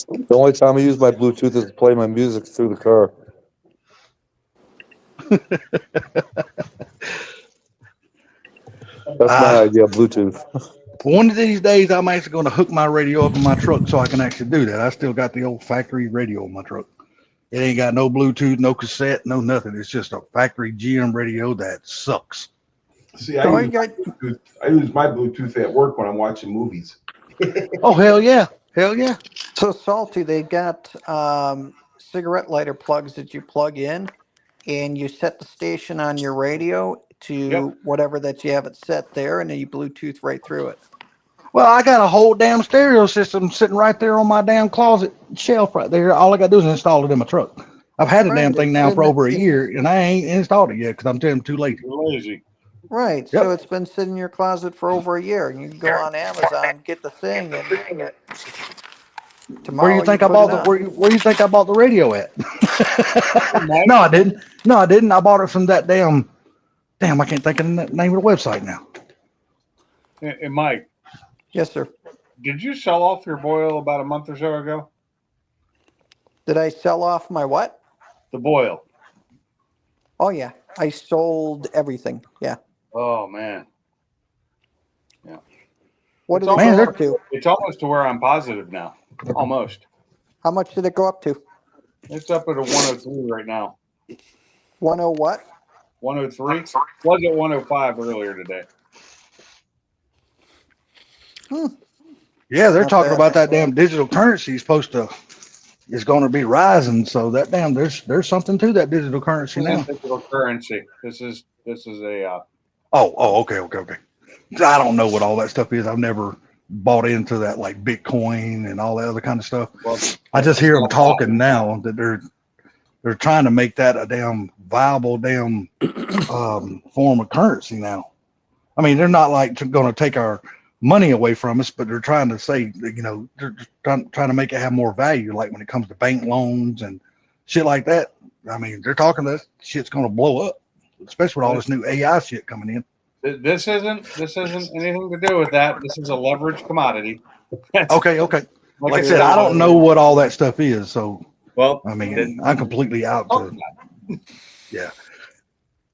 The only time I use my Bluetooth is to play my music through the car. That's my idea of Bluetooth. One of these days, I'm actually going to hook my radio up in my truck so I can actually do that. I still got the old factory radio in my truck. It ain't got no Bluetooth, no cassette, no nothing. It's just a factory GM radio that sucks. See, Oh, I you use, got Bluetooth. I use my Bluetooth at work when I'm watching movies. Oh, hell yeah. Hell yeah. so salty. They got cigarette lighter plugs that you plug in, and you set the station on your radio to Yep. whatever that you have it set there, and then you Bluetooth right through it. Well, I got a whole damn stereo system sitting right there on my damn closet shelf right there. All I got to do is install it in my truck. I've had the Right, damn thing it's now in for the- over a it's- year, and I ain't installed it yet because I'm telling too lazy. You're lazy. Right. Yep. So it's been sitting in your closet for over a year, and you can go on Amazon, get the thing, and tomorrow Where you think I put bought it the on. where you think I bought the radio at? No, I didn't. No, I didn't. I bought it from that damn I can't think of the name of the website now. And Mike, Yes, sir. did you sell off your boil about a month or so ago? Did I sell off my what? The boil. Oh yeah, I sold everything. Yeah. Oh man, What did It's it Man, go they're- up to? it's almost to where I'm positive now. Almost. How much did it go up to? It's up at a 103 right now. 10 what? 103 was at 105 earlier today. Yeah, they're Not talking bad. about that damn digital currency is going to be rising. So that there's something to that digital currency now. Digital currency. This is a Okay. I don't know what all that stuff is. I've never bought into that like Bitcoin and all that other kind of stuff. well, I just hear them talking now that they're trying to make that a damn viable damn form of currency now. I mean, they're not like going to take our money away from us, but they're trying to say, they're just trying to make it have more value. Like when it comes to bank loans and shit like that. I mean, they're talking that shit's going to blow up, especially with all this new AI shit coming in. this isn't anything to do with that. This is a leveraged commodity. Okay. Like I said, said, I don't know what all that stuff is. So, Well, I mean, I'm completely out to yeah.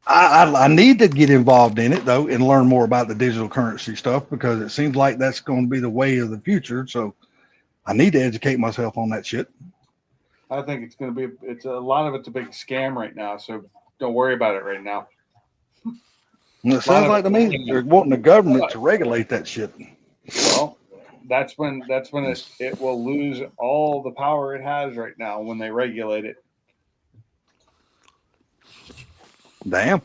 I need to get involved in it though and learn more about the digital currency stuff because it seems like that's going to be the way of the future. So I need to educate myself on that shit. I think it's going to be. It's a lot of it's a big scam right now. So don't worry about it right now. And it sounds like to me they're wanting the government to regulate that shit. Well, that's when it will lose all the power it has right now when they regulate it. Damn.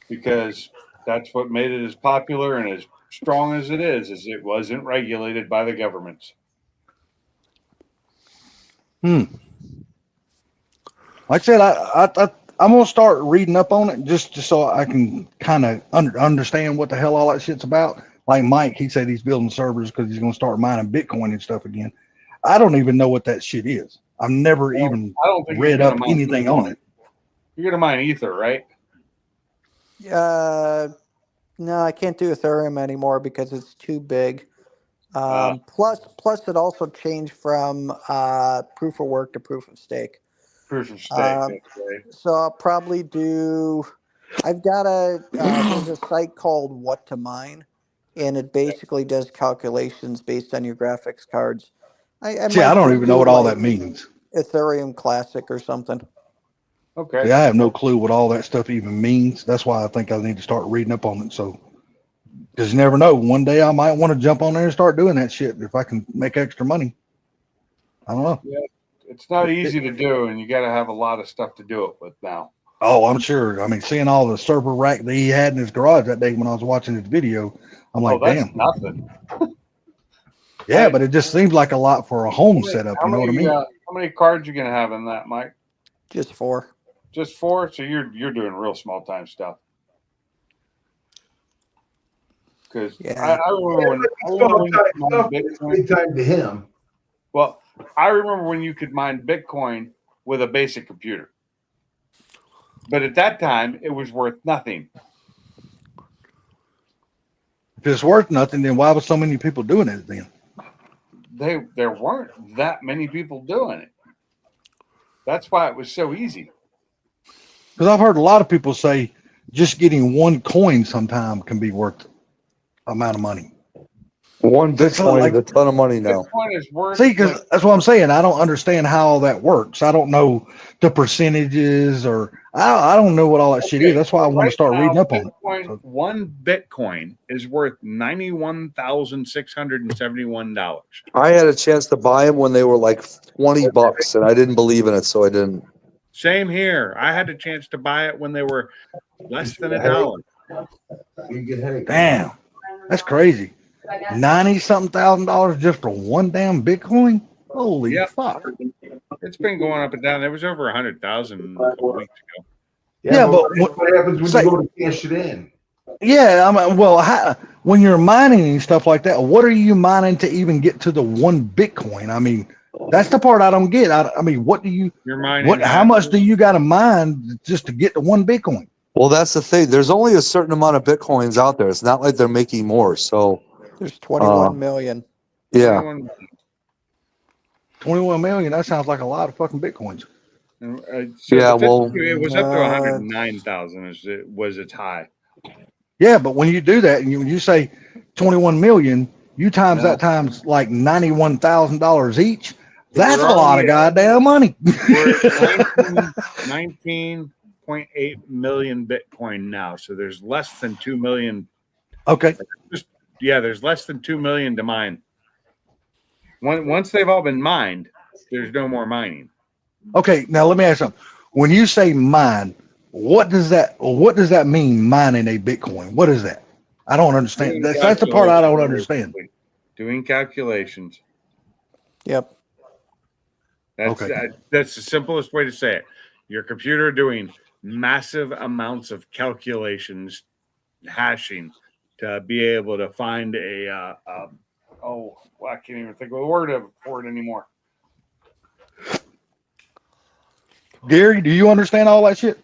Because that's what made it as popular and as strong as it is it wasn't regulated by the governments. Like I said, I'm gonna start reading up on it just so I can kind of understand what the hell all that shit's about. Like Mike, he said he's building servers because he's gonna start mining Bitcoin and stuff again. I don't even know what that shit is. I've never even I don't think read you're up gonna mine anything Bitcoin. on it. You're gonna mine Ether, right? No, I can't do Ethereum anymore because it's too big. Plus, it also changed from proof of work to proof of stake. Proof of stake. Um, That's right. So I'll probably do. I've got there's a site called What to Mine, and it basically does calculations based on your graphics cards. I See, I might don't just even know do what all like that means. Ethereum Classic or something. Okay. See, I have no clue what all that stuff even means. That's why I think I need to start reading up on it. So, because you never know, one day I might want to jump on there and start doing that shit if I can make extra money. I don't know. It's not easy to do, and you got to have a lot of stuff to do it with now. Oh, I'm sure. I mean, seeing all the server rack that he had in his garage that day when I was watching his video, I'm like, that's damn. nothing. Yeah, but it just seems like a lot for a home setup. How You know what I many, mean? how many cards you gonna have in that, Mike? Just 4. Just 4. So you're doing real small time stuff. Because Yeah. I remember when you could mine Bitcoin. Big time to him. Well, I remember when you could mine Bitcoin with a basic computer. But at that time, it was worth nothing. If it's worth nothing, then why was so many people doing it then? there weren't that many people doing it. That's why it was so easy. Because I've heard a lot of people say just getting one coin sometime can be worth amount of money. One That's Bitcoin like- is a ton of money now. Bitcoin is worth See, because that's what I'm saying. I don't understand how all that works. I don't know the percentages, or I don't know what all that shit is. That's why I want right to start now, reading up on it. Bitcoin, So- one Bitcoin is worth $91,671. I had a chance to buy them when they were like $20, and I didn't believe in it, so I didn't. Same here. I had a chance to buy it when they were less than $1. You get headache. Damn, that's crazy. 90-something $1,000 just for one damn Bitcoin? Holy Yep. fuck. It's been going up and down. It was over 100,000 a couple weeks ago. Yeah, but what happens when say- you go to cash it in? Yeah, I mean, well, when you're mining and stuff like that, what are you mining to even get to the one Bitcoin? I mean, that's the part I don't get. I mean, what do you, You're mining. how much do you got to mine just to get to one Bitcoin? Well, that's the thing. There's only a certain amount of Bitcoins out there. It's not like they're making more. So, There's 21 million. yeah. 21 million. That sounds like a lot of fucking Bitcoins. So Yeah, the well, 52, it was up to 109,000. Was its high. Yeah, but when you do that, and when you say 21 million, you times No. that times like $91,000 each. That's a We're lot of already at- goddamn money. We're at 19.8 million Bitcoin now. So there's less than 2 million. Okay. Yeah, there's less than 2 million to mine. Once they've all been mined, there's no more mining. Okay. Now let me ask you something. When you say mine, what does that mean? Mining a Bitcoin? What is that? I don't understand. That's the part I don't understand. Doing calculations. Yep. That's Okay. that's the simplest way to say it. Your computer doing massive amounts of calculations, hashing to be able to find a I can't even think of a word for it anymore. Gary, do you understand all that shit?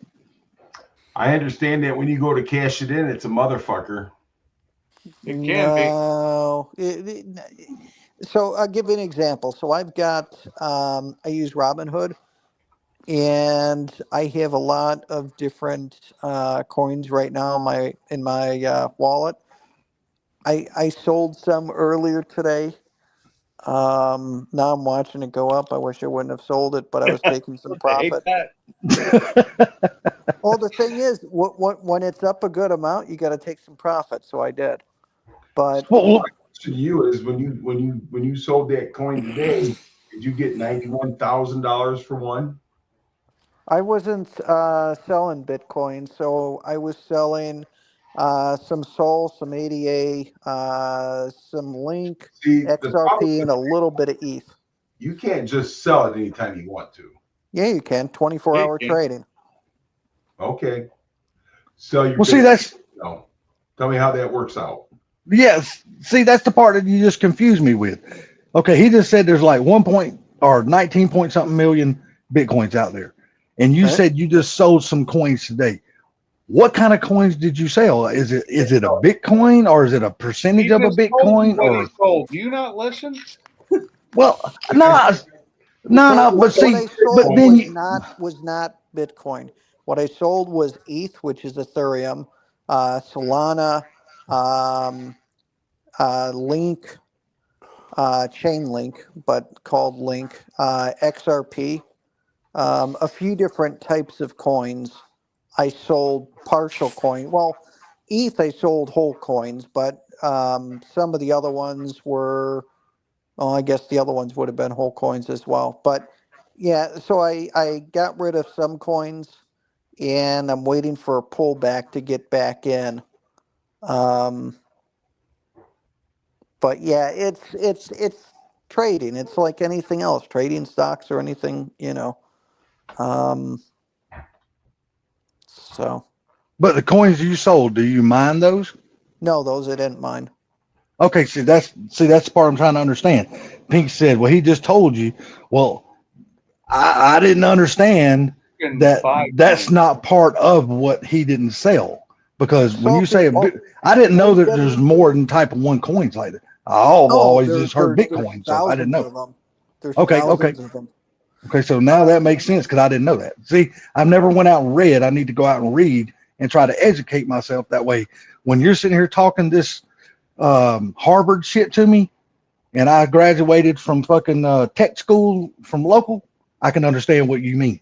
I understand that when you go to cash it in, it's a motherfucker. It can be. No. So I'll give you an example. So I've got, I use Robinhood, and I have a lot of different coins right now in my wallet. I sold some earlier today. Now I'm watching it go up. I wish I wouldn't have sold it, but I was taking some I hate profit. that. Well, the thing is, when it's up a good amount, you got to take some profit. So I did. But Well, To you is when you sold that coin today, did you get $91,000 for one? I wasn't selling Bitcoin, so I was selling some Sol, some ADA, some Link, See, the problem XRP, is and a little bit of ETH. you can't just sell it anytime you want to. Yeah, you can. 24-hour Yeah, you can. trading. Okay. So you well, see, that's no. Tell me how that works out. yes. See, that's the part that you just confused me with. Okay, he just said there's like 19 point something million Bitcoins out there, and you Right. said you just sold some coins today. What kind of coins did you sell? Is it a Bitcoin, or is it a percentage He of a just told Bitcoin? you what Or he sold. Do you not listen? well, no, but What see, I sold but then was not Bitcoin. What I sold was ETH, which is Ethereum, Solana, Link, Chainlink, but called Link, XRP, a few different types of coins. I sold partial coin. Well, ETH I sold whole coins, but some of the other ones were. Well, I guess the other ones would have been whole coins as well. But yeah, so I got rid of some coins, and I'm waiting for a pullback to get back in. But yeah, it's trading. It's like anything else, trading stocks or anything, So but the coins you sold, do you mine those? no, those I didn't mind. Okay, see that's the part I'm trying to understand. Pink said, "Well, he just told you." Well, I didn't understand You can that buy that's coins. not part of what he didn't sell, because when So you say people- I didn't know that Well, there's more than type of one coins like that. always there- just heard there's Bitcoin, so I didn't thousands know. of them. There's Okay, thousands of them. Okay, so now that makes sense because I didn't know that. See, I've never went out and read. I need to go out and read and try to educate myself that way. When you're sitting here talking this Harvard shit to me, and I graduated from fucking tech school from local, I can understand what you mean.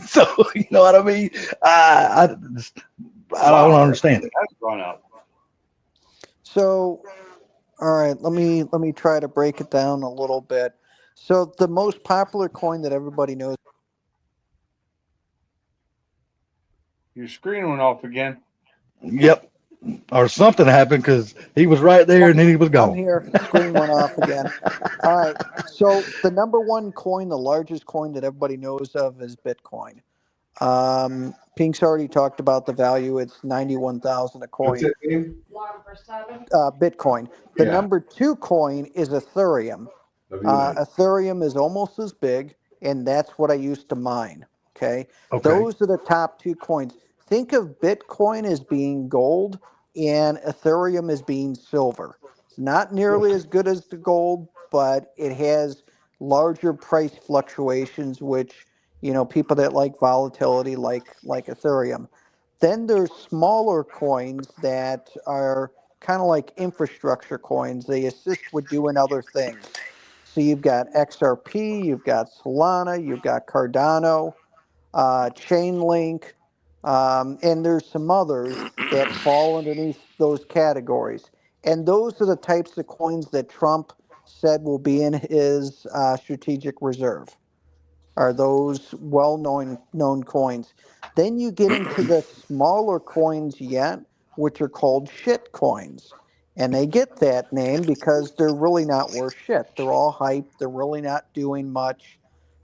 So you know what I mean? I don't understand it. That's gone up. So, all right, let me try to break it down a little bit. So the most popular coin that everybody knows. Your screen went off again. Yep, or something happened because he was right there and then he was I'm gone. here. Screen went off again. All right. So the number one coin, the largest coin that everybody knows of, is Bitcoin. Pink's already talked about the value. It's 91,000 a What's coin. that name? Bitcoin. The Yeah. number two coin is Ethereum. Ethereum is almost as big, and that's what I used to mine. Okay. Okay. Those are the top two coins. Think of Bitcoin as being gold and Ethereum as being silver. It's not nearly as good as the gold, but it has larger price fluctuations, which, you know, people that like volatility like Ethereum. Then there's smaller coins that are kind of like infrastructure coins. They assist with doing other things. So you've got XRP, you've got Solana, you've got Cardano, Chainlink, and there's some others that fall underneath those categories. And those are the types of coins that Trump said will be in his strategic reserve. Are those known coins? Then you get into the smaller coins yet, which are called shit coins. And they get that name because they're really not worth shit. They're all hype. They're really not doing much.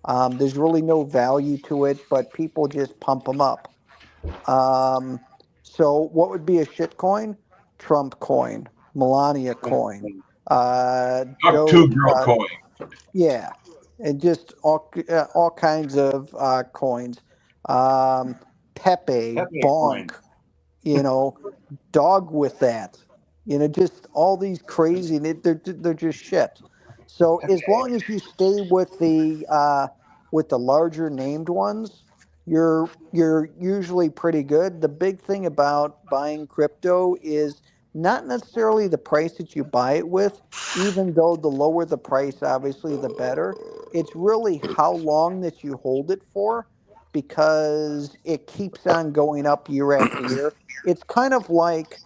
There's really no value to it, but people just pump them up. So what would be a shit coin? Trump coin, Melania coin, Up Doge, to girl coin. yeah, and just all kinds of coins. Pepe, Pepe Bonk, coin. you know, dog with that. You know, just all these crazy. They're just shit. So as long as you stay with the larger named ones, you're usually pretty good. The big thing about buying crypto is not necessarily the price that you buy it with, even though the lower the price, obviously, the better. It's really how long that you hold it for, because it keeps on going up year after year. It's kind of like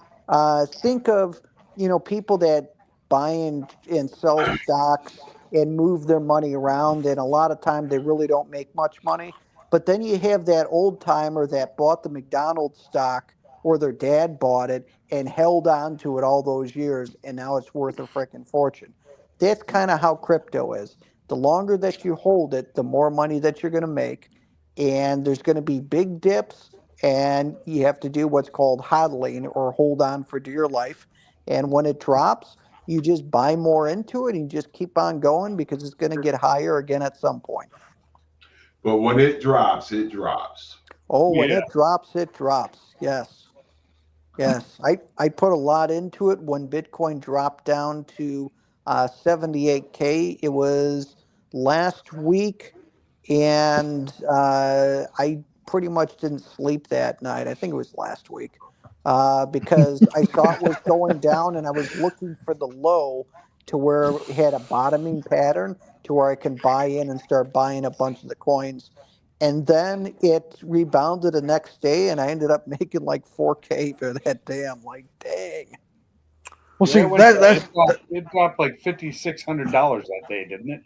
think of, you know, people that buy and sell stocks and move their money around, and a lot of time they really don't make much money. But then you have that old timer that bought the McDonald's stock, or their dad bought it and held on to it all those years, and now it's worth a freaking fortune. That's kind of how crypto is. The longer that you hold it, the more money that you're going to make, and there's going to be big dips, and you have to do what's called hodling, or hold on for dear life. And when it drops, you just buy more into it and just keep on going, because it's going to get higher again at some point. But when it drops, it drops. Oh, when Yeah. it drops, it drops. Yes. Yes. I put a lot into it when Bitcoin dropped down to 78K. It was last week, and I pretty much didn't sleep that night. I think it was last week, because I saw it was going down, and I was looking for the low to where it had a bottoming pattern to where I can buy in and start buying a bunch of the coins. And then it rebounded the next day, and I ended up making like 4K for that day. I'm like, dang. Well, Yeah, see, that's it dropped like $5,600 that day, didn't it?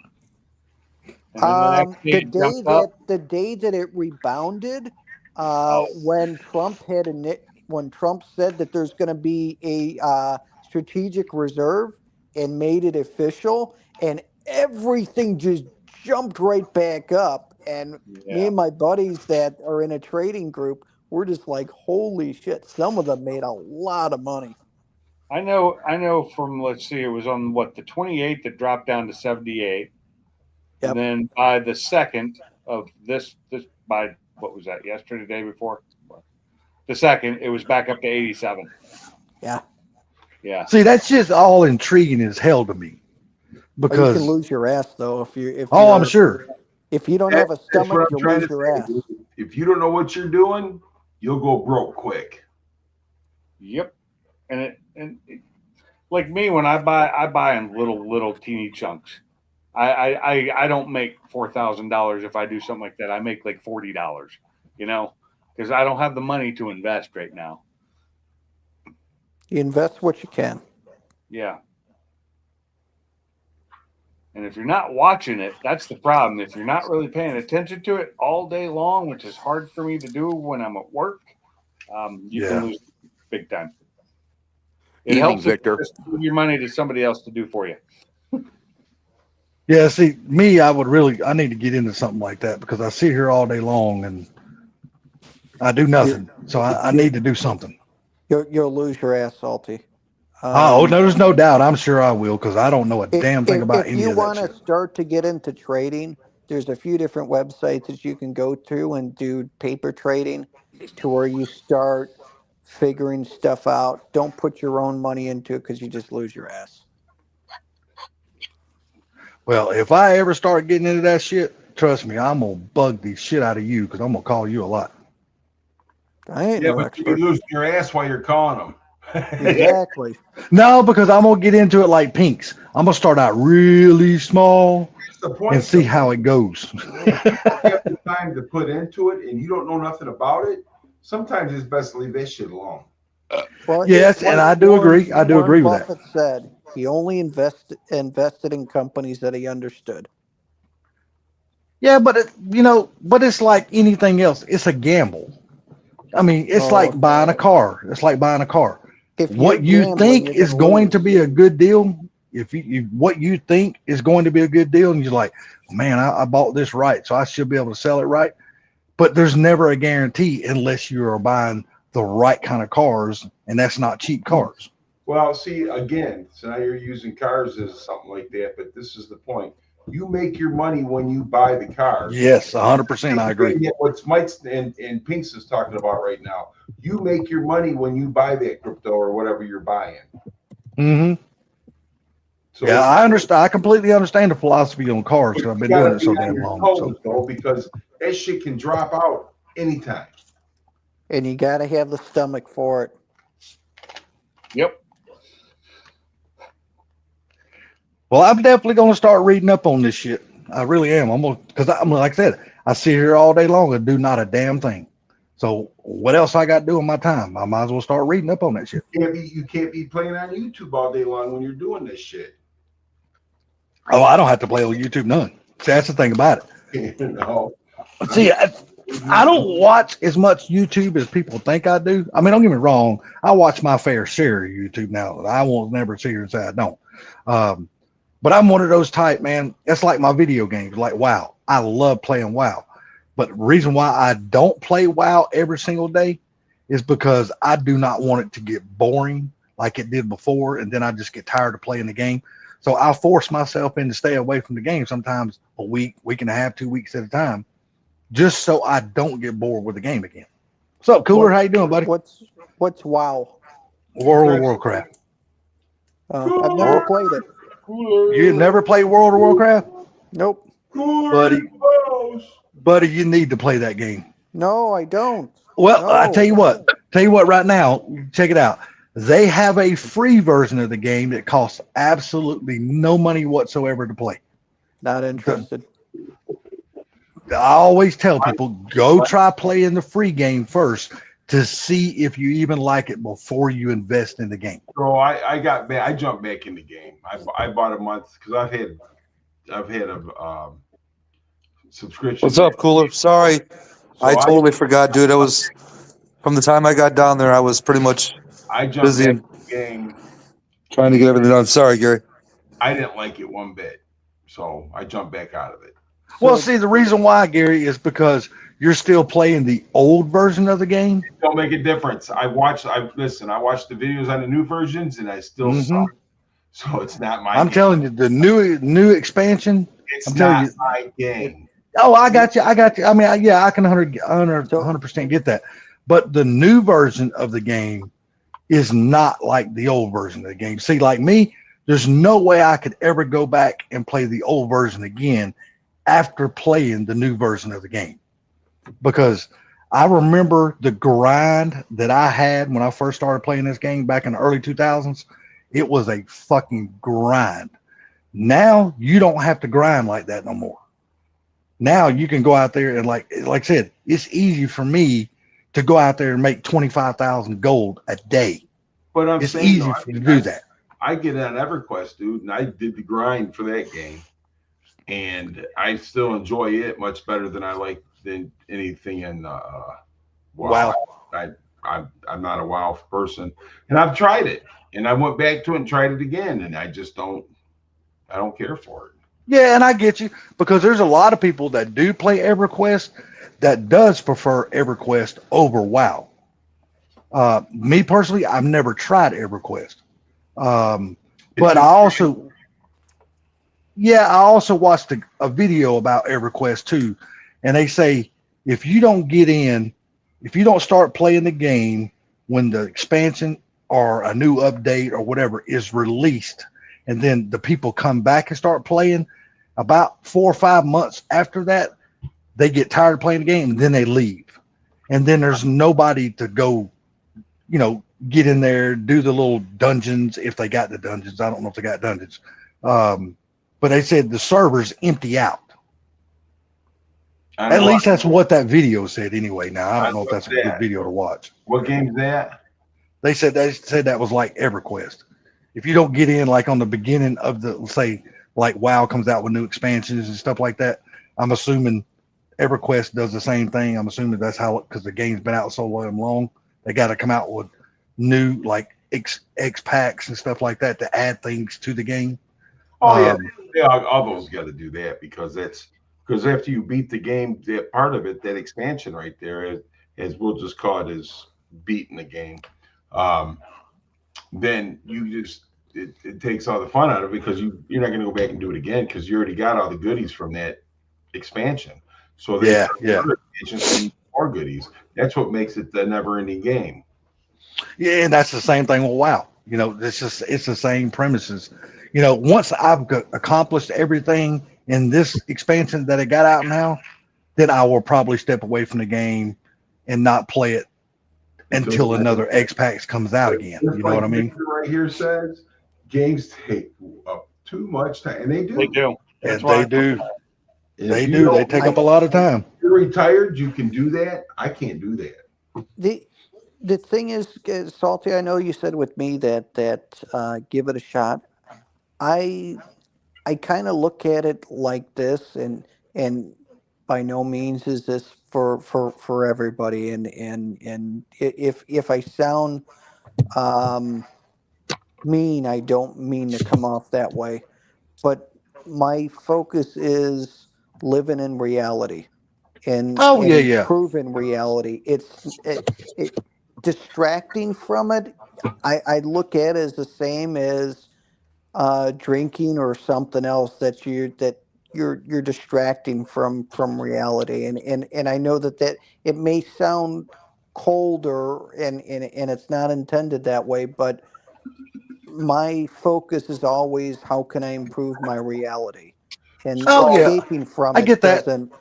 And then the next day it jumped up. The day that it rebounded, Oh. when Trump said that there's going to be a strategic reserve and made it official, and everything just jumped right back up. And me Yeah. and my buddies that are in a trading group, we're just like, holy shit! Some of them made a lot of money. I know from, let's see, it was on what, the 28th that dropped down to 78. Yep. And then by the 2nd of this by, what was that, yesterday, the day before? The 2nd, it was back up to 87. Yeah. Yeah. See, that's just all intriguing as hell to me. But you Because can lose your ass though if oh, I'm you're sure. if you don't That- have a that's stomach, what I'm you'll trying lose to your say. ass. Dude. If you don't know what you're doing, you'll go broke quick. Yep. Like me, when I buy in little teeny chunks. I don't make $4,000 if I do something like that. I make like $40, because I don't have the money to invest right now. You invest what you can. Yeah. And if you're not watching it, that's the problem. If you're not really paying attention to it all day long, which is hard for me to do when I'm at work, you Yeah. can lose big time. It Evening, helps if you Victor. just give your money to somebody else to do for you. Yeah, see, me, I need to get into something like that because I sit here all day long and I do nothing. So I need to do something. You'll lose your ass, Salty. Oh, no, there's no doubt. I'm sure I will because I don't know a If, damn thing about if any you of that want to shit. start to get into trading, there's a few different websites that you can go to and do paper trading to where you start figuring stuff out. Don't put your own money into it because you just lose your ass. Well, if I ever start getting into that shit, trust me, I'm going to bug the shit out of you because I'm going to call you a lot. I ain't Yeah, no but expert. you lose your ass while you're calling them. Exactly. No, because I'm going to get into it like Pinks. I'm going to start out really small That's the point. and see though. how it goes. If you don't have the time to put into it and you don't know nothing about it, sometimes it's best to leave that shit alone. Well, Yes, and I do agree. I do agree with that. Buffett said he only invested in companies that he understood. Yeah, but it's like anything else. It's a gamble. I mean, it's Oh, like buying a car. It's like buying a car. If What you're you gambling, think you're is gonna going lose. to be a good deal, if what you think is going to be a good deal, and you're like, man, I bought this right, so I should be able to sell it right. But there's never a guarantee unless you are buying the right kind of cars, and that's not cheap cars. Well, see, again, so now you're using cars as something like that, but this is the point. You make your money when you buy the cars. Yes, 100%. I agree. Yeah, what Mike's and Pinks is talking about right now. You make your money when you buy that crypto or whatever you're buying. Mm-hmm. So Yeah, I understand. I completely understand the philosophy on cars because I've been doing it so damn long. So. Though, because that shit can drop out anytime. And you got to have the stomach for it. Yep. Well, I'm definitely going to start reading up on this shit. I really am. Because I'm like I said, I sit here all day long and do not a damn thing. So what else I got to do in my time? I might as well start reading up on that shit. You can't be playing on YouTube all day long when you're doing this shit. Oh, I don't have to play on YouTube none. See, that's the thing about it. No. See, I don't watch as much YouTube as people think I do. I mean, don't get me wrong. I watch my fair share of YouTube now. I won't never sit here and say I don't. But I'm one of those type, man. It's like my video games, like WoW. I love playing WoW. But the reason why I don't play WoW every single day is because I do not want it to get boring like it did before. And then I just get tired of playing the game. So I force myself in to stay away from the game sometimes a week, week and a half, 2 weeks at a time, just so I don't get bored with the game again. What's up, Cooler? How you doing, buddy? What's WoW? World of Warcraft. I've never played it. You never played World of Warcraft? Nope. Buddy, you need to play that game. No, I don't. Well, No. I tell you what right now, check it out. They have a free version of the game that costs absolutely no money whatsoever to play. Not interested. I always tell people, go try playing the free game first to see if you even like it before you invest in the game. So I jumped back in the game. I bought a month because I've had a subscription. What's up, Cooler? Sorry, I totally forgot, dude. I was from the time I got down there, I was pretty much busy in the game, trying to get everything done. Sorry, Gary. I didn't like it one bit, so I jumped back out of it. Well, see, the reason why, Gary, is because you're still playing the old version of the game. It don't make a difference. I watched the videos on the new versions, and I still suck. So it's not my. I'm telling you, the new expansion. It's I'm telling not you, my game. Oh, I got you. I mean, I can 100% get that. But the new version of the game is not like the old version of the game. See, like me, there's no way I could ever go back and play the old version again after playing the new version of the game, because I remember the grind that I had when I first started playing this game back in the early 2000s. It was a fucking grind. Now you don't have to grind like that no more. Now you can go out there and like I said, it's easy for me to go out there and make 25,000 gold a day. But I'm It's saying, easy though, for you to do that. I get on EverQuest, dude, and I did the grind for that game, and I still enjoy it much better than I like than anything in Wow. I'm not a WoW person, and I've tried it, and I went back to it and tried it again, and I just don't care for it. Yeah, and I get you, because there's a lot of people that do play EverQuest that does prefer EverQuest over WoW. Me personally, I've never tried EverQuest. But I also watched a video about EverQuest too, and they say if you don't start playing the game when the expansion or a new update or whatever is released, and then the people come back and start playing, about 4 or 5 months after that, they get tired of playing the game and then they leave. And then there's nobody to go, get in there, do the little dungeons if they got the dungeons. I don't know if they got dungeons. But they said the servers empty out. At least that's what that video said anyway. Now, I don't know if that's a good video to watch. What game's that? They said that was like EverQuest. If you don't get in like on the beginning of the, say, like WoW comes out with new expansions and stuff like that, I'm assuming EverQuest does the same thing. I'm assuming that's how, because the game's been out so long, they got to come out with new like X packs and stuff like that to add things to the game. Oh yeah, all those got to do that, because after you beat the game, that part of it, that expansion right there, as we'll just call it, is beating the game. Then you just it takes all the fun out of it, because you're not going to go back and do it again, because you already got all the goodies from that expansion. So yeah, more goodies. That's what makes it the never-ending game. Yeah, and that's the same thing with WoW. It's the same premises. Once I've accomplished everything in this expansion that I got out now, then I will probably step away from the game and not play it until another X Packs comes out again. You know what I mean? Right here says games take up too much time, and they do. They do. And they do. They do. They take up a lot of time. You're retired, you can do that. I can't do that. The thing is, Salty, I know you said with me that give it a shot. I kind of look at it like this, and by no means is this for everybody. And if I sound mean, I don't mean to come off that way, but my focus is living in reality and improving reality. It's distracting from it. I look at it as the same as drinking or something else that you're distracting from reality. And I know that it may sound colder and it's not intended that way, but my focus is always how can I improve my reality, and escaping from I it get that. doesn't.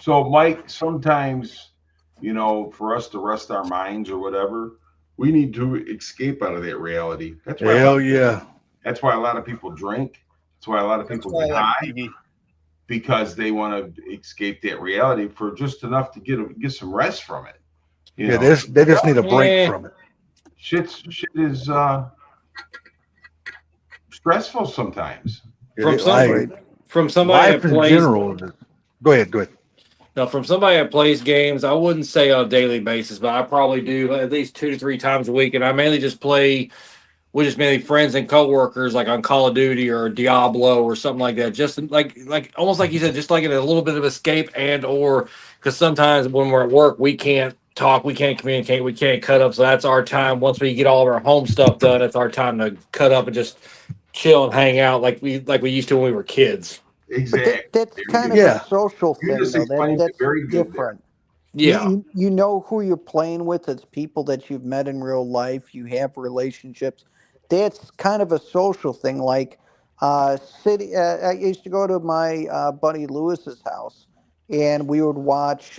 So, Mike, sometimes, for us to rest our minds or whatever, we need to escape out of that reality. That's why that's why a lot of people drink. That's why a lot of people get high, because they want to escape that reality for just enough to get some rest from it. They just need a break from it. Shit is stressful sometimes. From somebody Life that in plays, general. Go ahead. now from somebody that plays games, I wouldn't say on a daily basis, but I probably do at least 2 to 3 times a week, and I mainly just play with just mainly friends and coworkers, like on Call of Duty or Diablo or something like that. Just like almost like you said, just like in a little bit of escape, and or because sometimes when we're at work, we can't talk, we can't communicate, we can't cut up. So that's our time. Once we get all of our home stuff done, it's our time to cut up and just chill and hang out like we used to when we were kids. Exactly. That's kind of a social thing, though. That's very good different. Yeah. You know who you're playing with. It's people that you've met in real life. You have relationships. That's kind of a social thing. Like I used to go to my buddy Lewis's house, and we would watch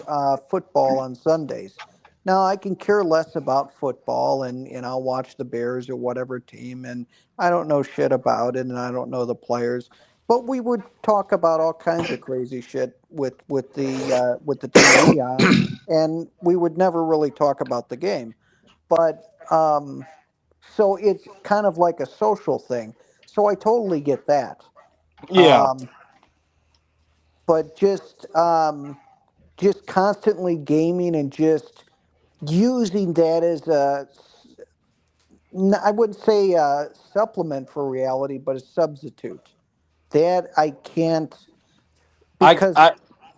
football on Sundays. Now I can care less about football, and I'll watch the Bears or whatever team, and I don't know shit about it, and I don't know the players. But we would talk about all kinds of crazy shit with the TV on, and we would never really talk about the game. But so it's kind of like a social thing. So I totally get that. Yeah. But just constantly gaming and just using that as I wouldn't say a supplement for reality, but a substitute. That I can't because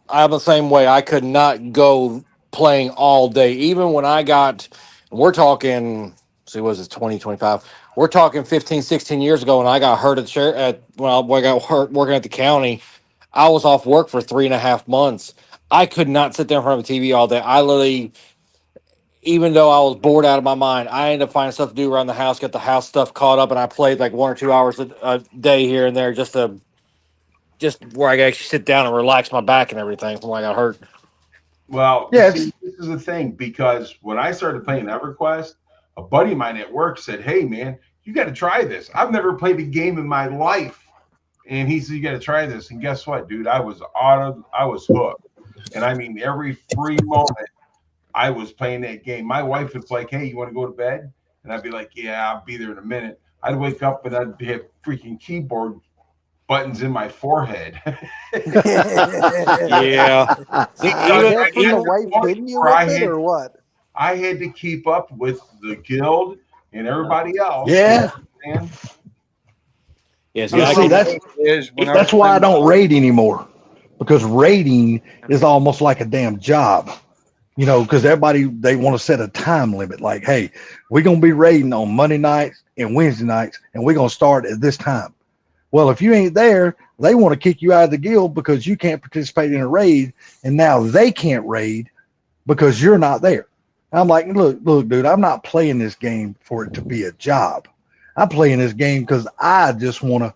I'm the same way. I could not go playing all day. Even when I got, we're talking, see, was it 2025? We're talking 15, 16 years ago when I got hurt when I got hurt working at the county. I was off work for 3.5 months. I could not sit there in front of a TV all day. I literally, even though I was bored out of my mind, I ended up finding stuff to do around the house, get the house stuff caught up, and I played like 1 or 2 hours a day here and there just where I could actually sit down and relax my back and everything from when I got hurt. Well, Yes. see, this is the thing, because when I started playing EverQuest, a buddy of mine at work said, "Hey, man, you got to try this. I've never played a game in my life." And he said, "You got to try this." And guess what, dude? I was hooked. And I mean, every free moment I was playing that game. My wife was like, "Hey, you want to go to bed?" And I'd be like, "Yeah, I'll be there in a minute." I'd wake up and I'd have freaking keyboard buttons in my forehead. Yeah. See, Is even, that from the wife hitting you with it or what? I had to keep up with the guild and everybody else. Yeah. Man. yes, You I see, can- that's why I don't raid anymore, because raiding is almost like a damn job, because everybody, they want to set a time limit. Like, hey, we're going to be raiding on Monday nights and Wednesday nights, and we're going to start at this time. Well, if you ain't there, they want to kick you out of the guild because you can't participate in a raid, and now they can't raid because you're not there. I'm like, look, dude, I'm not playing this game for it to be a job. I'm playing this game because I just want to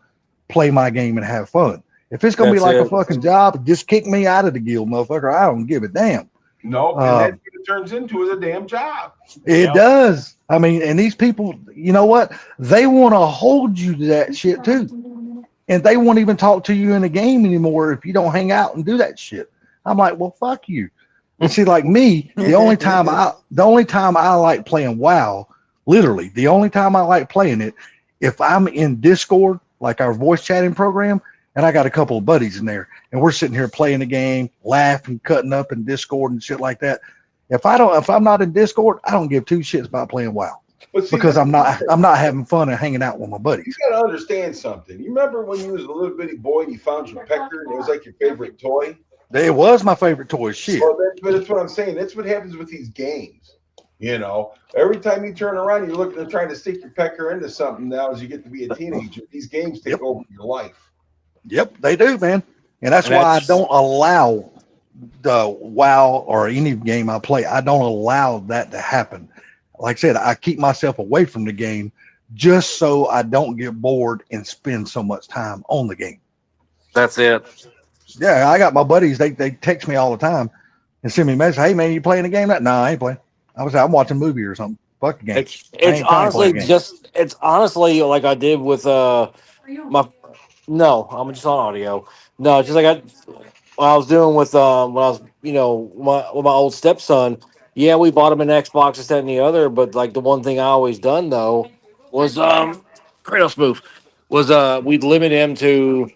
play my game and have fun. If it's gonna be That's like it. a fucking job, just kick me out of the guild, motherfucker. I don't give a damn. No, and that's what it turns into, is a damn job. It does. I mean, and these people, you know what? They want to hold you to that shit too. And they won't even talk to you in the game anymore if you don't hang out and do that shit. I'm like, well, fuck you. And see, like me, the only time I like playing WoW, literally, the only time I like playing it, if I'm in Discord, like our voice chatting program, and I got a couple of buddies in there, and we're sitting here playing the game, laughing, cutting up in Discord and shit like that. If I'm not in Discord, I don't give two shits about playing WoW, But see, because I'm not having fun and hanging out with my you buddies. got to understand something. You remember when you was a little bitty boy and you found your pecker and it was like your favorite toy? It was my favorite toy. Shit. Well, but that's what I'm saying. That's what happens with these games. Every time you turn around, you're looking to try to stick your pecker into something. Now, as you get to be a teenager, these games take over your life. Yep, they do, man. And that's why I don't allow the WoW or any game I play. I don't allow that to happen. Like I said, I keep myself away from the game just so I don't get bored and spend so much time on the game. That's it. Yeah, I got my buddies. They text me all the time and send me a message. Hey, man, you playing the game? No, I ain't playing. I'm watching a movie or something. Fuck the game. It's honestly like I did with my. No, I'm just on audio. No, it's just like what I was doing with when I was with my old stepson. Yeah, we bought him an Xbox, this, that, and the other. But like the one thing I always done though was Kratos move was we'd limit him to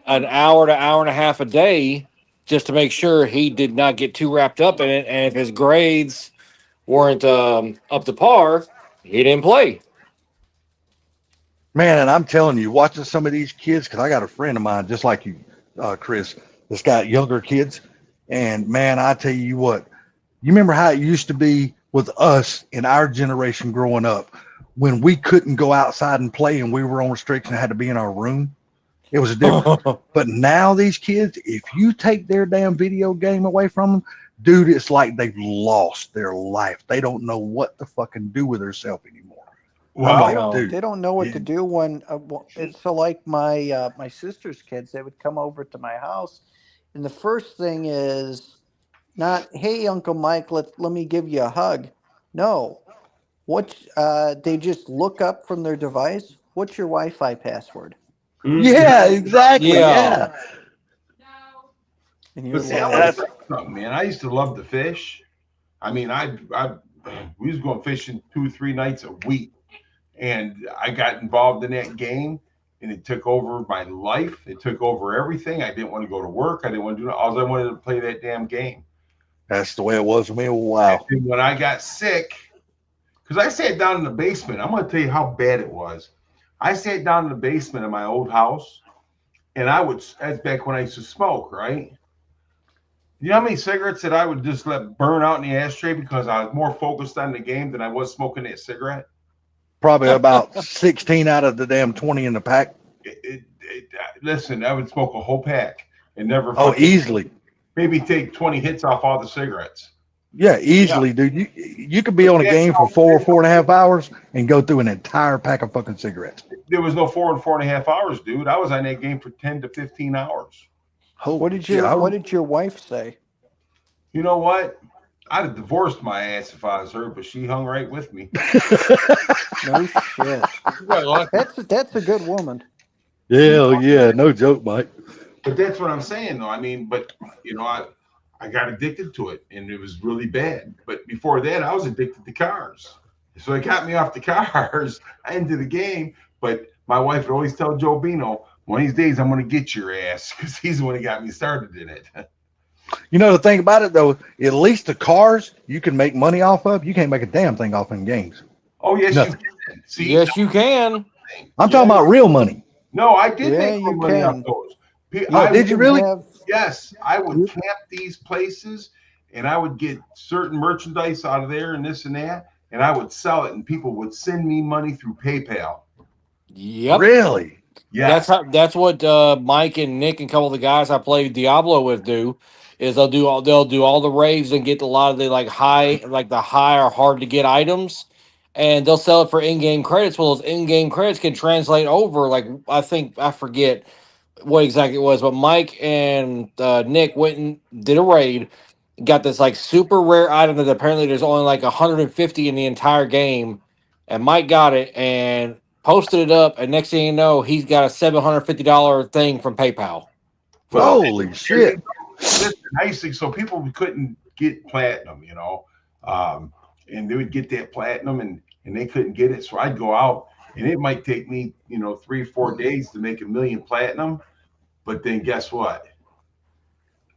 an hour to hour and a half a day just to make sure he did not get too wrapped up in it. And if his grades weren't up to par, he didn't play. Man, and I'm telling you, watching some of these kids, because I got a friend of mine, just like you, Chris, that's got younger kids. And man, I tell you what, you remember how it used to be with us in our generation growing up when we couldn't go outside and play and we were on restriction and had to be in our room? It was different. But now these kids, if you take their damn video game away from them, dude, it's like they've lost their life. They don't know what to fucking do with themselves anymore. Well, I'm like, dude, They don't know what yeah. to do when it's so like my sister's kids. They would come over to my house, and the first thing is not, "Hey, Uncle Mike, let me give you a hug." No, what they just look up from their device. What's your Wi-Fi password? Yeah, exactly. Yeah. And you're But see, I like, want to tell you something, man. I used to love to fish. I mean, we was going fishing 2-3 nights a week, and I got involved in that game, and it took over my life. It took over everything. I didn't want to go to work. I didn't want to do all. I wanted to play that damn game. That's the way it was for me. Wow. And when I got sick, because I sat down in the basement, I'm going to tell you how bad it was. I sat down in the basement of my old house, and that's back when I used to smoke, right? You know how many cigarettes that I would just let burn out in the ashtray because I was more focused on the game than I was smoking that cigarette? Probably about 16 out of the damn 20 in the pack. Listen, I would smoke a whole pack and never. Oh, easily. Maybe take 20 hits off all the cigarettes. Yeah, easily, dude. You could be on a game for 4.5 hours and go through an entire pack of fucking cigarettes. There was no 4.5 hours, dude. I was on that game for 10 to 15 hours. what did your wife say? You know what? I'd have divorced my ass if I was her, but she hung right with me. No shit. That's a good woman. Yeah, yeah, no joke, Mike. But that's what I'm saying, though. I mean, but you know, I got addicted to it, and it was really bad. But before that, I was addicted to cars, so it got me off the cars into the game. But my wife would always tell Joe Bino, one of these days I'm going to get your ass, because he's the one that got me started in it. You know the thing about it though, at least the cars you can make money off of, you can't make a damn thing off in games. Oh yes, Nothing. you can. See, Yes, you can. I'm talking about real money. No, I did Yeah, make you money off can. those. Oh, did you really? Yes, I would camp these places, and I would get certain merchandise out of there and this and that, and I would sell it, and people would send me money through PayPal. Yep. Really? Yeah, That's what Mike and Nick and a couple of the guys I played Diablo with do. Is they'll do all the raves and get a lot of the high or hard to get items, and they'll sell it for in-game credits. Well, those in-game credits can translate over, I forget what exactly it was, but Mike and Nick went and did a raid, got this super rare item that apparently there's only 150 in the entire game, and Mike got it and posted it up, and next thing you know, he's got a $750 thing from PayPal. Holy shit. Listen, I used to, so people couldn't get platinum, you know, and they would get that platinum and they couldn't get it. So I'd go out, and it might take me, 3-4 days to make 1 million platinum. But then guess what?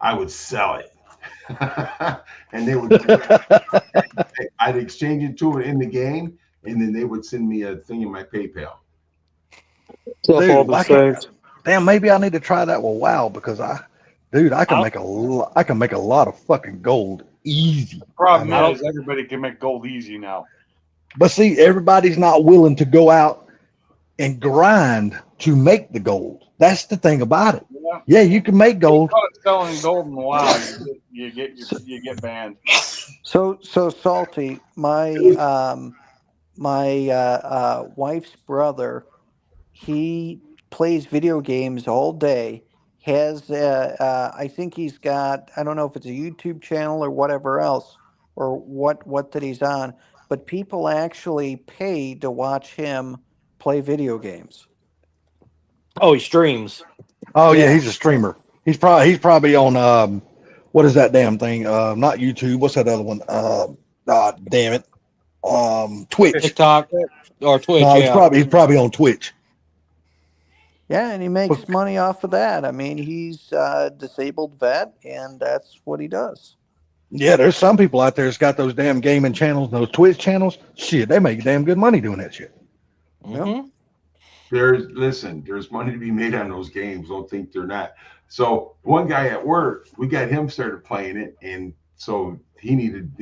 I would sell it. And they would, I'd exchange it to it in the game, and then they would send me a thing in my PayPal. Dude, damn, maybe I need to try that with WoW, because I can make a lot of fucking gold easy. Problem is everybody can make gold easy now. But see, everybody's not willing to go out and grind to make the gold. That's the thing about it. Yeah, you can make gold. Selling gold in WoW, you get banned. So Salty, my wife's brother, he plays video games all day. Has I think he's got, I don't know if it's a YouTube channel or whatever else, or what that he's on, but people actually pay to watch him play video games. Oh, he streams. Oh yeah, he's a streamer. He's probably on what is that damn thing? Not YouTube. What's that other one? Damn it. Twitch. TikTok or Twitch. No, Yeah. he's probably on Twitch. Yeah, and he makes money off of that. I mean, he's a disabled vet, and that's what he does. Yeah, there's some people out there that's got those damn gaming channels, those Twitch channels. Shit, they make damn good money doing that shit. Mm-hmm. There's money to be made on those games. Don't think they're not. So one guy at work, we got him started playing it, and so he needed,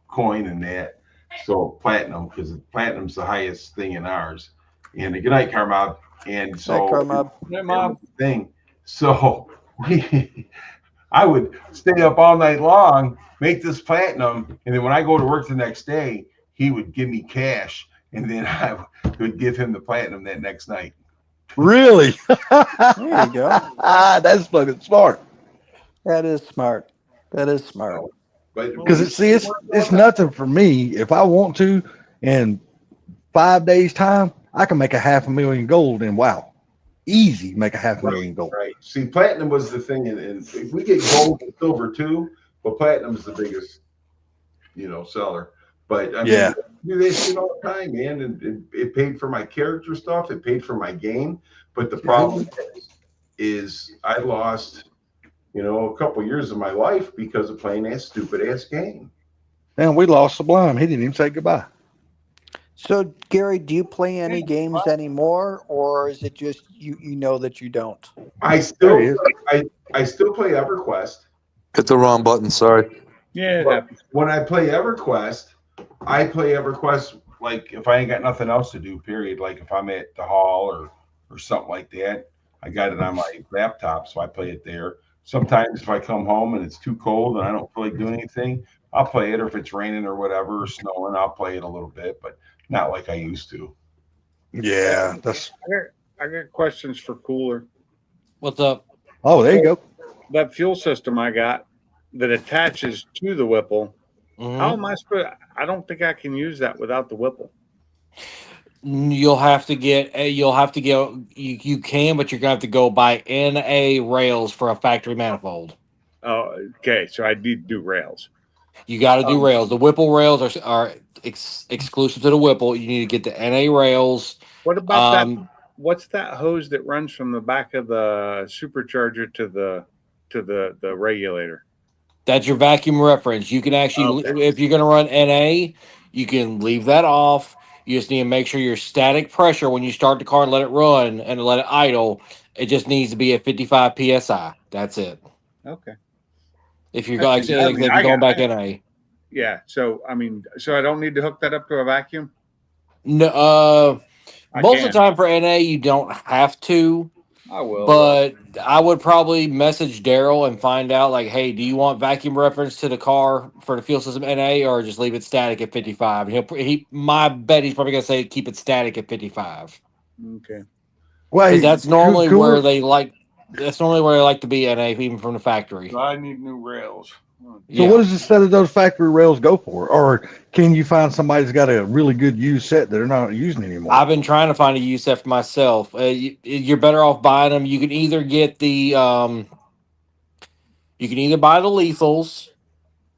coin and that. So platinum, because platinum's the highest thing in ours. And good night, Carmob. And so Carmob. Yeah, Mom. thing. So I would stay up all night long, make this platinum, and then when I go to work the next day, he would give me cash, and then I would give him the platinum that next night. Really? There you go. That's fucking smart. That is smart. That is smart. But Because it's nothing for me. If I want to, in 5 days' time, I can make $500,000 gold. And wow, easy make $500,000 gold. Right. See, platinum was the thing, and we get gold and silver too, but platinum is the biggest, seller. But I mean, Yeah. I do that shit all the time, man. And it paid for my character stuff. It paid for my game. But the problem is I lost, a couple years of my life because of playing that stupid ass game. And we lost Sublime. He didn't even say goodbye. So, Gary, do you play any games anymore, or is it just you know that you don't? I still play EverQuest. Hit the wrong button. Sorry. Yeah, it But happens. when I play EverQuest, like if I ain't got nothing else to do, period. Like if I'm at the hall or something like that, I got it on my laptop, so I play it there. Sometimes if I come home and it's too cold and I don't feel like doing anything, I'll play it. Or if it's raining or whatever or snowing, I'll play it a little bit, but not like I used to. Yeah. That's. I got questions for Cooler. What's up? Oh, there you go. That fuel system I got that attaches to the Whipple. How am I supposed? I don't think I can use that without the Whipple. You'll have to get. You can, but you're gonna have to go buy NA rails for a factory manifold. Oh, okay. So I need to do rails. You got to do rails. The Whipple rails are exclusive to the Whipple. You need to get the NA rails. What about that? What's that hose that runs from the back of the supercharger to the regulator? That's your vacuum reference. You can actually, if you're going to run NA, you can leave that off. You just need to make sure your static pressure when you start the car and let it run and let it idle, it just needs to be at 55 psi. That's it. Okay. If you're going back NA. Yeah. So I don't need to hook that up to a vacuum. No. Most of the time for NA, you don't have to. I will. But I would probably message Daryl and find out, like, hey, do you want vacuum reference to the car for the fuel system NA, or just leave it static at 55? And my bet he's probably gonna say keep it static at 55. Okay. Well, that's normally where they like. That's normally where they like to be NA, even from the factory. So I need new rails. So what does a set of those factory rails go for? Or can you find somebody that's got a really good used set that they're not using anymore? I've been trying to find a used set for myself. You're better off buying them. You can either get the you can either buy the lethals,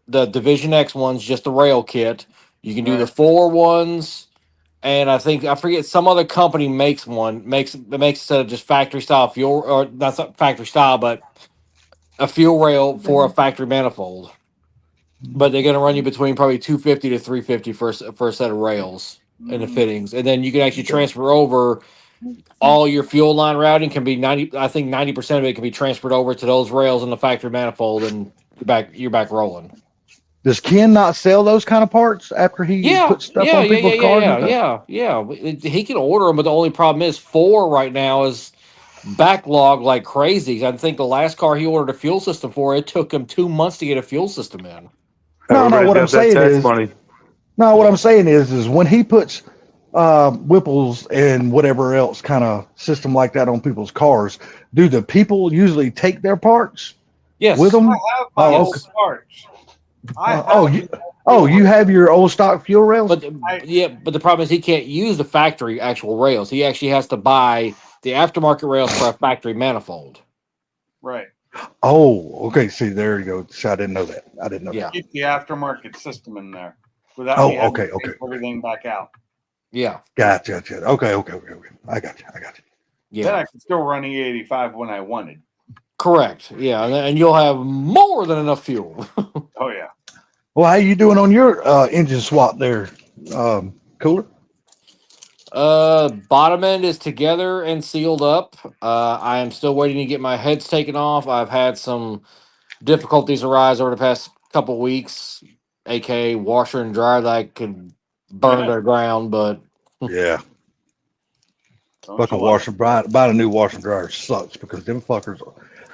the Division X ones, just the rail kit. You can do the 4 ones, and I forget some other company makes a set of just factory style fuel, or that's not factory style, but a fuel rail for a factory manifold. But they're going to run you between probably $250 to $350 for a set of rails and the fittings, and then you can actually transfer over all your fuel line routing. Can be 90%. I think 90% of it can be transferred over to those rails in the factory manifold, and you're back rolling. Does Ken not sell those kind of parts after he puts stuff on people's cars? Yeah. He can order them, but the only problem is 4 right now is backlog like crazy. I think the last car he ordered a fuel system for, it took him 2 months to get a fuel system in. No, what I'm saying is when he puts Whipples and whatever else kind of system like that on people's cars, do the people usually take their parts with them? I have my old parts. You have your old stock fuel rails? But the problem is he can't use the factory actual rails. He actually has to buy the aftermarket rails for a factory manifold. Right. Oh, okay. See, there you go. See, I didn't know that. that. Keep the aftermarket system in there without okay. everything back out. Yeah. Gotcha. Okay. I got you. Yeah. Then I can still run E85 when I wanted. Correct. Yeah, and you'll have more than enough fuel. Oh yeah. Well, how you doing on your engine swap there, Cooler? Bottom end is together and sealed up. I am still waiting to get my heads taken off. I've had some difficulties arise over the past couple weeks, aka washer and dryer that I could burn to the ground, but yeah. Fucking washer, buying a new washer and dryer sucks because them fuckers,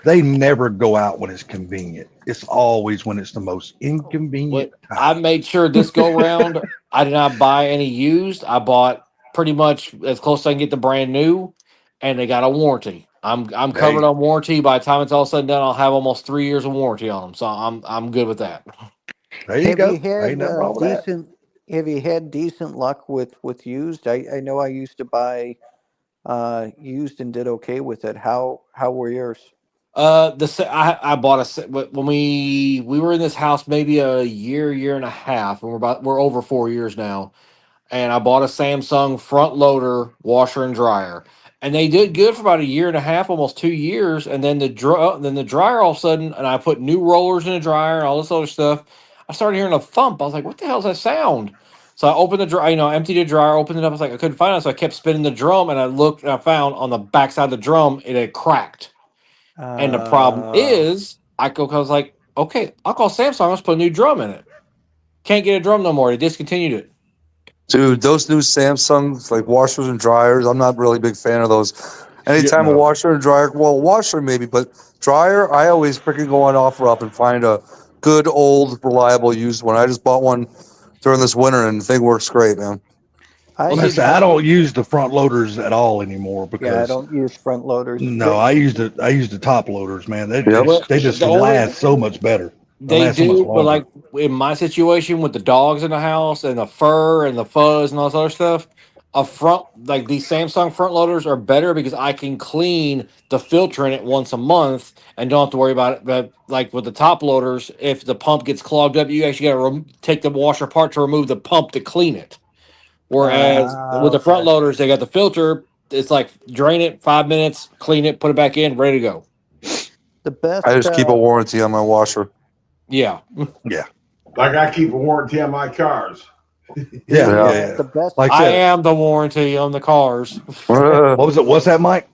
They never go out when it's convenient. It's always when it's the most inconvenient I time. made sure this go round I did not buy any used. I bought pretty much as close as I can get the brand new, and they got a warranty. I'm covered on warranty. By the time it's all said and done, I'll have almost 3 years of warranty on them, so I'm good with that. There you Have go. you had Ain't nothing wrong with that. decent? Have you had decent luck with used? I know I used to buy used and did okay with it. How were yours? I bought when we were in this house maybe a year and a half, and we're over 4 years now. And I bought a Samsung front loader washer and dryer, and they did good for about a year and a half, almost 2 years. And then the dryer all of a sudden, and I put new rollers in the dryer and all this other stuff. I started hearing a thump. I was like, "What the hell's that sound?" So I opened the dryer, emptied the dryer, opened it up. I was like, I couldn't find it, so I kept spinning the drum, and I looked, and I found on the backside of the drum it had cracked. And the problem is, I was like, okay, I'll call Samsung. Let's put a new drum in it. Can't get a drum no more. They discontinued it. Dude, those new Samsungs, like washers and dryers, I'm not really a big fan of those. Anytime a no. washer and dryer, well, washer maybe, but dryer, I always freaking go on OfferUp and find a good, old, reliable used one. I just bought one during this winter, and the thing works great, man. I don't use the front loaders at all anymore because Yeah, I don't use front loaders. no, I use the top loaders, man. They Yep. they just The only- last so much better. They last so much do, but longer. like in my situation with the dogs in the house and the fur and the fuzz and all this other stuff, like these Samsung front loaders are better because I can clean the filter in it once a month and don't have to worry about it. But like with the top loaders, if the pump gets clogged up, you actually got to take the washer apart to remove the pump to clean it. Whereas with the front Okay. loaders, they got the filter. It's like drain it 5 minutes, clean it, put it back in, ready to go. The best. I just keep a warranty on my washer. Yeah. Like I keep a warranty on my cars. Yeah. The best. Like I that. am the warranty on the cars. What was it? What's that, Mike?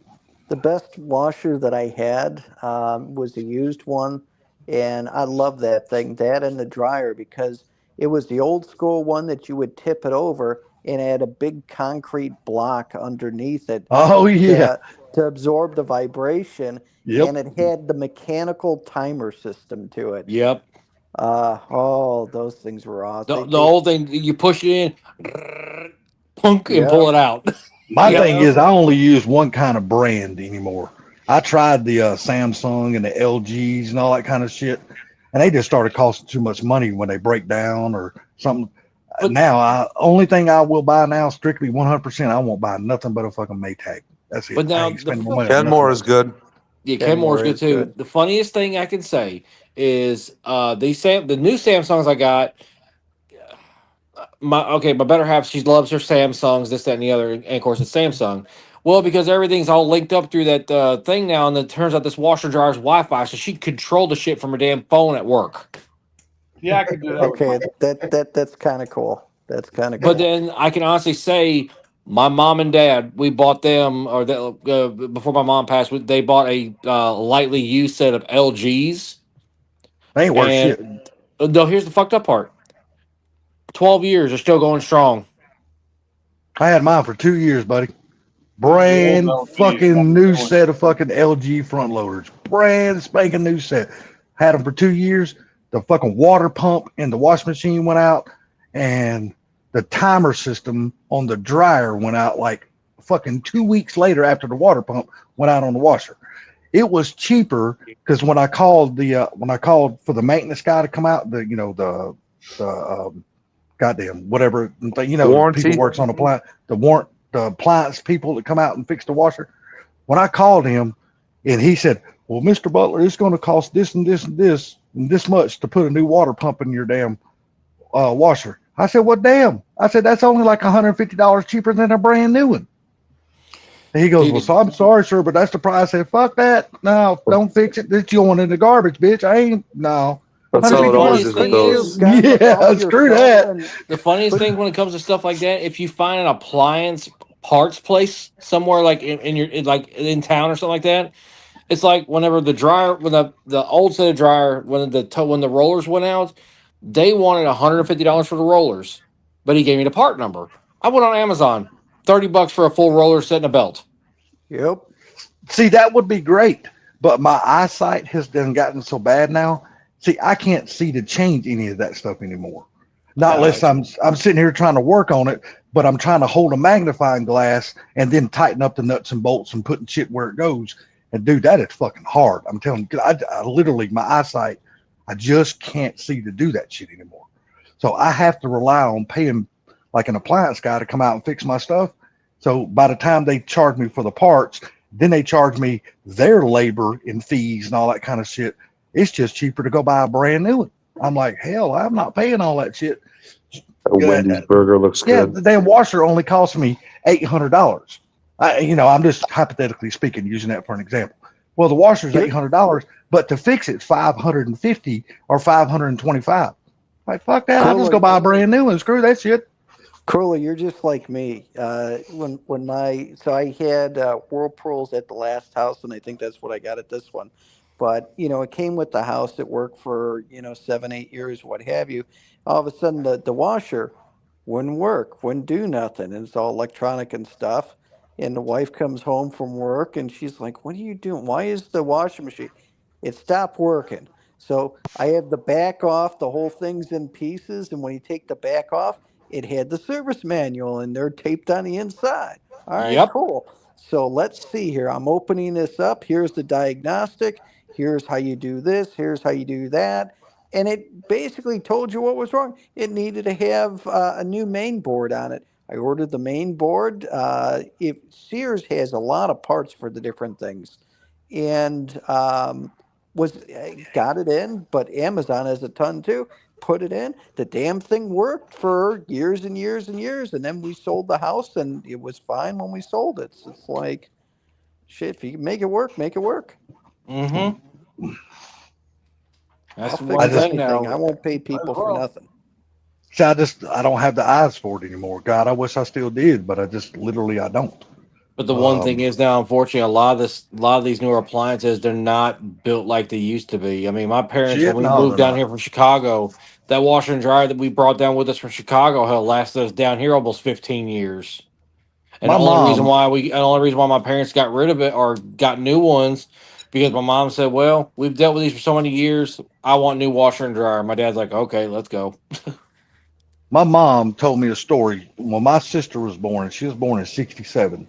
The best washer that I had was a used one, and I love that thing. That and the dryer, because it was the old school one that you would tip it over, and it had a big concrete block underneath it. Oh yeah. To absorb the vibration, Yep. and it had the mechanical timer system to it. Yep. Those things were awesome. The whole thing, you push it in, punk, and Yeah. pull it out. My Yeah. thing is, I only use one kind of brand anymore. I tried the Samsung and the LGs and all that kind of shit, and they just started costing too much money when they break down or something. But- Now, only thing I will buy now, strictly 100%, I won't buy nothing but a fucking Maytag. That's it. But now I ain't spending my money on Kenmore nothing is good. Yeah, Kenmore Kenmore's good is too. good. The funniest thing I can say is the new Samsungs I got. My better half, she loves her Samsungs, this, that, and the other, and of course it's Samsung. Well, because everything's all linked up through that thing now, and it turns out this washer dryer's Wi-Fi, so she controlled the shit from her damn phone at work. Yeah, I could do that. Okay, that's kind of cool. That's kind of cool. But then I can honestly say, my mom and dad, we bought them, or before my mom passed, they bought a lightly used set of LGs. They ain't worth And- shit. No, here's the fucked up part. 12 years, they're still going strong. I had mine for 2 years, buddy. Brand The old LGs. fucking new set of fucking LG front loaders. Brand spanking new set. Had them for 2 years. The fucking water pump in the washing machine went out, and the timer system on the dryer went out like fucking 2 weeks later after the water pump went out on the washer. It was cheaper because when I called for the maintenance guy to come out, the goddamn whatever, Warranty? people works on the appliance people that come out and fix the washer. When I called him, and he said, "Well, Mr. Butler, it's going to cost this and this and this and this much to put a new water pump in your damn washer." I said, "What damn?" I said, "That's only like $150 cheaper than a brand new one." And he goes, "Well, so I'm sorry, sir, but that's the price." I said, "Fuck that. No, don't fix it. It's going in the garbage, bitch. I ain't, no." That's how it always is with Thing those. Yeah, screw that. The funniest thing when it comes to stuff like that, if you find an appliance parts place somewhere like in town or something like that, it's like whenever the dryer, when the old set of dryer, when the rollers went out, they wanted $150 for the rollers, but he gave me the part number. I went on Amazon, $30 for a full roller set and a belt. Yep. See, that would be great. but my eyesight has done gotten so bad now. See, I can't see to change any of that stuff anymore. Not unless I'm sitting here trying to work on it, but I'm trying to hold a magnifying glass and then tighten up the nuts and bolts and putting shit where it goes. And dude, that is fucking hard. I'm telling you, I literally, my eyesight, I just can't see to do that shit anymore. So I have to rely on paying like an appliance guy to come out and fix my stuff. So by the time they charge me for the parts, then they charge me their labor and fees and all that kind of shit. It's just cheaper to go buy a brand new one. I'm like, hell, I'm not paying all that shit. A Wendy's burger looks Yeah, good. the damn washer only cost me $800. I'm just hypothetically speaking, using that for an example. Well, the washer's $800, but to fix it, $550 or $525. Like, fuck that. I'll just go buy a brand new one. Screw that shit. Curly, you're just like me. So I had Whirlpools at the last house, and I think that's what I got at this one. But it came with the house. It worked for 7-8 years, what have you. All of a sudden, the washer wouldn't work, wouldn't do nothing, and it's all electronic and stuff. And the wife comes home from work, and she's like, "What are you doing? Why is the washing machine?" It stopped working. So I have the back off. The whole thing's in pieces, and when you take the back off, it had the service manual and they're taped on the inside. All right, Yep. cool. So let's see here. I'm opening this up. Here's the diagnostic. Here's how you do this. Here's how you do that. And it basically told you what was wrong. It needed to have a new main board on it. I ordered the main board. If Sears has a lot of parts for the different things, and got it in, but Amazon has a ton too. Put it in. The damn thing worked for years and years and years, and then we sold the house, and it was fine when we sold it. So it's like, shit. If you can make it work, make it work. Mm-hmm. That's I'll the fix one thing anything. now. I won't pay people for nothing. See, I don't have the eyes for it anymore. God, I wish I still did, but I don't. But the one thing is now, unfortunately, a lot of these newer appliances, they're not built like they used to be. I mean, my parents, when we moved down here from Chicago, that washer and dryer that we brought down with us from Chicago, hell, lasted us down here almost 15 years. And the only reason why my parents got rid of it or got new ones, because my mom said, "Well, we've dealt with these for so many years. I want new washer and dryer." My dad's like, "Okay, let's go." My mom told me a story when my sister was born. She was born in '67.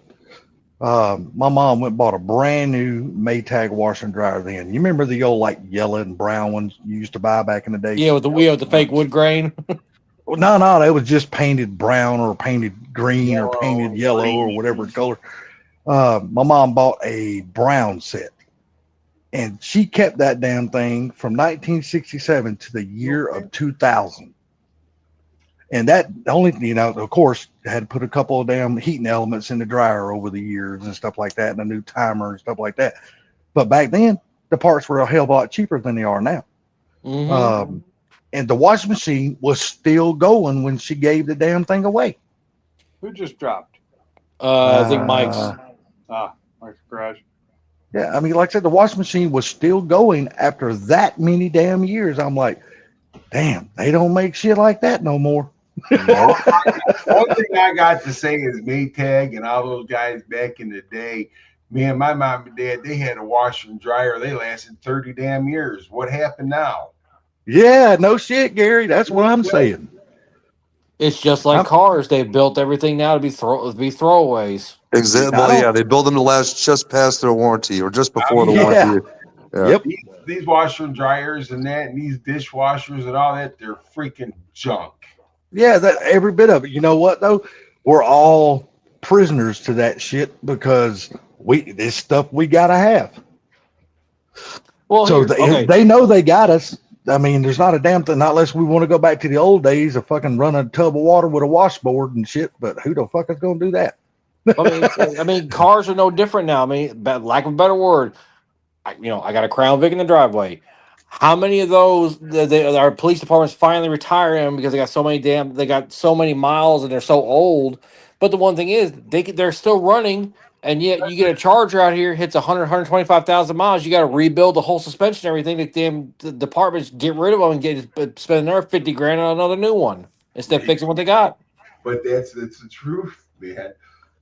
My mom went and bought a brand new Maytag washer and dryer then. You remember the old like yellow and brown ones you used to buy back in the day? Yeah, with the fake wood grain. Well, no, it was just painted brown or painted green or painted yellow or whatever color. My mom bought a brown set, and she kept that damn thing from 1967 to the year of 2000. And that only, of course, had to put a couple of damn heating elements in the dryer over the years and stuff like that, and a new timer and stuff like that. But back then, the parts were a hell of a lot cheaper than they are now. Mm-hmm. And the washing machine was still going when she gave the damn thing away. Who just dropped? I think Mike's. Mike's garage. Yeah, I mean, like I said, the washing machine was still going after that many damn years. I'm like, damn, they don't make shit like that no more. One thing I got to say is Maytag and all those guys back in the day. Man, my mom and dad, they had a washer and dryer. They lasted 30 damn years. What happened now? Yeah, no shit, Gary. That's what I'm saying. It's just like cars. They built everything now to be throwaways. Exactly. Yeah, they build them to last just past their warranty or just before the warranty. Yeah. Yep. These washer and dryers and that, and these dishwashers and all that, they're freaking junk. Yeah, that every bit of it. You know what though? We're all prisoners to that shit because this stuff we gotta have. Well, so they know they got us. I mean, there's not a damn thing, not unless we want to go back to the old days of fucking run a tub of water with a washboard and shit. But who the fuck is going to do that? I mean, cars are no different now. I mean, lack of a better word, I got a Crown Vic in the driveway. How many of those our police departments finally retire them because they got so many miles and they're so old? But the one thing is, they're still running. And yet you get a Charger out here, hits 125,000 miles. You got to rebuild the whole suspension, everything. The departments get rid of them and spend another $50,000 on another new one instead of fixing what they got. But that's the truth, man.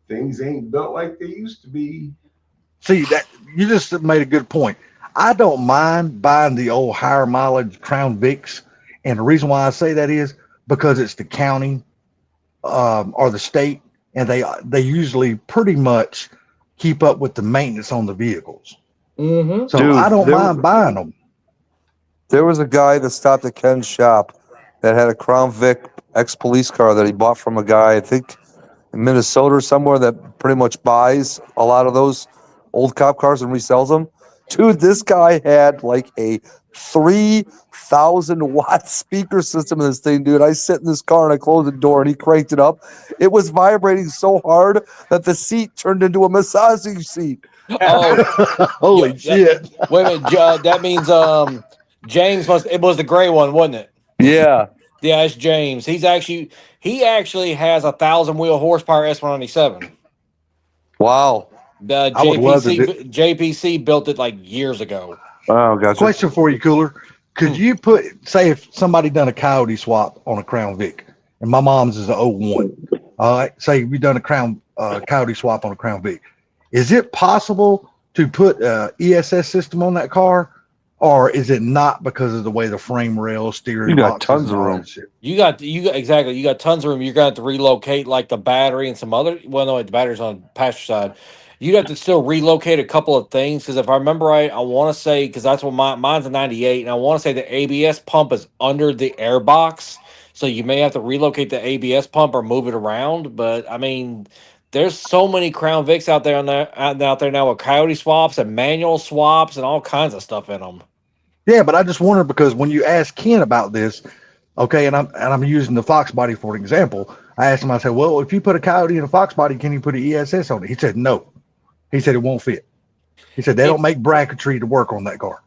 Things ain't built like they used to be. See that you just made a good point. I don't mind buying the old higher mileage Crown Vics, and the reason why I say that is because it's the county or the state, and they usually pretty much keep up with the maintenance on the vehicles. Mm-hmm. So Dude, I don't there- mind buying them. There was a guy that stopped at Ken's shop that had a Crown Vic ex-police car that he bought from a guy, I think in Minnesota or somewhere, that pretty much buys a lot of those old cop cars and resells them. Dude, this guy had like a 3,000 watt speaker system in this thing, dude. I sit in this car and I closed the door and he cranked it up. It was vibrating so hard that the seat turned into a massaging seat. Oh, Holy yeah, shit. wait a minute. That means James it was the gray one, wasn't it? Yeah. Yeah, it's James. He actually has 1,000 wheel horsepower S197. Wow. The I would love to JPC built it like years ago. Oh, gotcha. Question for you, Cooler. Could you say if somebody done a coyote swap on a Crown Vic, and my mom's is a 01, all right, say we done a coyote swap on a Crown Vic, is it possible to put a ESS system on that car, or is it not because of the way the frame rail, steering You got boxes, tons and of all room. that shit? You got exactly. You got tons of room. You're gonna have to relocate like the battery and some other. Well, no, the battery's on the passenger side. You'd have to still relocate a couple of things because if I remember right, I want to say because that's what mine's a 98, and I want to say the ABS pump is under the air box, so you may have to relocate the ABS pump or move it around. But I mean, there's so many Crown Vics out there out there now with coyote swaps and manual swaps and all kinds of stuff in them. Yeah, but I just wondered because when you asked Ken about this, okay, and I'm using the Fox body for an example. I asked him, I said, well, if you put a coyote in a Fox body, can you put an ESS on it? He said no. He said it won't fit. He said they don't make bracketry to work on that car.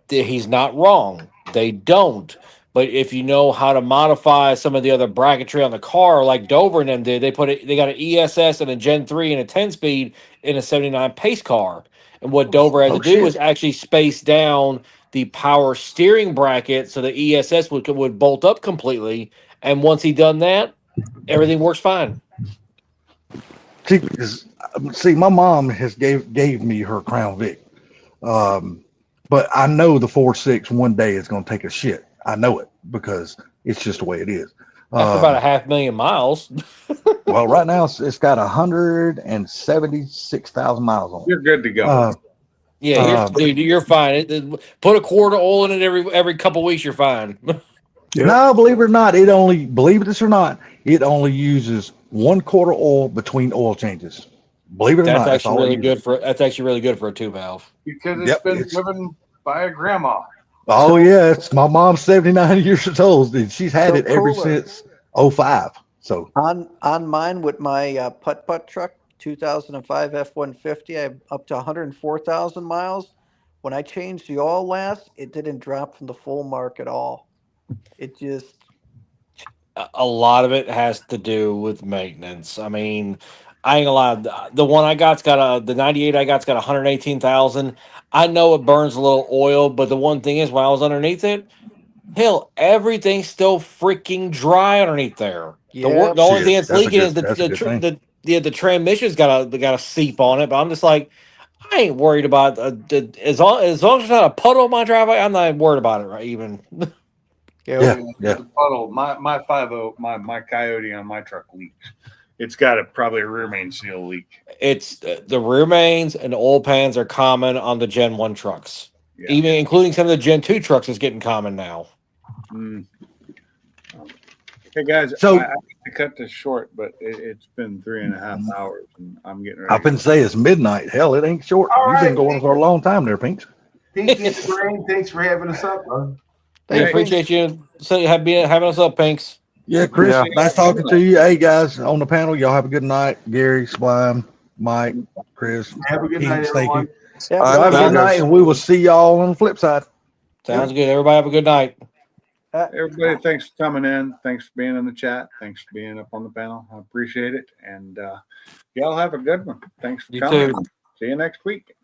He's not wrong. They don't. But if you know how to modify some of the other bracketry on the car, like Dover and them did, they got an ESS and a Gen 3 and a 10-speed in a 79 pace car. And what Dover had to do was actually space down the power steering bracket so the ESS would bolt up completely. And once he done that, everything works fine. See, my mom has gave me her Crown Vic, but I know the 4.6 one day is going to take a shit. I know it because it's just the way it is. After about 500,000 miles. Well, right now it's got 176,000 miles on it. You're good to go. Dude, you're fine. Put a quart of oil in it every couple of weeks. You're fine. No, believe it or not, it only uses 1 quart of oil between oil changes. Believe it or not, That's actually really good for a 2-valve. Because it's been driven by a grandma. Oh yeah, it's my mom's 79 years old, and she's had it ever since 05. So on mine with my putt truck, 2005 F-150, I'm up to 104,000 miles. When I changed the oil last, it didn't drop from the full mark at all. It just a lot of it has to do with maintenance. I mean, I ain't gonna lie. The one I got's got the 98 I got's got 118,000. I know it burns a little oil, but the one thing is when I was underneath it, hell, everything's still freaking dry underneath there. The only thing that's leaking is the transmission's got a seep on it. But I'm just like, I ain't worried about as long as there's not a puddle on my driveway, I'm not worried about it. Right, even. Yeah. The puddle, my 5.0, my Coyote on my truck leaks. It's got probably a rear main seal leak. It's the rear mains and oil pans are common on the Gen 1 trucks. Yeah. Even including some of the Gen 2 trucks is getting common now. Hey guys, so I have to cut this short, but it's been 3.5 hours and I'm getting ready. I've been saying it's midnight. Hell, it ain't short. You've been going for a long time there, Pinks. Pinks, thanks for having us up, man. I appreciate you having us up, Pinks. Yeah, Chris, nice talking to you. Hey, guys, on the panel, y'all have a good night. Gary, Sublime, Mike, Chris. Have a good Pinks, night, everyone. Thank you. Have a good night, and we will see y'all on the flip side. Sounds good. Everybody have a good night. Everybody, thanks for coming in. Thanks for being in the chat. Thanks for being up on the panel. I appreciate it. And y'all have a good one. Thanks for coming. Too. See you next week.